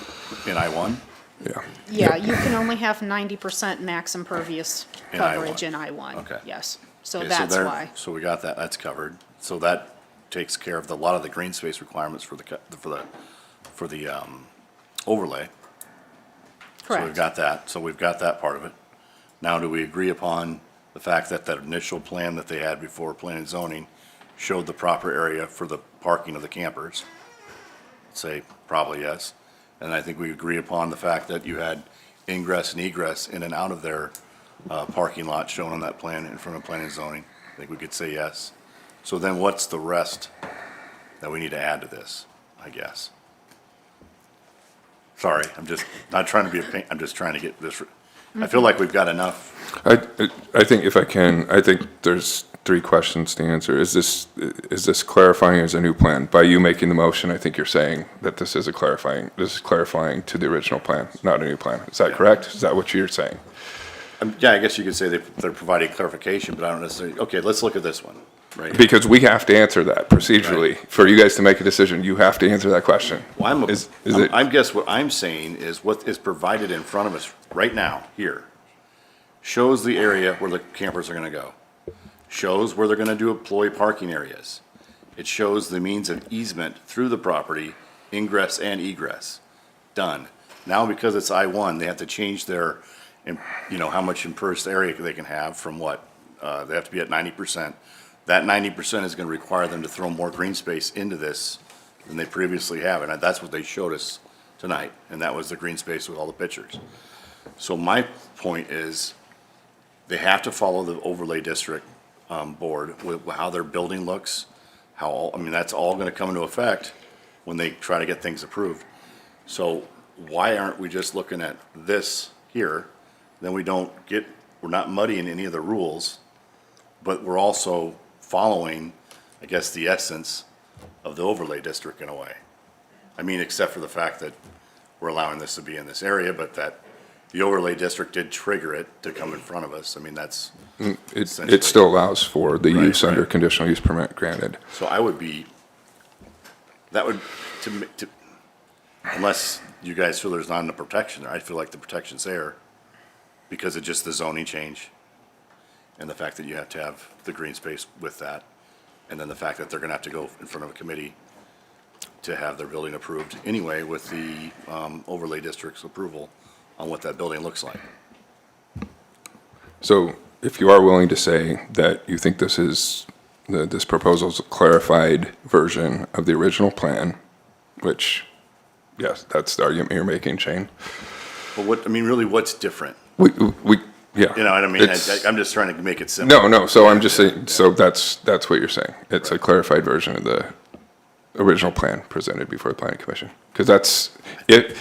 in I-1? Yeah. Yeah, you can only have 90% max impervious In I-1. coverage in I-1. Okay. Yes, so Okay, that's there- why. So we got that, that's covered. So that takes care of a lot of the green space requirements for the overlay. So we've Correct. got that, so we've got that part of it. Now, do we agree upon the fact that that initial plan that they had before planning and zoning showed the proper area for the parking of the campers? Say, probably yes. And I think we agree upon the fact that you had ingress and egress in and out of their parking lot shown on that plan in front of planning and zoning. I think we could say yes. So then what's the rest that we need to add to this, I guess? Sorry, I'm just not trying to be a pain, I'm just trying to get this, I feel like we've got enough. I think if I can, I think there's 3 questions to answer. Is this clarifying as a new plan? By you making the motion, I think you're saying that this is clarifying to the original plan, not a new plan. Is that correct? Is that what you're saying? Yeah, I guess you could say they're providing clarification, but I don't necessarily, okay, let's look at this one, right? Because we have to answer that procedurally. For you guys to make a decision, you have to answer that question. Well, it- I guess what I'm saying is what is provided in front of us right now, here, shows the area where the campers are gonna go. Shows where they're gonna do employee parking areas. It shows the means of easement through the property, ingress and egress. Done. Now, because it's I-1, they have to change their, how much impervious area they can have from what? They have to be at 90%. That 90% is gonna require them to throw more green space into this than they previously have, and that's what they showed us tonight, and that was the green space with all the pictures. So my point is, they have to follow the overlay district board with how their building looks, that's all gonna come into effect when they try to get things approved. So why aren't we just looking at this here? Then we're not muddying any of the rules, but we're also following, I guess, the essence of the overlay district in a way. Except for the fact that we're allowing this to be in this area, but that the overlay district did trigger it to come in front of us. That's. It still allows for the Right, use under right. conditional use permit granted. So unless you guys feel there's not enough protection there, I feel like the protection's there because of just the zoning change and the fact that you have to have the green space with that. And then the fact that they're gonna have to go in front of a committee to have their building approved anyway with the overlay district's approval on what that building looks like. So if you are willing to say that you think this proposal is a clarified version of the original plan, which, yes, that's the argument you're making, Shane. But really, what's different? Yeah. You know what I mean? It's- I'm just trying to make it simple. No, so I'm just saying, so that's what you're saying. It's a clarified version of the original plan presented before the planning commission. Because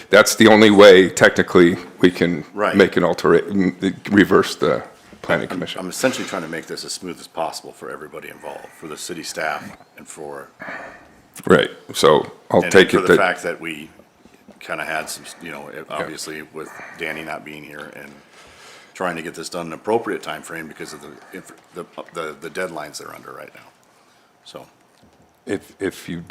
that's the only way technically we can Right. make reverse the planning commission. I'm essentially trying to make this as smooth as possible for everybody involved, for the city staff and for. Right, so I'll take for it the that, fact that we kind of had some, obviously with Danny not being here and trying to get this done in an appropriate timeframe because of the deadlines they're under right now. So, if you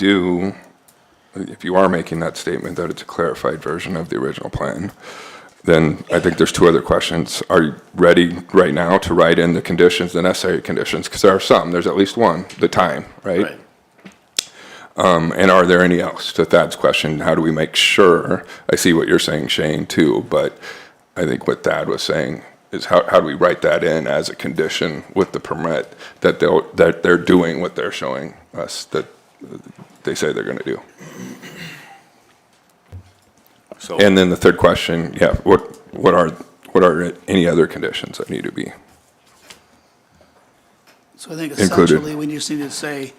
are making that statement that it's a clarified version of the original plan, then I think there's 2 other questions. Are you ready right now to write in the conditions, the necessary conditions? Because there are some, there's at least one, the time, right? And are there any else? To Thad's question, how do we make sure, I see what you're saying, Shane, too, but I think what Thad was saying is how do we write that in as a condition with the permit that they're doing what they're showing us that they say they're gonna do? So. And then the third question, what are any other conditions that need to be? So I think Included. essentially, we just need to say,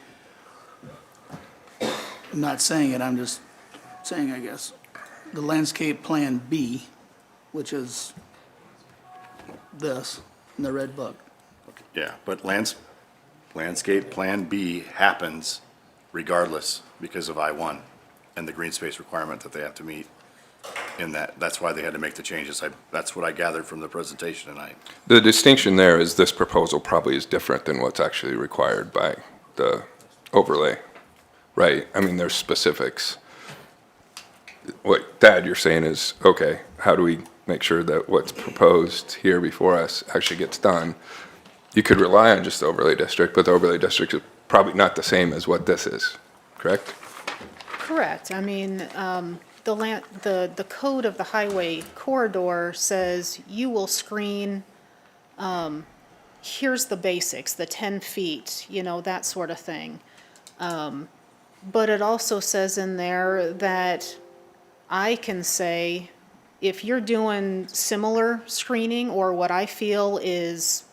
I'm not saying it, I'm just saying, I guess, the landscape plan B, which is this, in the red book. Yeah, but landscape plan B happens regardless because of I-1 and the green space requirement that they have to meet. in that. That's why they had to make the changes. That's what I gathered from the presentation tonight. The distinction there is this proposal probably is different than what's actually required by the overlay, right? I mean, there's specifics. What, Dad, you're saying is, okay, how do we make sure that what's proposed here before us actually gets done? You could rely on just the overlay district, but the overlay district is probably not the same as what this is, correct? Correct. I mean, the code of the highway corridor says you will screen, here's the basics, the 10 feet, you know, that sort of thing. But it also says in there that I can say, if you're doing similar screening or what I feel is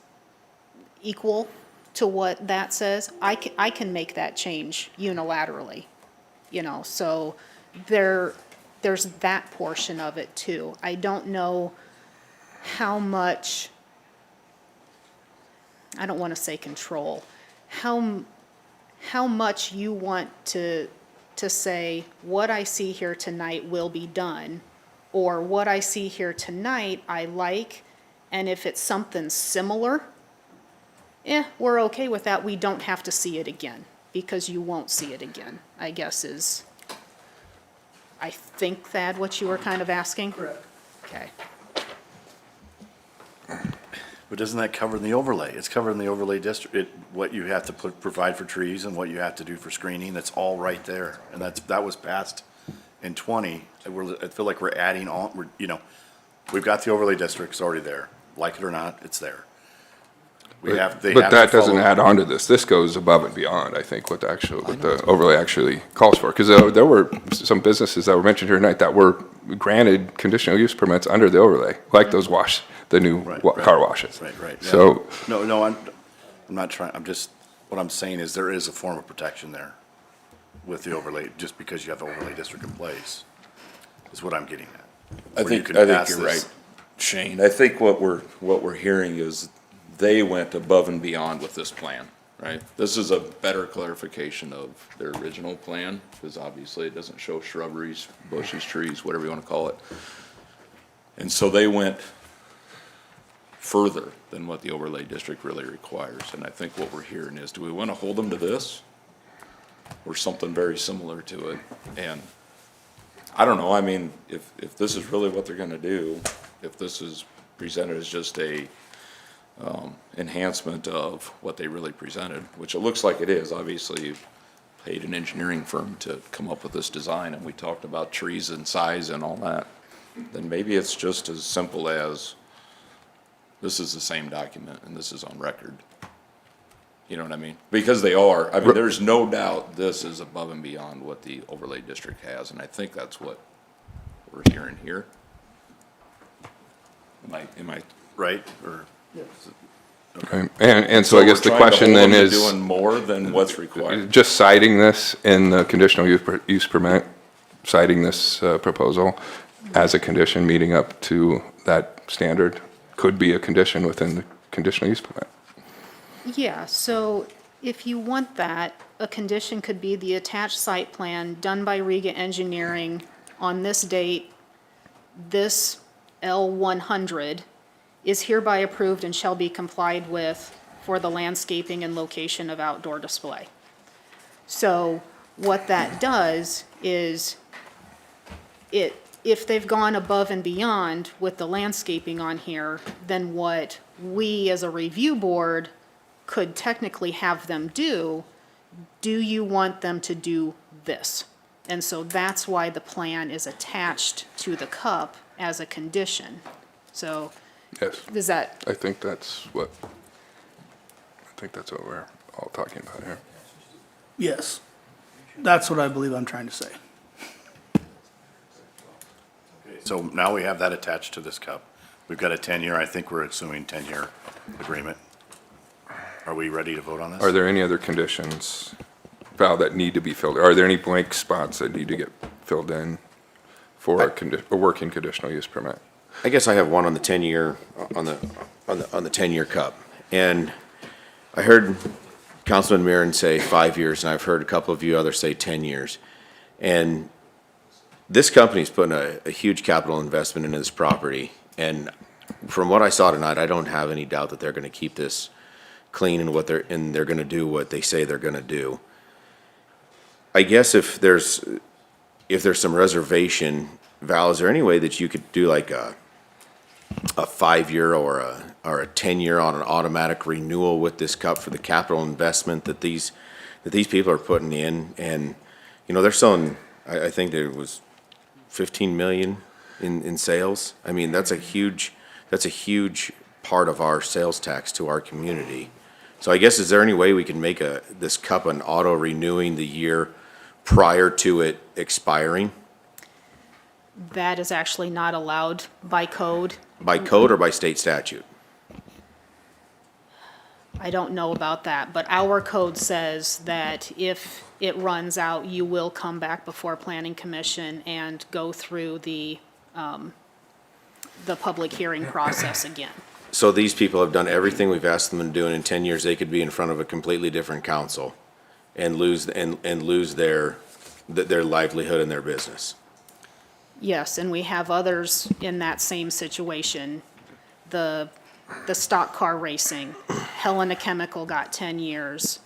equal to what that says, I can make that change unilaterally, you know, so there's that portion of it too. I don't know how much, I don't want to say control, how much you want to say, what I see here tonight will be done, or what I see here tonight I like, and if it's something similar, we're okay with that. We don't have to see it again, because you won't see it again, I guess is, I think, Thad, what you were kind of asking? Correct. Okay. But doesn't that cover the overlay? It's covered in the overlay district, what you have to provide for trees and what you have to do for screening, that's all right there. And that was passed in 20. I feel like we're adding on, we've got the overlay district, it's already there. Like it or not, it's there. But that doesn't add on to this. This goes above and beyond, I think, what the overlay actually calls for. Because there were some businesses that were mentioned here tonight that were granted conditional use permits under the overlay, like those the new car washes. Right. Yeah. So. No, I'm not trying, what I'm saying is there is a form of protection there with the overlay, just because you have the overlay district in place, is what I'm getting at. I think you're right, Shane. I think what we're hearing is they went above and beyond with this plan, right? This is a better clarification of their original plan, because obviously it doesn't show shrubberies, bushes, trees, whatever you want to call it. And so they went further than what the overlay district really requires. And I think what we're hearing is, do we want to hold them to this or something very similar to it? And I don't know, I mean, if this is really what they're going to do, if this is presented as just a enhancement of what they really presented, which it looks like it is. Obviously, you paid an engineering firm to come up with this design, and we talked about trees and size and all that. Then maybe it's just as simple as, this is the same document and this is on record. You know what I mean? Because they are. I mean, there's no doubt this is above and beyond what the overlay district has, and I think that's what we're hearing here. Am I right? Or Okay. And so I guess the question then is. Doing more than what's required. Just citing this in the conditional use permit, citing this proposal as a condition meeting up to that standard could be a condition within the conditional use permit. Yeah, so if you want that, a condition could be the attached site plan done by Riga Engineering on this date, this L100 is hereby approved and shall be complied with for the landscaping and location of outdoor display. So what that does is if they've gone above and beyond with the landscaping on here, then what we as a review board could technically have them do you want them to do this? And so that's why the plan is attached to the cup as a condition. So. Yes. Is that? I think that's what we're all talking about here. Yes. That's what I believe I'm trying to say. So now we have that attached to this cup. We've got a 10-year, I think we're assuming 10-year agreement. Are we ready to vote on this? Are there any other conditions, Val, that need to be filled? Are there any blank spots that need to get filled in for a working conditional use permit? I guess I have one on the 10-year, on the 10-year cup. And I heard Councilman Mirren say 5 years, and I've heard a couple of you others say 10 years. And this company's putting a huge capital investment into this property, and from what I saw tonight, I don't have any doubt that they're gonna keep this clean and they're gonna do what they say they're gonna do. I guess if there's some reservation, Val, is there any way that you could do like a 5-year or a 10-year on an automatic renewal with this cup for the capital investment that these people are putting in? And, you know, they're selling, I think there was 15 million in sales. I mean, that's a huge part of our sales tax to our community. So I guess, is there any way we can make this cup an auto renewing the year prior to it expiring? That is actually not allowed by code. By code or by state statute? I don't know about that, but our code says that if it runs out, you will come back before Planning Commission and go through the public hearing process again. So these people have done everything we've asked them to do, and in 10 years, they could be in front of a completely different council and lose their livelihood and their business. Yes, and we have others in that same situation. The stock car racing, Helena Chemical got 10 years.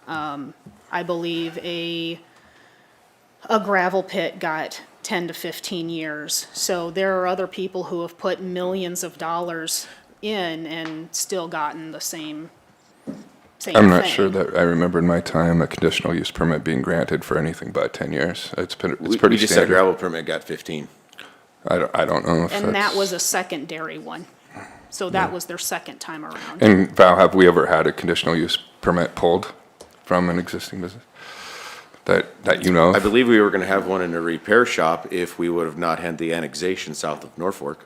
I believe a gravel pit got 10 to 15 years. So there are other people who have put millions of dollars in and still gotten the same thing. I'm not sure that I remember in my time a conditional use permit being granted for anything but 10 years. It's pretty We just said standard. gravel permit got 15. I don't know if And that that's- was a secondary one. So that was their second time around. And Val, have we ever had a conditional use permit pulled from an existing business? That you know I of? believe we were gonna have one in a repair shop if we would have not had the annexation south of Norfolk.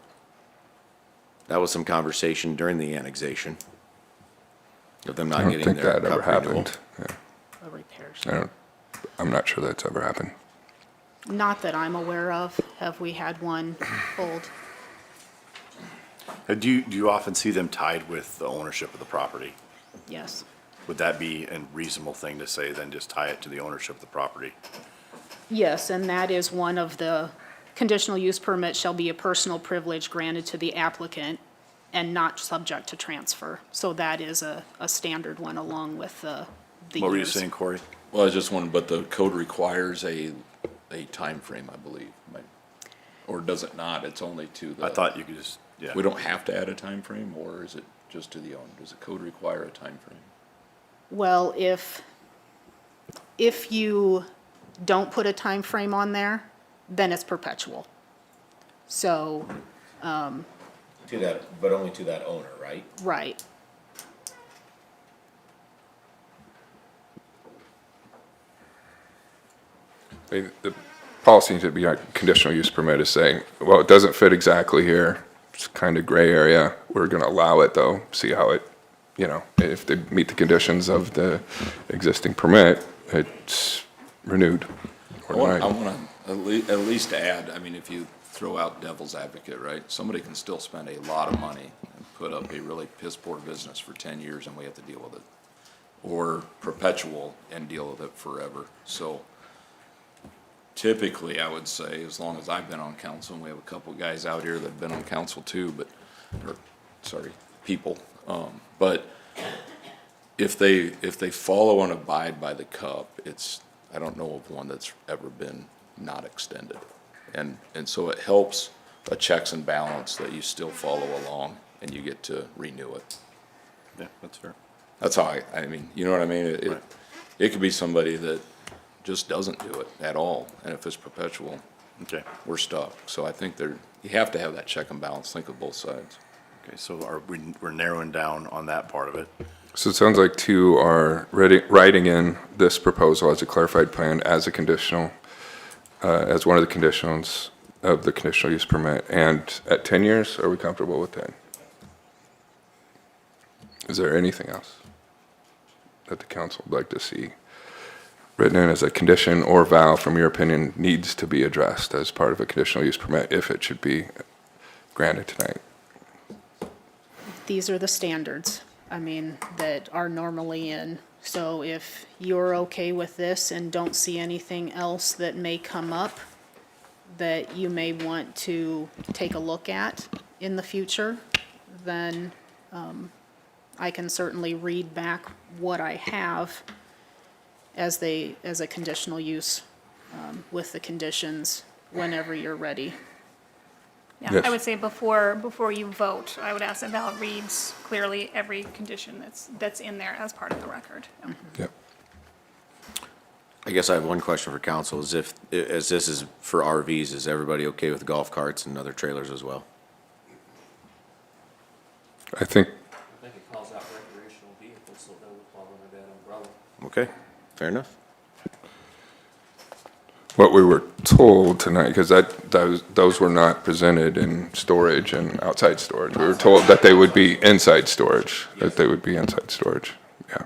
That was some conversation during the annexation of them I not don't getting think their that ever cup renewal. happened. Yeah. A repair shop. I'm not sure that's ever happened. Not that I'm aware of. Have we had one pulled? Do you often see them tied with the ownership of the property? Yes. Would that be a reasonable thing to say, then just tie it to the ownership of the property? Yes, and that is one of the conditional use permit shall be a personal privilege granted to the applicant and not subject to transfer. So that is a standard one along with the What were you years. saying, Corey? Well, I was just wondering, but the code requires a timeframe, I believe. Or does it not? It's only to the. I thought you could just, yeah. We don't have to add a time frame, or is it just to the owner? Does the code require a time frame? Well, if you don't put a time frame on there, then it's perpetual. So, To that, but only to that owner, right? right. The policy to be a conditional use permit is saying, well, it doesn't fit exactly here. It's kind of gray area. We're going to allow it though, see how it, if they meet the conditions of the existing permit, it's renewed. I want to at least add, I mean, if you throw out devil's advocate, right? Somebody can still spend a lot of money and put up a really piss poor business for 10 years and we have to deal with it. Or perpetual and deal with it forever. So typically, I would say, as long as I've been on council, and we have a couple of guys out here that have been on council too, people. But if they follow and abide by the cup, I don't know of one that's ever been not extended. And so it helps a checks and balance that you still follow along and you get to renew it. Yeah, that's fair. That's how I mean, you know what I mean? It could be somebody that just doesn't do it at all, and if it's perpetual, Okay. we're stuck. So I think you have to have that check and balance, think of both sides. Okay, so we're narrowing down on that part of it. So it sounds like two are writing in this proposal as a clarified plan as a conditional, as one of the conditions of the conditional use permit. And at 10 years, are we comfortable with that? Is there anything else that the council would like to see written in as a condition, or Val, from your opinion, needs to be addressed as part of a conditional use permit if it should be granted tonight? These are the standards, that are normally in. So if you're okay with this and don't see anything else that may come up, that you may want to take a look at in the future, then I can certainly read back what I have as a conditional use with the conditions whenever you're ready. Yeah, Yes. I would say before you vote, I would ask that Val reads clearly every condition that's in there as part of the record. Yeah. Yep. I guess I have one question for council, as this is for RVs, is everybody okay with golf carts and other trailers as well? I think, I think it calls out recreational vehicles, so that would fall under that umbrella. Okay, fair enough. what we were told tonight, because those were not presented in storage and outside storage. We were told that they would be inside storage, yeah.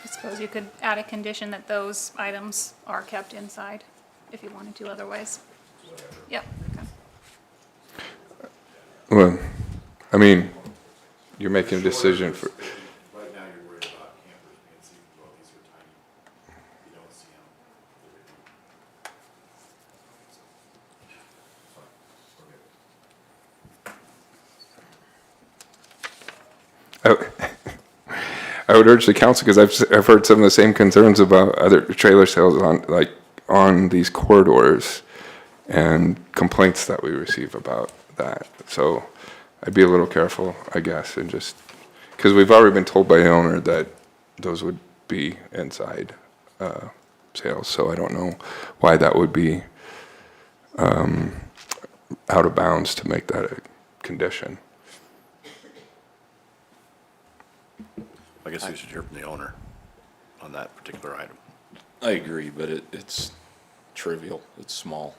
I suppose you could add a condition that those items are kept inside, if you wanted to otherwise. Yep, okay. Well, I mean, you're making a decision for, Right now, you're worried about campers being seen, well, these are tiny, you don't see I would urge the council, because I've heard some of the same concerns about other trailer sales on these corridors, and complaints that we receive about that. So I'd be a little careful, I guess, and just, because we've already been told by the owner that those would be inside sales, so I don't know why that would be out of bounds to make that a condition. I guess we should hear from the owner on that particular item. I agree, but it's trivial, it's small.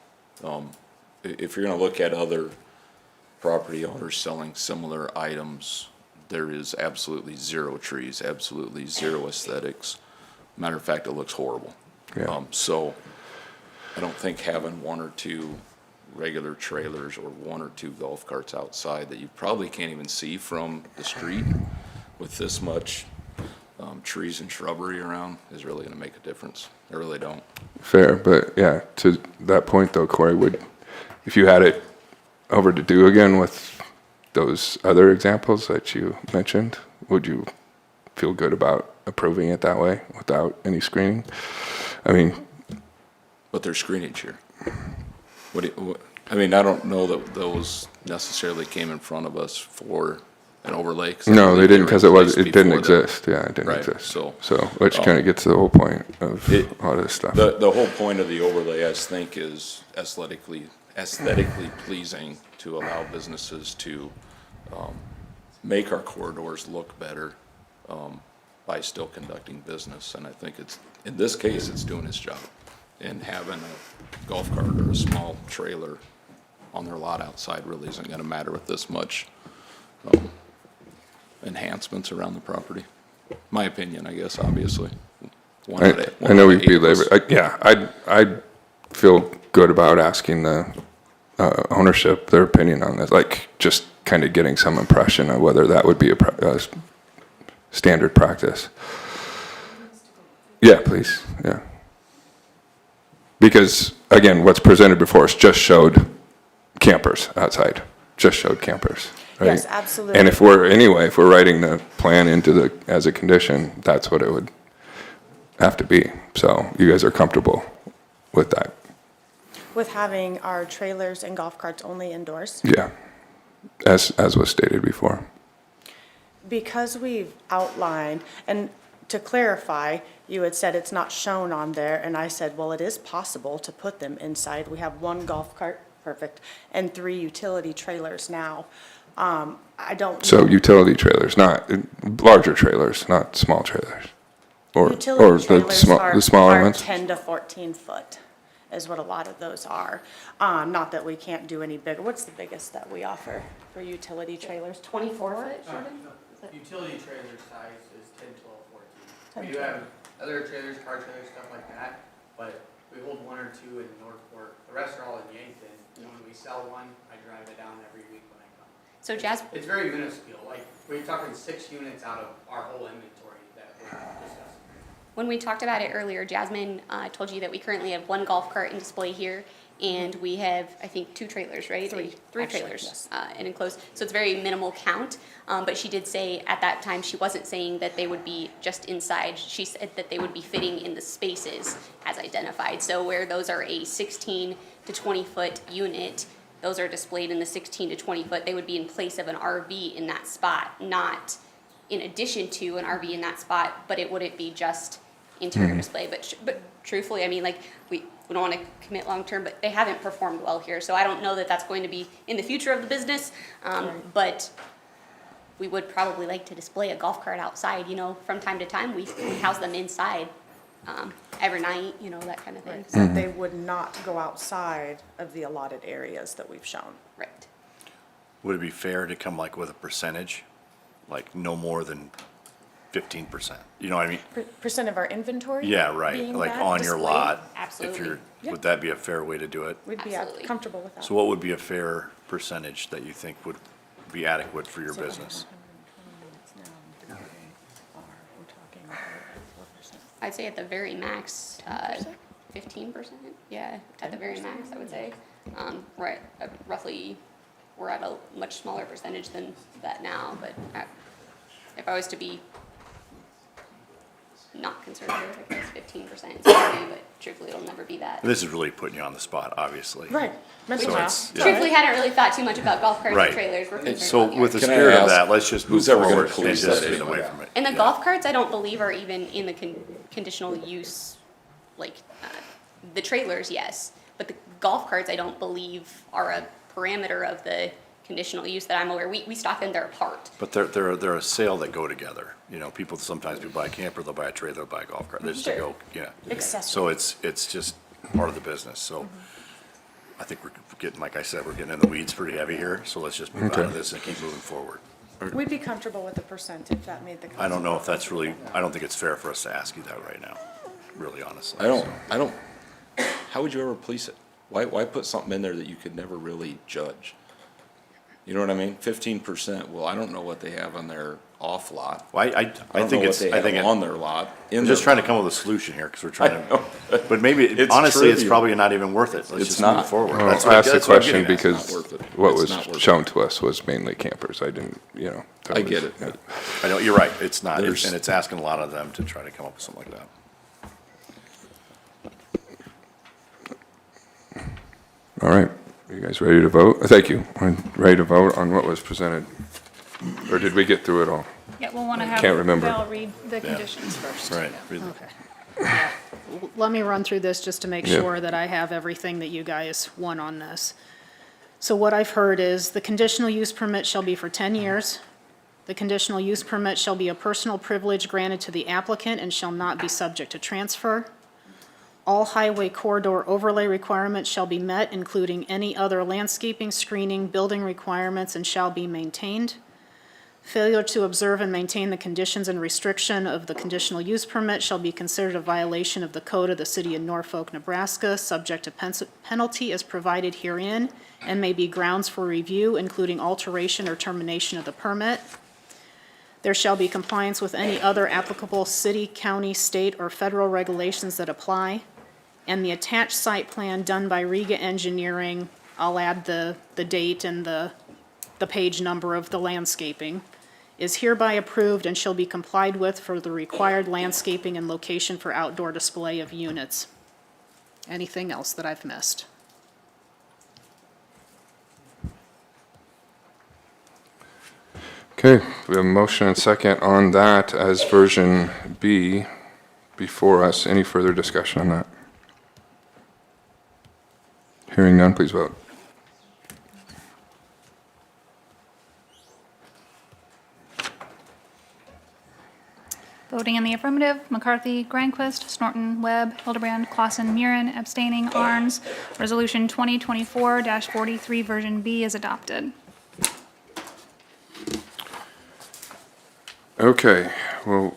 If you're gonna look at other property owners selling similar items, there is absolutely zero trees, absolutely zero aesthetics. Matter of fact, it looks horrible. Yeah. So I don't think having one or two regular trailers or one or two golf carts outside that you probably can't even see from the street with this much trees and shrubbery around is really gonna make a difference. I really don't. Fair, but yeah, to that point though, Corey, if you had it over to do again with those other examples that you mentioned, would you feel good about approving it that way without any screening? I mean, But there's screenage here. I mean, I don't know that those necessarily came in front of us for an overlay. 'Cause I no, they believe didn't, were because in it place didn't before that. exist. Yeah, it didn't Right, exist. so, Which kind of gets to the whole point of all this stuff. The whole point of the overlay, I think, is aesthetically pleasing to allow businesses to make our corridors look better by still conducting business. And I think in this case, it's doing its job. And having a golf cart or a small trailer on their lot outside really isn't gonna matter with this much enhancements around the property. My opinion, I guess, obviously. I know we'd be labor. Yeah, I'd feel good about asking the ownership their opinion on this, like just kind of getting some impression of whether that would be a standard practice. Yeah, please. Yeah. Because again, what's presented before us just showed campers outside. Just showed campers. Right? Yes, absolutely. And if we're writing the plan as a condition, that's what it would have to be. So you guys are comfortable with that? With having our trailers and golf carts only indoors? Yeah, as was stated before. Because we've outlined, and to clarify, you had said it's not shown on there, and I said, well, it is possible to put them inside. We have one golf cart, perfect, and 3 utility trailers now. I don't. So utility trailers, not larger trailers, not small trailers, or Utility the trailers smaller are ones. 10 to 14 foot is what a lot of those are. Not that we can't do any bigger. What's the biggest that we offer for utility trailers? 24 foot? Utility trailer size is 10, 12, 14. 10, We do have other trailers, car trailers, stuff like that, but we hold 1 or 2 in Norfolk. The rest are all in Yankton. And when we sell one, I drive it down every week when I come. So Jas, It's very minuscule, like, we're talking 6 units out of our whole inventory that we're discussing. when we talked about it earlier, Jasmine told you that we currently have 1 golf cart in display here, and we have, I think, 2 trailers, right? 3 trailers and enclosed. So it's very minimal count. But she did say at that time she wasn't saying that they would be just inside. She said that they would be fitting in the spaces as identified. So where those are a 16 to 20 foot unit, those are displayed in the 16 to 20 foot. They would be in place of an RV in that spot, not in addition to an RV in that spot, but it wouldn't be just interior display. But truthfully, I mean, like, we don't want to commit long-term, but they haven't performed well here. So I don't know that that's going to be in the future of the business, but we would probably like to display a golf cart outside, you know, from time to time. We house them inside every night, you know, that kind of thing. So they would not go outside of the allotted areas that we've shown. Right. Would it be fair to come like with a percentage, like no more than 15%? You know what I mean? Percent of our inventory? Yeah, right, being like that on your displayed? lot. Absolutely. If you're, Yeah. would that be a fair way to do it? We'd be Absolutely. comfortable with that. So what would be a fair percentage that you think would be adequate for your business? I'd say at the very max, 15%. Yeah, at the very max, I would say. Right, roughly, we're at a much smaller percentage than that now, but if I was to be not conservative, I guess 15% is probably, but truthfully, it'll never be that. This is really putting you on the spot, obviously. Right. Mental So health. it's- yeah. Truthfully, hadn't really thought too much about golf carts Right. and trailers. We're concerned So about with the yours. Can I spirit of ask, that, let's just move who's ever gonna forward and police just that get away anyway? from it. And the Yeah. golf carts, I don't believe are even in the conditional use, like, the trailers, yes. But the golf carts, I don't believe are a parameter of the conditional use that I'm aware. We stock them, they're apart. But they're a sale that go together. You know, sometimes people buy a camper, they'll buy a trailer, they'll buy a golf cart. They just Sure. go, yeah. Accessory. So it's just part of the business. So I think we're getting, like I said, we're getting in the weeds pretty heavy here. So let's just move out of this and keep moving forward. We'd be comfortable with the percent if that made the. I don't know if that's really, I don't think it's fair for us to ask you that right now, really honestly. I don't, how would you ever police it? Why put something in there that you could never really judge? You know what I mean? 15%, well, I don't know what they have on their off lot. Well, I I think don't know what it's, they I think have it- on their lot. I'm just trying to come up with a solution here, because we're trying know. to, but maybe, It's honestly, it's trivial. probably not even worth it. Let's It's just not. move forward. Well, That's I what asked the that's what I'm question getting at. because It's not worth it. what It's was not worth it. shown to us was mainly campers. I didn't, you know. that I was- get it. yeah. I know, you're right, it's not, There's- and it's asking a lot of them to try to come up with something like that. All right, are you guys ready to vote? Thank you. Ready to vote on what was presented? Or did we get through it all? Yeah, we'll want to have Can't remember. Val read the conditions first. Right. Okay. Let me run through this just to make Yeah. sure that I have everything that you guys want on this. So what I've heard is the conditional use permit shall be for 10 years. The conditional use permit shall be a personal privilege granted to the applicant and shall not be subject to transfer. All highway corridor overlay requirements shall be met, including any other landscaping, screening, building requirements, and shall be maintained. Failure to observe and maintain the conditions and restriction of the conditional use permit shall be considered a violation of the code of the city of Norfolk, Nebraska, subject to penalty as provided herein, and may be grounds for review, including alteration or termination of the permit. There shall be compliance with any other applicable city, county, state, or federal regulations that apply. And the attached site plan done by Riga Engineering, I'll add the date and the page number of the landscaping, is hereby approved and shall be complied with for the required landscaping and location for outdoor display of units. Anything else that I've missed? Okay, we have a motion and second on that as version B before us. Any further discussion on that? Hearing none, please vote. Voting in the affirmative, McCarthy, Granquist, Snorton, Webb, Hildebrand, Clausen, Murin, abstaining, Arns. Resolution 2024-43, version B is adopted. Okay, well,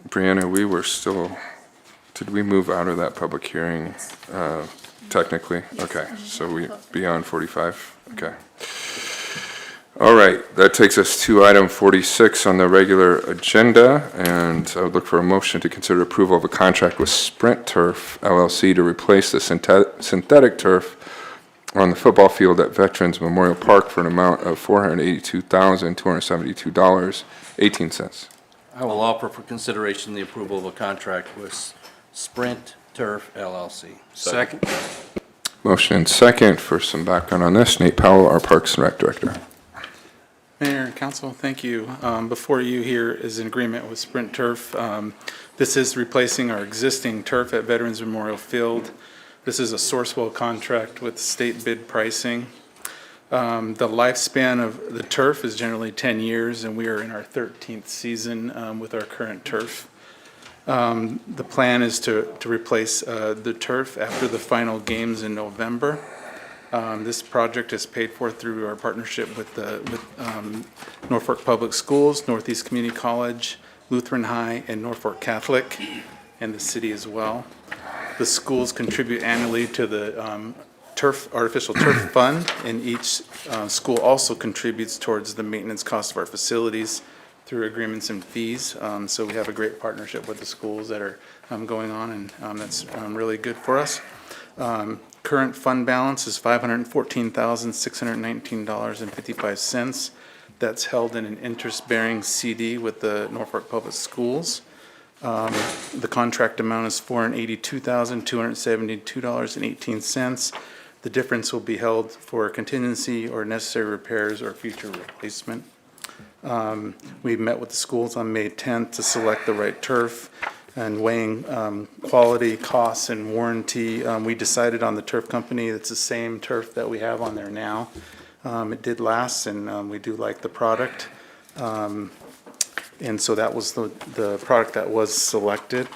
Brianna, we were still, did we move out of that public hearing technically? Okay, so we, beyond 45, okay. All right, that takes us to item 46 on the regular agenda, and I would look for a motion to consider approval of a contract with Sprint Turf LLC to replace the synthetic turf on the football field at Veterans Memorial Park for an amount of $482,272.18. I will offer for consideration the approval of a contract with Sprint Turf LLC. Second. Motion and second. For some background on this, Nate Powell, our Parks and Rec Director. Mayor and council, thank you. Before you here is an agreement with Sprint Turf. This is replacing our existing turf at Veterans Memorial Field. This is a Sourcewell contract with state bid pricing. The lifespan of the turf is generally 10 years, and we are in our 13th season with our current turf. The plan is to replace the turf after the final games in November. This project is paid for through our partnership with Norfolk Public Schools, Northeast Community College, Lutheran High, and Norfolk Catholic, and the city as well. The schools contribute annually to the artificial turf fund, and each school also contributes towards the maintenance cost of our facilities through agreements and fees. So we have a great partnership with the schools that are going on, and that's really good for us. Current fund balance is $514,619.55. That's held in an interest-bearing CD with the Norfolk Public Schools. The contract amount is $482,272.18. The difference will be held for contingency or necessary repairs or future replacement. We met with the schools on May 10th to select the right turf. And weighing quality, costs, and warranty, we decided on the turf company. It's the same turf that we have on there now. It did last, and we do like the product. And so that was the product that was selected.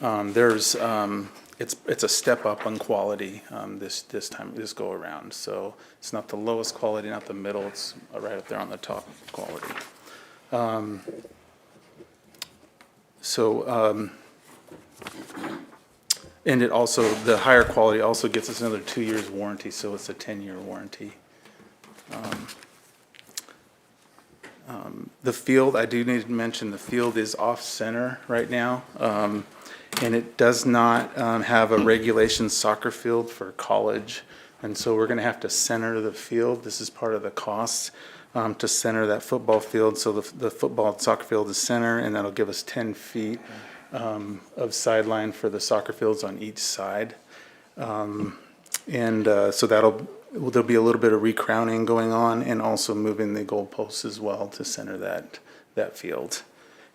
It's a step up on quality this go around. So it's not the lowest quality, not the middle. It's right up there on the top quality. And it also, the higher quality also gets us another 2 years warranty, so it's a 10-year warranty. The field, I do need to mention, the field is off-center right now, and it does not have a regulation soccer field for college, and so we're going to have to center the field. This is part of the cost. To center that football field, so the football and soccer field is center, and that'll give us 10 feet of sideline for the soccer fields on each side. So there'll be a little bit of recrowning going on, and also moving the goalposts as well to center that field.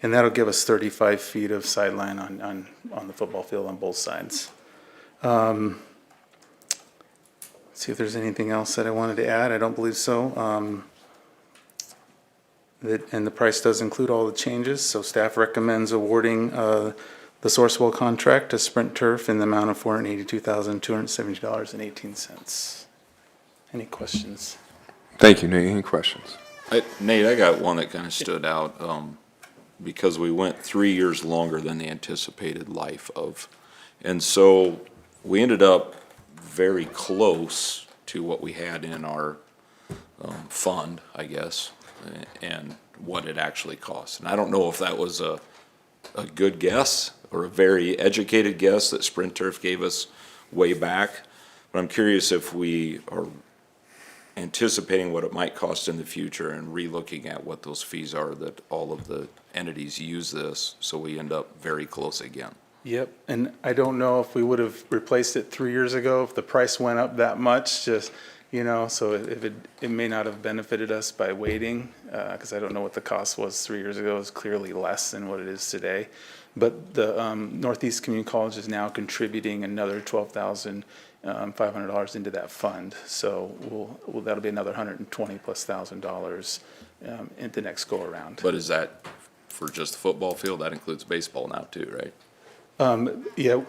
And that'll give us 35 feet of sideline on the football field on both sides. Let's see if there's anything else that I wanted to add. I don't believe so. And the price does include all the changes, so staff recommends awarding the Sourcewell contract to Sprint Turf in the amount of $482,270.18. Any questions? Thank you, Nate. Any questions? Nate, I got one that kind of stood out, because we went 3 years longer than the anticipated life of. And so we ended up very close to what we had in our fund, I guess, and what it actually costs. And I don't know if that was a good guess or a very educated guess that Sprint Turf gave us way back, but I'm curious if we are anticipating what it might cost in the future and re-looking at what those fees are that all of the entities use this, so we end up very close again. Yep, and I don't know if we would have replaced it 3 years ago, if the price went up that much, so if it may not have benefited us by waiting, because I don't know what the cost was 3 years ago. It's clearly less than what it is today. But the Northeast Community College is now contributing another $12,500 into that fund. So that'll be another $120,000+ in the next go around. But is that for just the football field? That includes baseball now too, right? Yeah,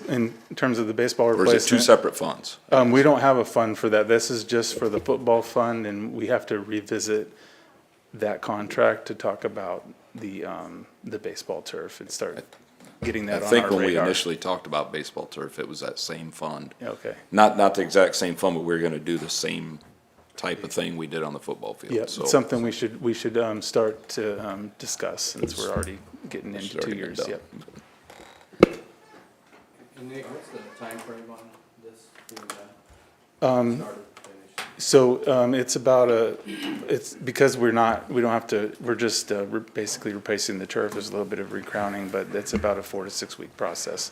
in terms of the baseball Or replacement. is it two separate funds? We don't have a fund for that. This is just for the football fund, and we have to revisit that contract to talk about the baseball turf and start getting that on our radar. I think when we initially talked about baseball turf, it was that same fund. Okay. Not the exact same fund, but we were gonna do the same type of thing we did on the football field. Yeah, it's So something we should start to discuss since we're already getting into already 2 been years, done. yep. And Nate, what's the timeframe on this? It's about it's because we don't have to, we're just basically replacing the turf. There's a little bit of recrowning, but it's about a 4 to 6 week process.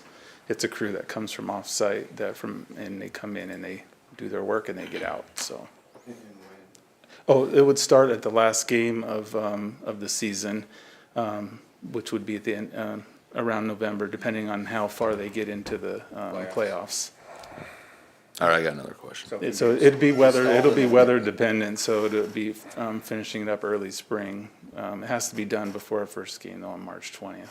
It's a crew that comes from off-site and they come in and they do their work and they get out, so. Oh, it would start at the last game of the season, which would be at the end, around November, depending on how far they get into the playoffs. All right, I got another question. So it'll be weather dependent, so it'll be finishing it up early spring. It has to be done before our first game though, on March 20th.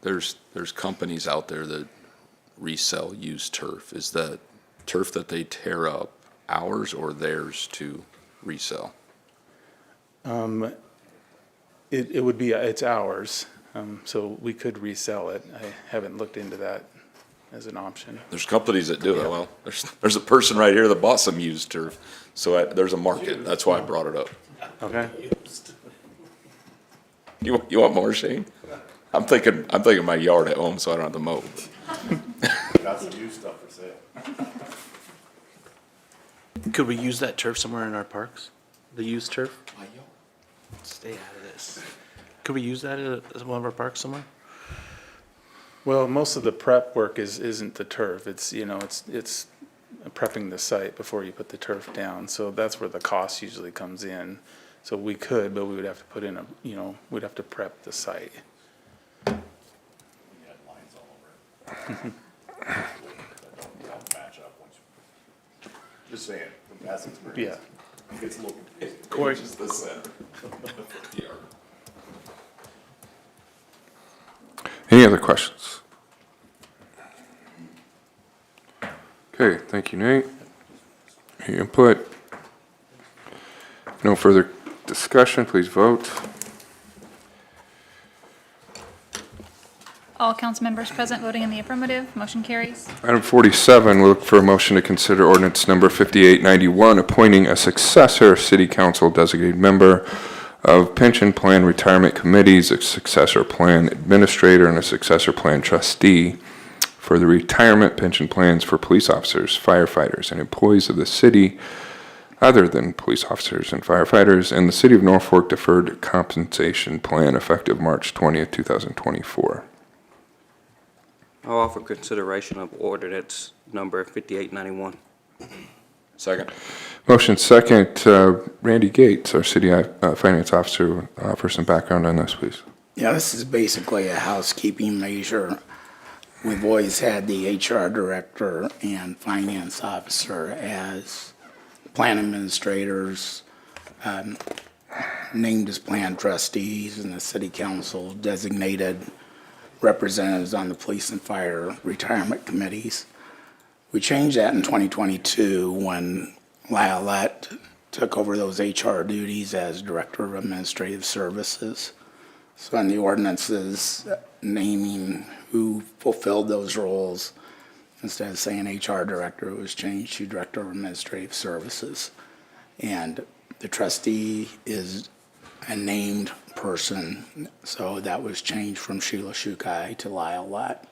There's companies out there that resell used turf. Is the turf that they tear up ours or theirs to resell? It would be, it's ours, so we could resell it. I haven't looked into that as an option. There's companies that do it. Well, there's a person right here that bought some used turf, so there's a market. That's why I brought it up. Okay. You want more, Shane? I'm thinking my yard at home, so I don't have to mow. Got some used stuff for sale. Could we use that turf somewhere in our parks? The used turf? Stay out of this. Could we use that at one of our parks somewhere? Well, most of the prep work isn't the turf. It's, it's prepping the site before you put the turf down. So that's where the cost usually comes in. So we could, but we would have to put in we'd have to prep the site. We had lines all over it. That don't match up once you. Just saying, from past experience. Yeah. It gets a little. Corey. Just the center. Any other questions? Okay, thank you, Nate. Your input. No further discussion, please vote. All council members present voting in the affirmative, motion carries. Item 47, we'll look for a motion to consider ordinance number 5891, appointing a successor city council designated member of pension plan retirement committees, a successor plan administrator, and a successor plan trustee for the retirement pension plans for police officers, firefighters, and employees of the city other than police officers and firefighters, and the City of Norfolk Deferred Compensation Plan effective March 20th, 2024. I'll offer consideration of ordinance number 5891. Second. Motion second. Randy Gates, our city finance officer, offer some background on this, please. Yeah, this is basically a housekeeping measure. We've always had the HR director and finance officer as plan administrators, named as plan trustees, and the city council designated representatives on the police and fire retirement committees. We changed that in 2022 when Lyle took over those HR duties as Director of Administrative Services. So in the ordinances naming who fulfilled those roles, instead of saying HR Director, it was changed to Director of Administrative Services. And the trustee is a named person, so that was changed from Sheila Shukai to Lyle Lett.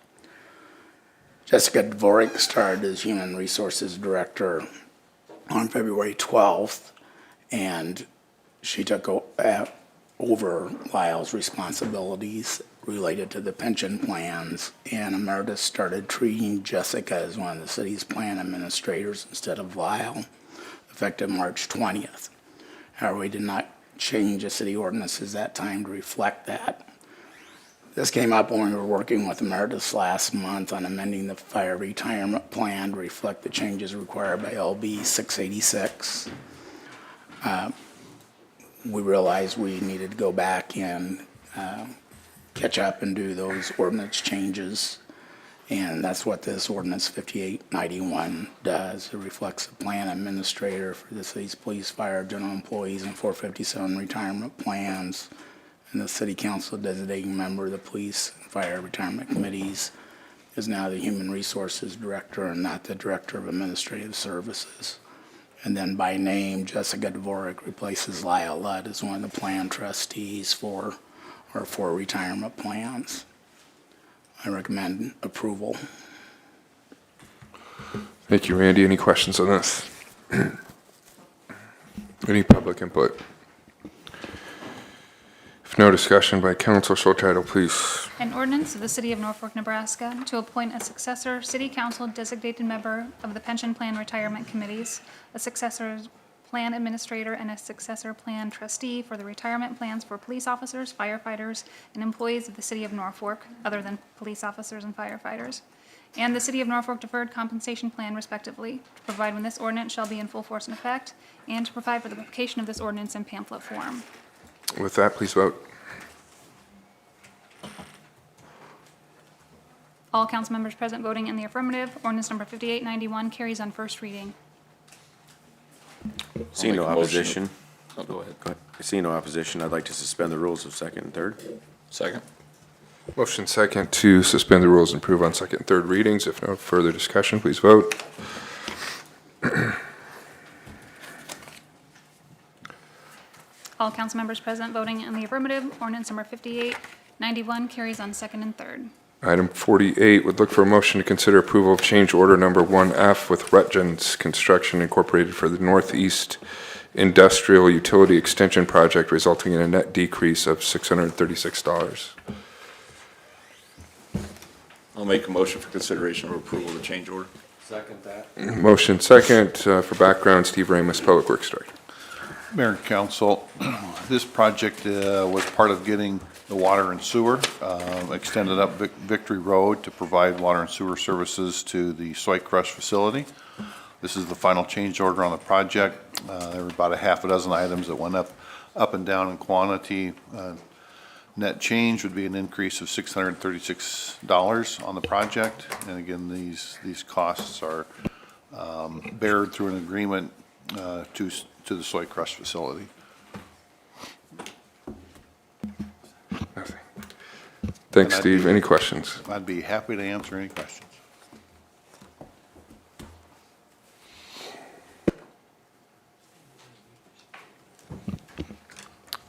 Jessica Dvorak started as Human Resources Director on February 12th, and she took over Lyle's responsibilities related to the pension plans, and Emeritus started treating Jessica as one of the city's plan administrators instead of Lyle, effective March 20th. However, we did not change the city ordinances that time to reflect that. This came up when we were working with Emeritus last month on amending the fire retirement plan to reflect the changes required by LB 686. We realized we needed to go back and catch up and do those ordinance changes. And that's what this ordinance 5891 does. It reflects the plan administrator for the city's police, fire, general employees, and 457 retirement plans. And the city council designating member of the police and fire retirement committees is now the human resources director and not the director of administrative services. And then by name, Jessica Dvorak replaces Lyle Ludd as one of the plan trustees for our 4 retirement plans. I recommend approval. Thank you, Randy. Any questions on this? Any public input? If no discussion by council, show title, please. An ordinance of the City of Norfolk, Nebraska to appoint a successor city council designated member of the pension plan retirement committees, a successor plan administrator, and a successor plan trustee for the retirement plans for police officers, firefighters, and employees of the City of Norfolk, other than police officers and firefighters, and the City of Norfolk Deferred Compensation Plan respectively, to provide when this ordinance shall be in full force and effect, and to provide for the publication of this ordinance in pamphlet form. With that, please vote. All council members present voting in the affirmative. Ordinance number 5891 carries on first reading. Seeing no I'll make a motion. opposition. Oh, go ahead. Seeing no opposition, I'd like to suspend the rules of second and third. Second. Motion second to suspend the rules and approve on second and third readings. If no further discussion, please vote. All council members present voting in the affirmative. Ordinance number 5891 carries on second and third. Item 48 would look for a motion to consider approval of change order number 1F with Rutgens Construction Incorporated for the Northeast Industrial Utility Extension Project, resulting in a net decrease of $636. I'll make a motion for consideration or approval of the change order. Second that. Motion second. For background, Steve Ramos, Public Works Director. Mayor and council, this project was part of getting the water and sewer extended up Victory Road to provide water and sewer services to the soy crush facility. This is the final change order on the project. There were about a half a dozen items that went up and down in quantity. Net change would be an increase of $636 on the project. And again, these costs are bared through an agreement to the soy crush facility. Thanks, Steve. Any questions? I'd be happy to answer any questions.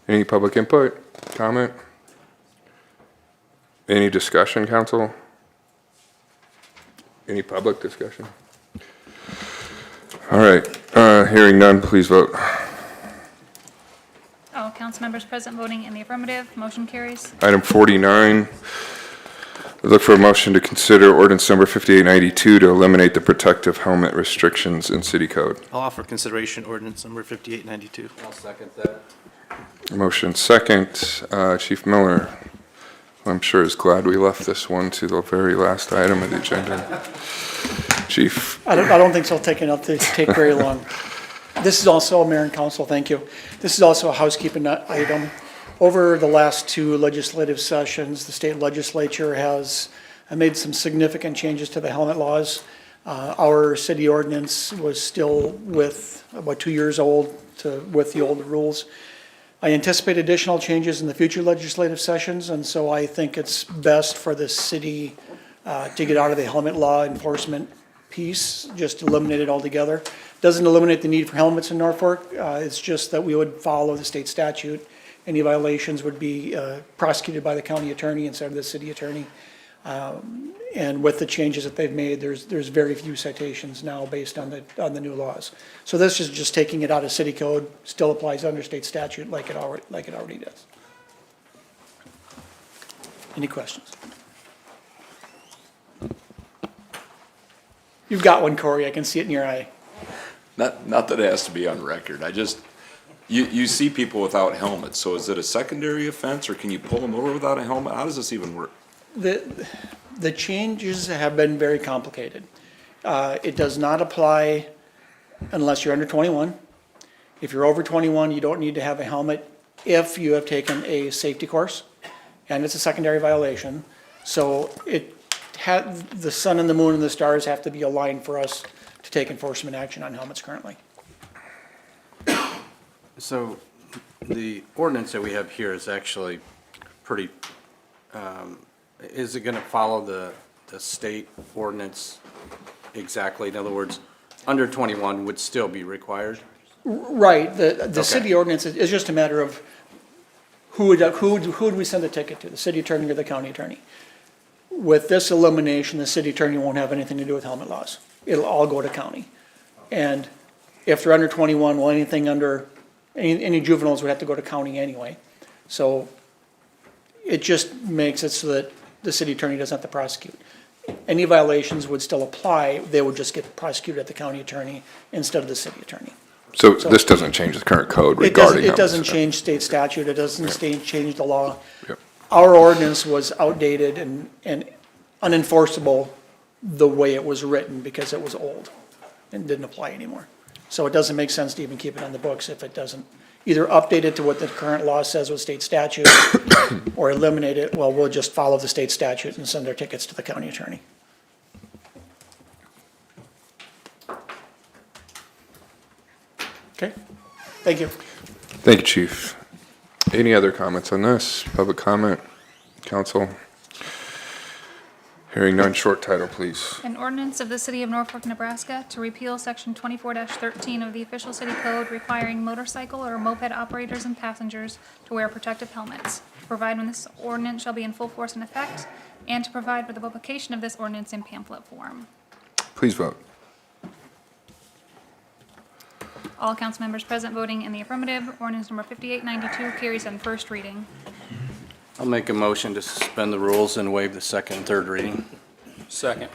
Any public input, comment? Any discussion, council? Any public discussion? All right, hearing none, please vote. All council members present voting in the affirmative. Motion carries. Item 49, we look for a motion to consider ordinance number 5892 to eliminate the protective helmet restrictions in city code. I'll offer consideration ordinance number 5892. I'll second that. Motion second. Chief Miller, I'm sure is glad we left this one to the very last item of the agenda. Chief. I don't think so, take very long. This is also, Mayor and Council, thank you. This is also a housekeeping item. Over the last 2 legislative sessions, the state legislature has made some significant changes to the helmet laws. Our city ordinance was still about 2 years old with the old rules. I anticipate additional changes in the future legislative sessions, and so I think it's best for the city to get out of the helmet law enforcement piece, just eliminate it altogether. Doesn't eliminate the need for helmets in Norfolk, it's just that we would follow the state statute. Any violations would be prosecuted by the county attorney instead of the city attorney. And with the changes that they've made, there's very few citations now based on the new laws. So this is just taking it out of city code, still applies under state statute like it already does. Any questions? You've got one, Corey, I can see it in your eye. Not that it has to be on record. You see people without helmets, so is it a secondary offense, or can you pull them over without a helmet? How does this even work? The changes have been very complicated. It does not apply unless you're under 21. If you're over 21, you don't need to have a helmet if you have taken a safety course, and it's a secondary violation. So the sun and the moon and the stars have to be aligned for us to take enforcement action on helmets currently. So the ordinance that we have here is actually pretty, is it going to follow the state ordinance exactly? In other words, under 21 would still be required. Right, the city ordinance is just a matter of who would we send the ticket to, the city attorney or the county attorney? With this elimination, the city attorney won't have anything to do with helmet laws. It'll all go to county. And if they're under 21, well, anything under, any juveniles would have to go to county anyway. So it just makes it so that the city attorney doesn't have to prosecute. Any violations would still apply, they would just get prosecuted at the county attorney instead of the city attorney. So this doesn't change the current code regarding It doesn't helmets. change state statute, it doesn't change the law. Yep. Our ordinance was outdated and unenforceable the way it was written because it was old and didn't apply anymore. So it doesn't make sense to even keep it on the books if it doesn't either update it to what the current law says with state statute or eliminate it. Well, we'll just follow the state statute and send our tickets to the county attorney. Okay, thank you. Thank you, Chief. Any other comments on this? Public comment? Council? Hearing none, short title, please. An ordinance of the City of Norfolk, Nebraska to repeal Section 24-13 of the official city code requiring motorcycle or moped operators and passengers to wear protective helmets, to provide when this ordinance shall be in full force and effect, and to provide for the publication of this ordinance in pamphlet form. Please vote. All council members present voting in the affirmative. Ordinance number 5892 carries on first reading. I'll make a motion to suspend the rules and waive the second and third reading. Second.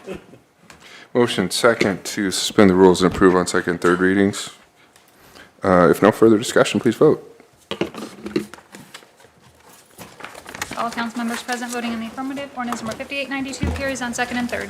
Motion second to suspend the rules and approve on second and third readings. If no further discussion, please vote. All council members present voting in the affirmative. Ordinance number 5892 carries on second and third.